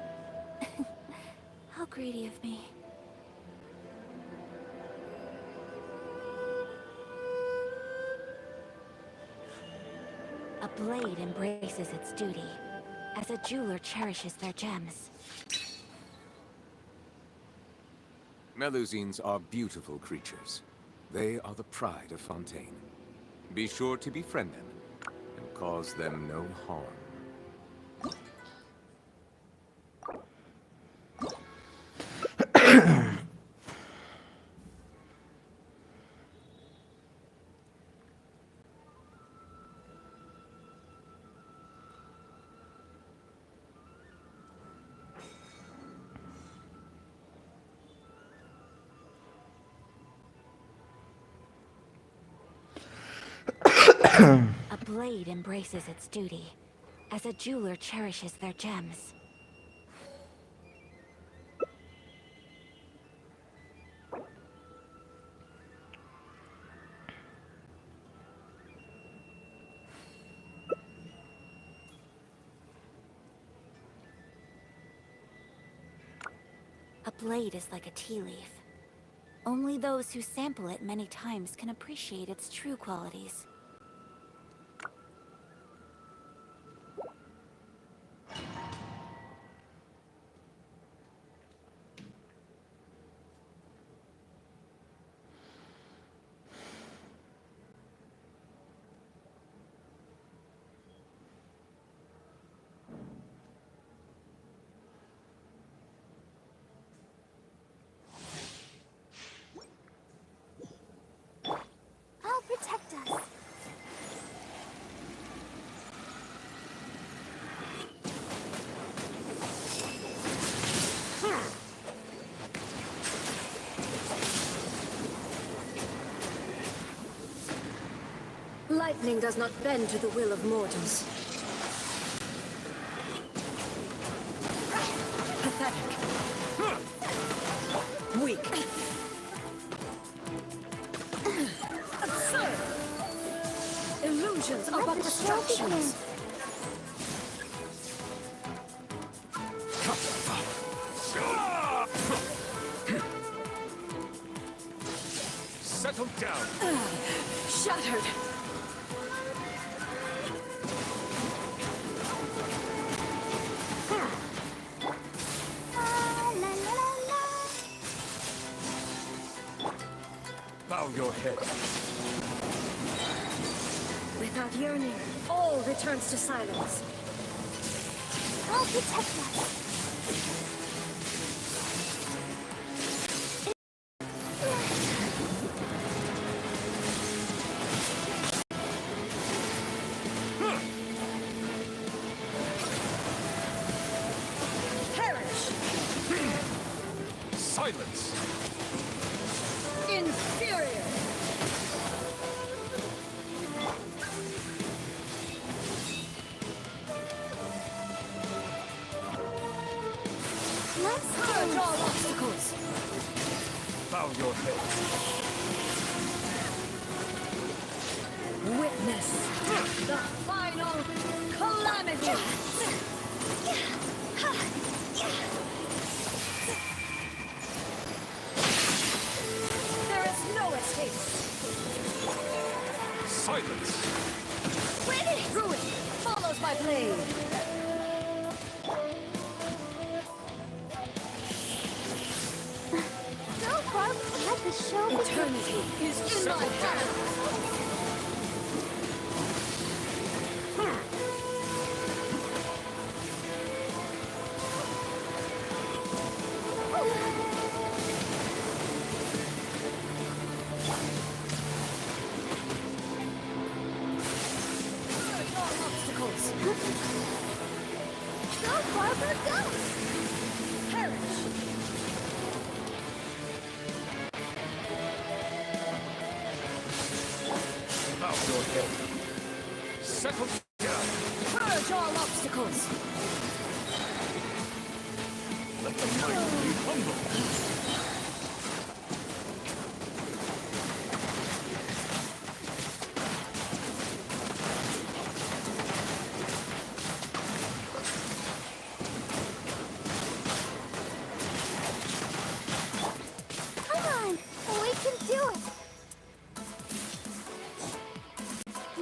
Speaker 13: How greedy of me. A blade embraces its duty, as a jeweler cherishes their gems.
Speaker 4: Melusines are beautiful creatures. They are the pride of Fontaine. Be sure to befriend them and cause them no harm.
Speaker 13: A blade embraces its duty, as a jeweler cherishes their gems. A blade is like a tea leaf. Only those who sample it many times can appreciate its true qualities.
Speaker 1: I'll protect us.
Speaker 3: Lightning does not bend to the will of mortals. Pathetic. Weak. Absurd. Illusions are but distractions.
Speaker 6: Settle down.
Speaker 3: Shattered.
Speaker 6: Bow your head.
Speaker 3: Without yearning, all returns to silence.
Speaker 1: I'll protect us.
Speaker 6: Silence!
Speaker 3: Inferior!
Speaker 1: Let's
Speaker 3: purge all obstacles.
Speaker 6: Bow your head.
Speaker 3: Witness the final calamity. There is no escape.
Speaker 6: Silence!
Speaker 3: Ruin follows my blade.
Speaker 1: So far, let the show begin.
Speaker 3: Eternity is in my hands.
Speaker 1: So far, we're going.
Speaker 3: Perish.
Speaker 6: Bow your head. Settle down.
Speaker 3: Purge all obstacles.
Speaker 6: Let the mighty be humble.
Speaker 1: Come on, we can do it.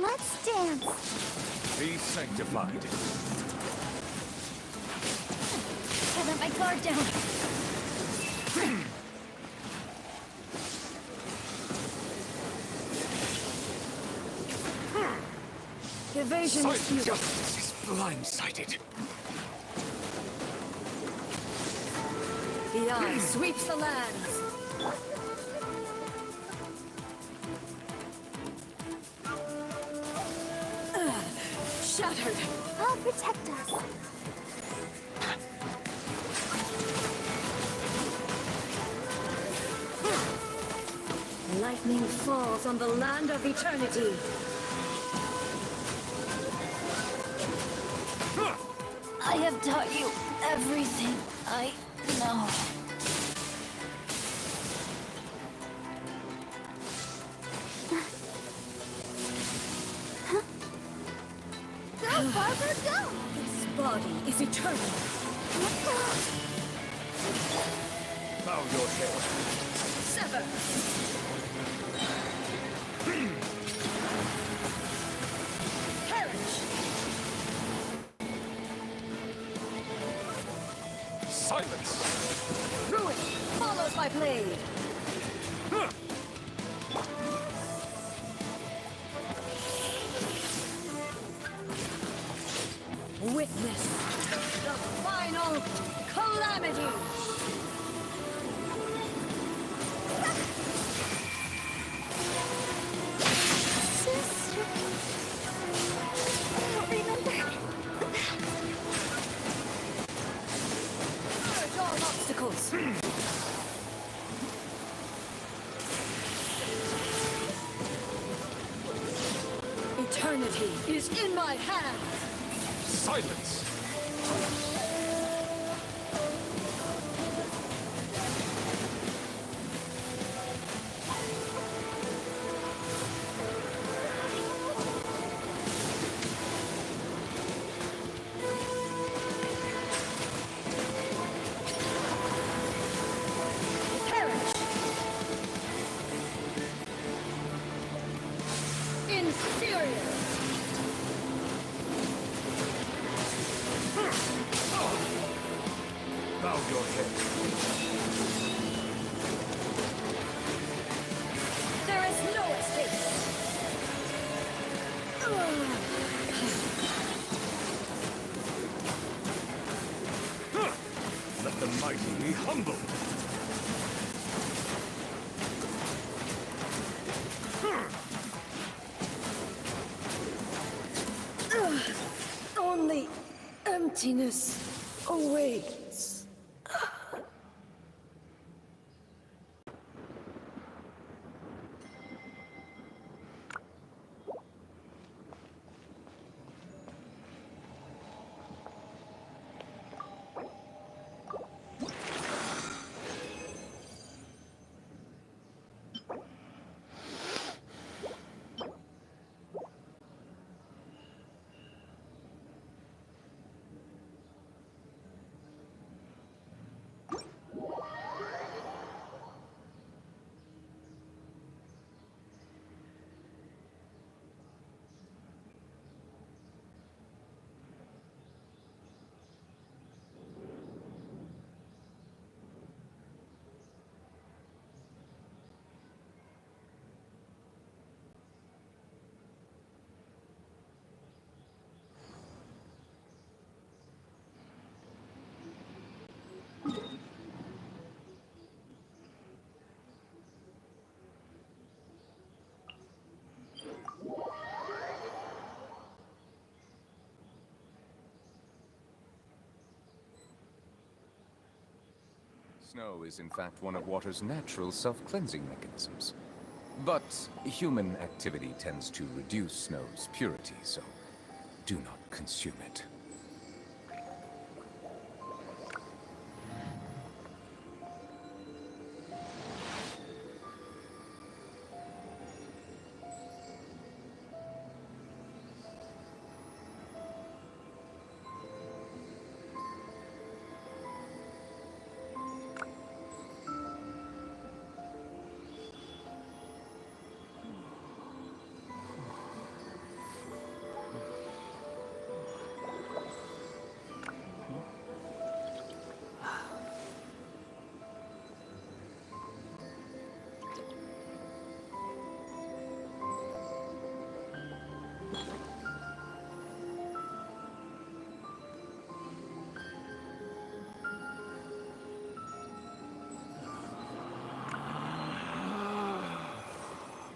Speaker 1: Let's dance.
Speaker 6: Be sanctified.
Speaker 1: I let my guard down.
Speaker 3: Evasion is futile.
Speaker 6: Justice is blindsided.
Speaker 3: The eye sweeps the lands. Shattered.
Speaker 1: I'll protect us.
Speaker 3: Lightning falls on the land of eternity.
Speaker 1: I have taught you everything I know. Go, Barbara, go!
Speaker 3: Its body is eternal.
Speaker 6: Bow your head.
Speaker 3: Sever. Perish.
Speaker 6: Silence!
Speaker 3: Ruin follows my blade. Witness the final calamity.
Speaker 1: Sister. I don't remember.
Speaker 3: Purge all obstacles. is in my hands!
Speaker 10: Silence!
Speaker 3: Perish! Inferior!
Speaker 10: Bow your head.
Speaker 3: There is no escape!
Speaker 10: Let the mighty be humble.
Speaker 3: Only emptiness awaits.
Speaker 4: Snow is in fact one of water's natural self-cleansing mechanisms. But human activity tends to reduce snow's purity, so do not consume it.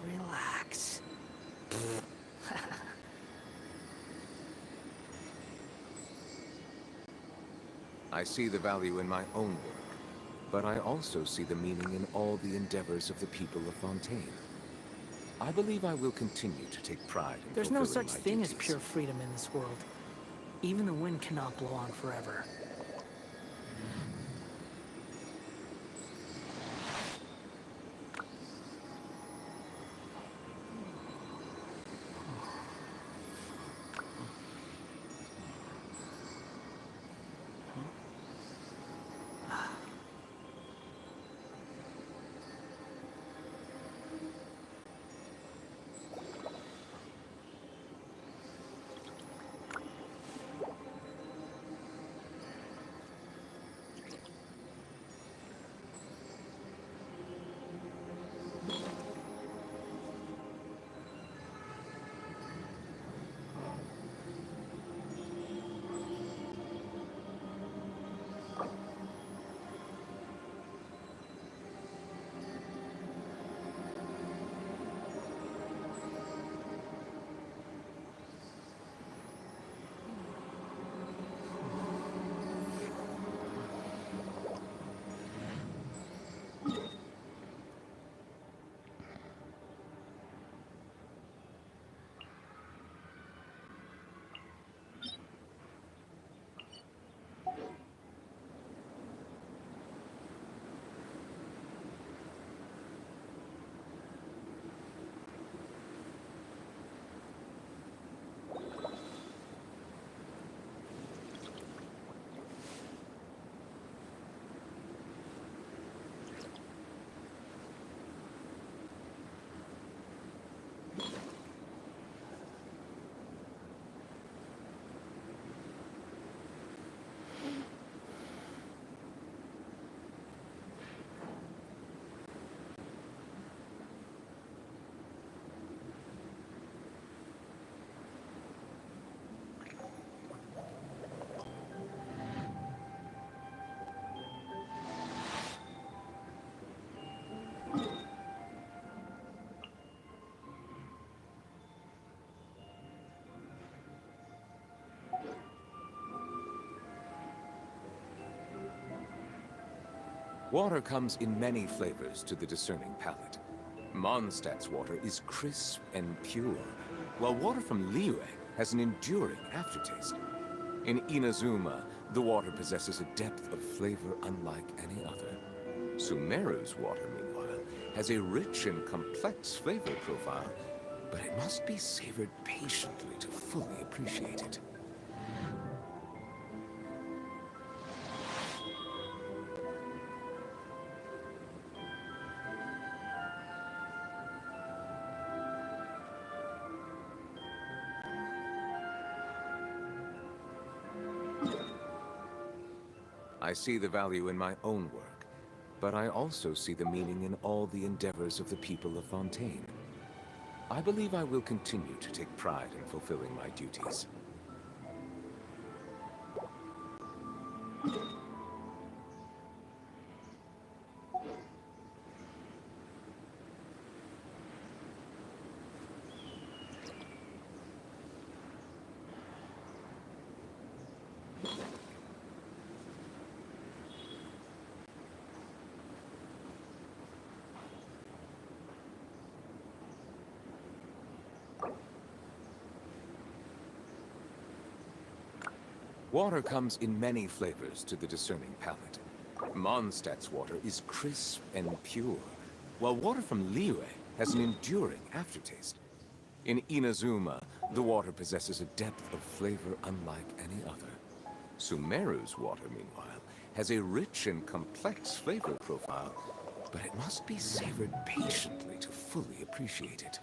Speaker 16: Relax.
Speaker 4: I see the value in my own work, but I also see the meaning in all the endeavors of the people of Fontaine. I believe I will continue to take pride in
Speaker 16: There's no
Speaker 4: fulfilling
Speaker 16: such
Speaker 4: my
Speaker 16: thing as
Speaker 4: duties.
Speaker 16: pure freedom in this world. Even the wind cannot blow on forever.
Speaker 4: Water comes in many flavors to the discerning palate. Mondstadt's water is crisp and pure, while water from Liyue has an enduring aftertaste. In Inazuma, the water possesses a depth of flavor unlike any other. Sumeru's water, meanwhile, has a rich and complex flavor profile, but it must be savored patiently to fully appreciate it. I see the value in my own work, but I also see the meaning in all the endeavors of the people of Fontaine. I believe I will continue to take pride in fulfilling my duties. Water comes in many flavors to the discerning palate. Mondstadt's water is crisp and pure, while water from Liyue has an enduring aftertaste. In Inazuma, the water possesses a depth of flavor unlike any other. Sumeru's water, meanwhile, has a rich and complex flavor profile, but it must be savored patiently to fully appreciate it.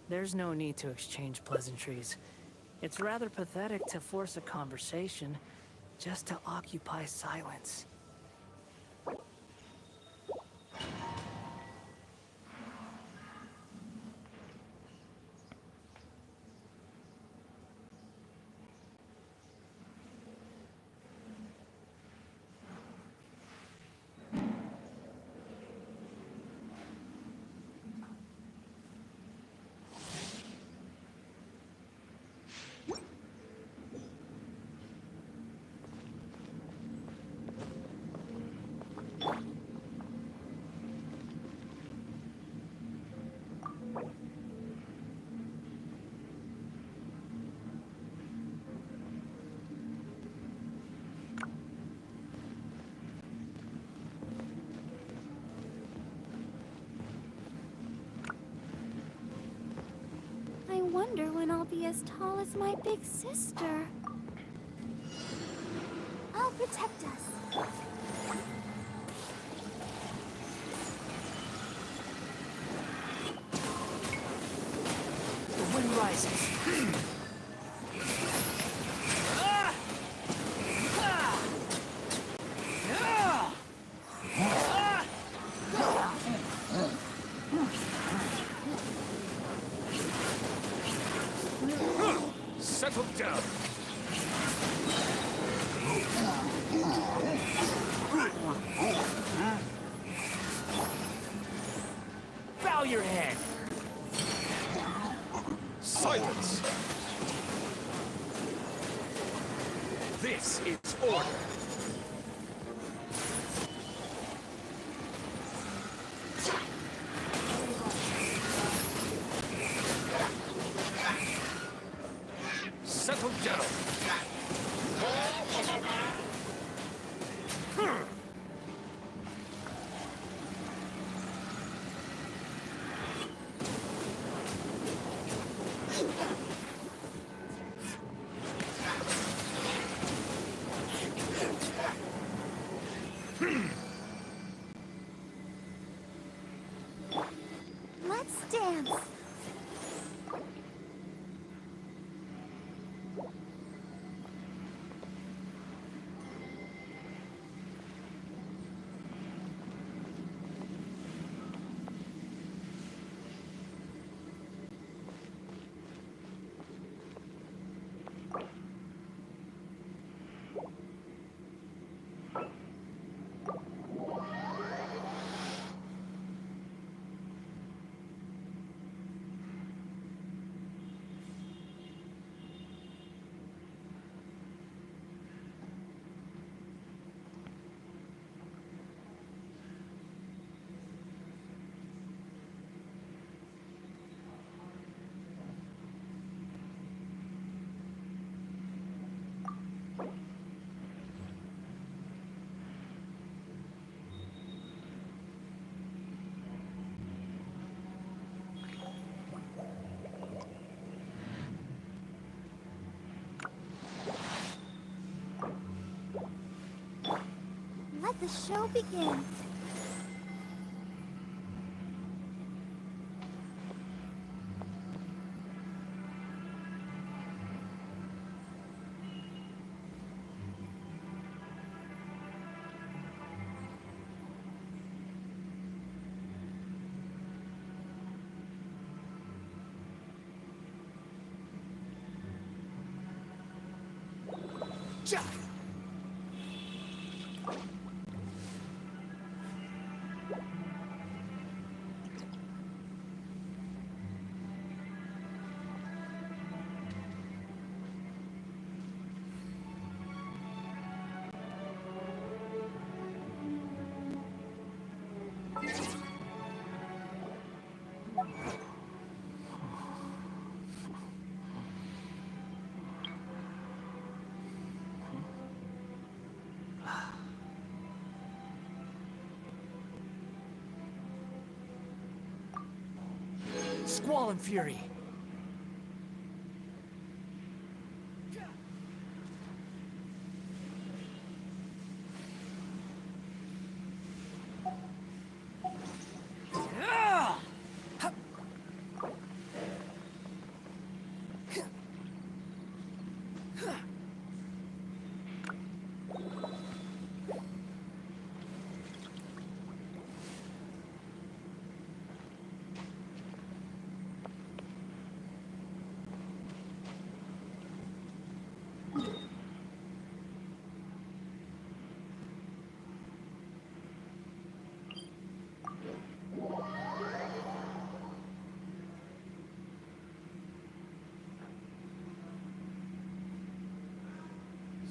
Speaker 16: There's no need to exchange pleasantries. It's rather pathetic to force a conversation just to occupy silence.
Speaker 13: I wonder when I'll be as tall as my big sister. I'll protect us.
Speaker 16: The wind rises.
Speaker 10: Settle down.
Speaker 12: Bow your head.
Speaker 10: Silence. This is order.
Speaker 1: Let's dance. Let the show begin.
Speaker 9: Squall and Fury.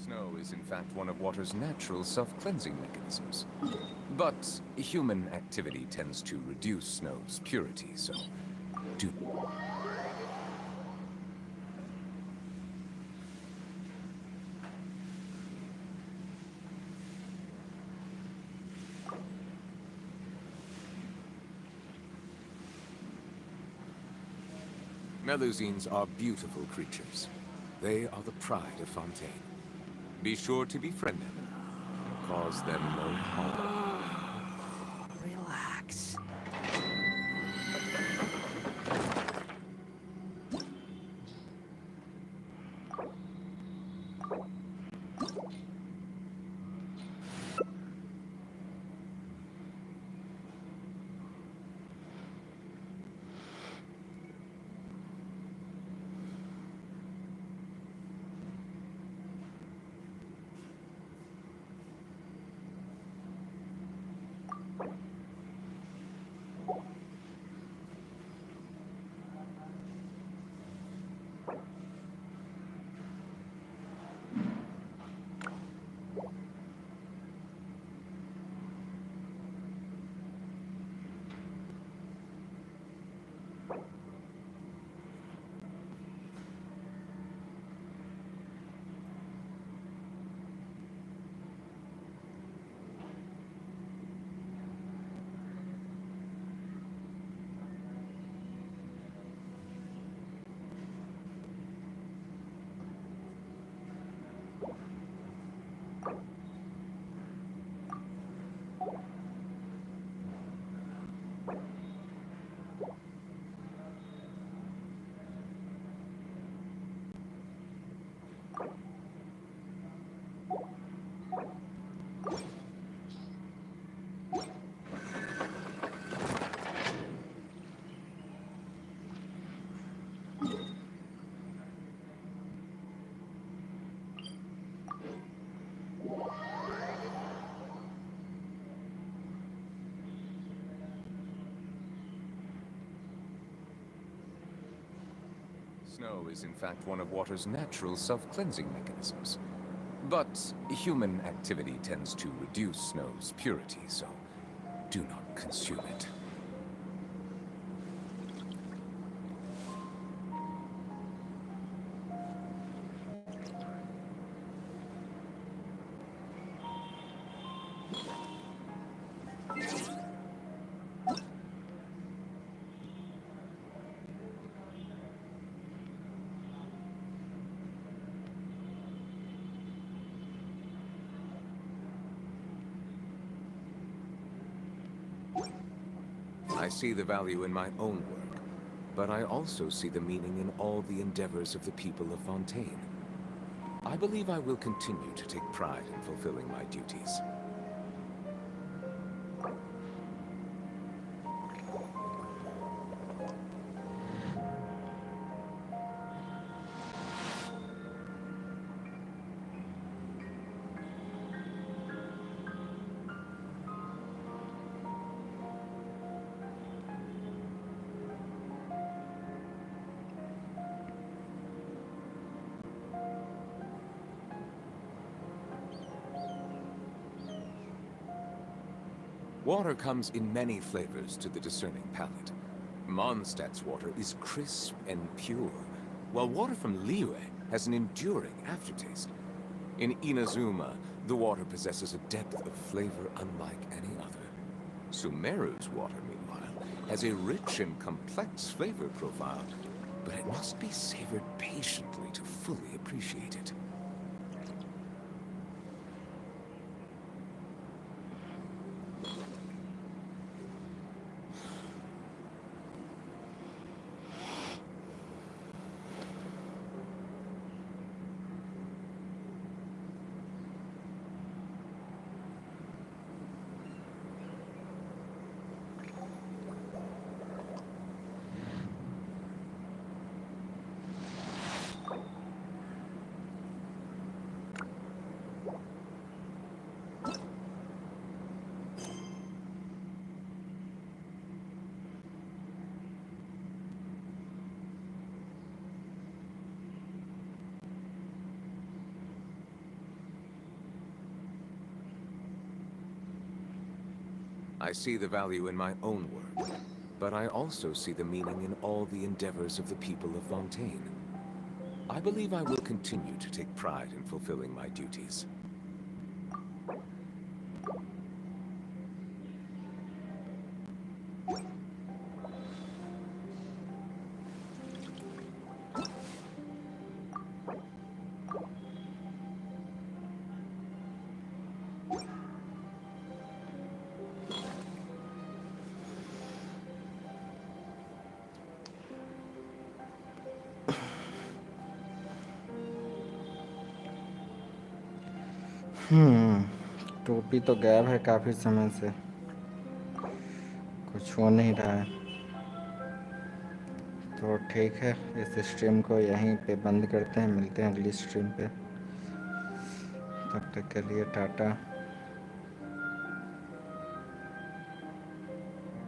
Speaker 4: Snow is in fact one of water's natural self-cleansing mechanisms. But human activity tends to reduce snow's purity, so do... Melusines are beautiful creatures. They are the pride of Fontaine. Be sure to befriend them. Cause them no harm.
Speaker 16: Relax.
Speaker 4: Snow is in fact one of water's natural self-cleansing mechanisms. But human activity tends to reduce snow's purity, so do not consume it. I see the value in my own work, but I also see the meaning in all the endeavors of the people of Fontaine. I believe I will continue to take pride in fulfilling my duties. Water comes in many flavors to the discerning palate. Mondstadt's water is crisp and pure, while water from Liyue has an enduring aftertaste. In Inazuma, the water possesses a depth of flavor unlike any other. Sumeru's water, meanwhile, has a rich and complex flavor profile, but it must be savored patiently to fully appreciate it. I see the value in my own work, but I also see the meaning in all the endeavors of the people of Fontaine. I believe I will continue to take pride in fulfilling my duties.
Speaker 2: टोपी तो गायब है काफ़ी समय से, कुछ हो नहीं रहा है। तो ठीक है, इस स्ट्रीम को यहीं पे बंद करते हैं, मिलते हैं अगली स्ट्रीम पे। तब तक के लिए टाटा।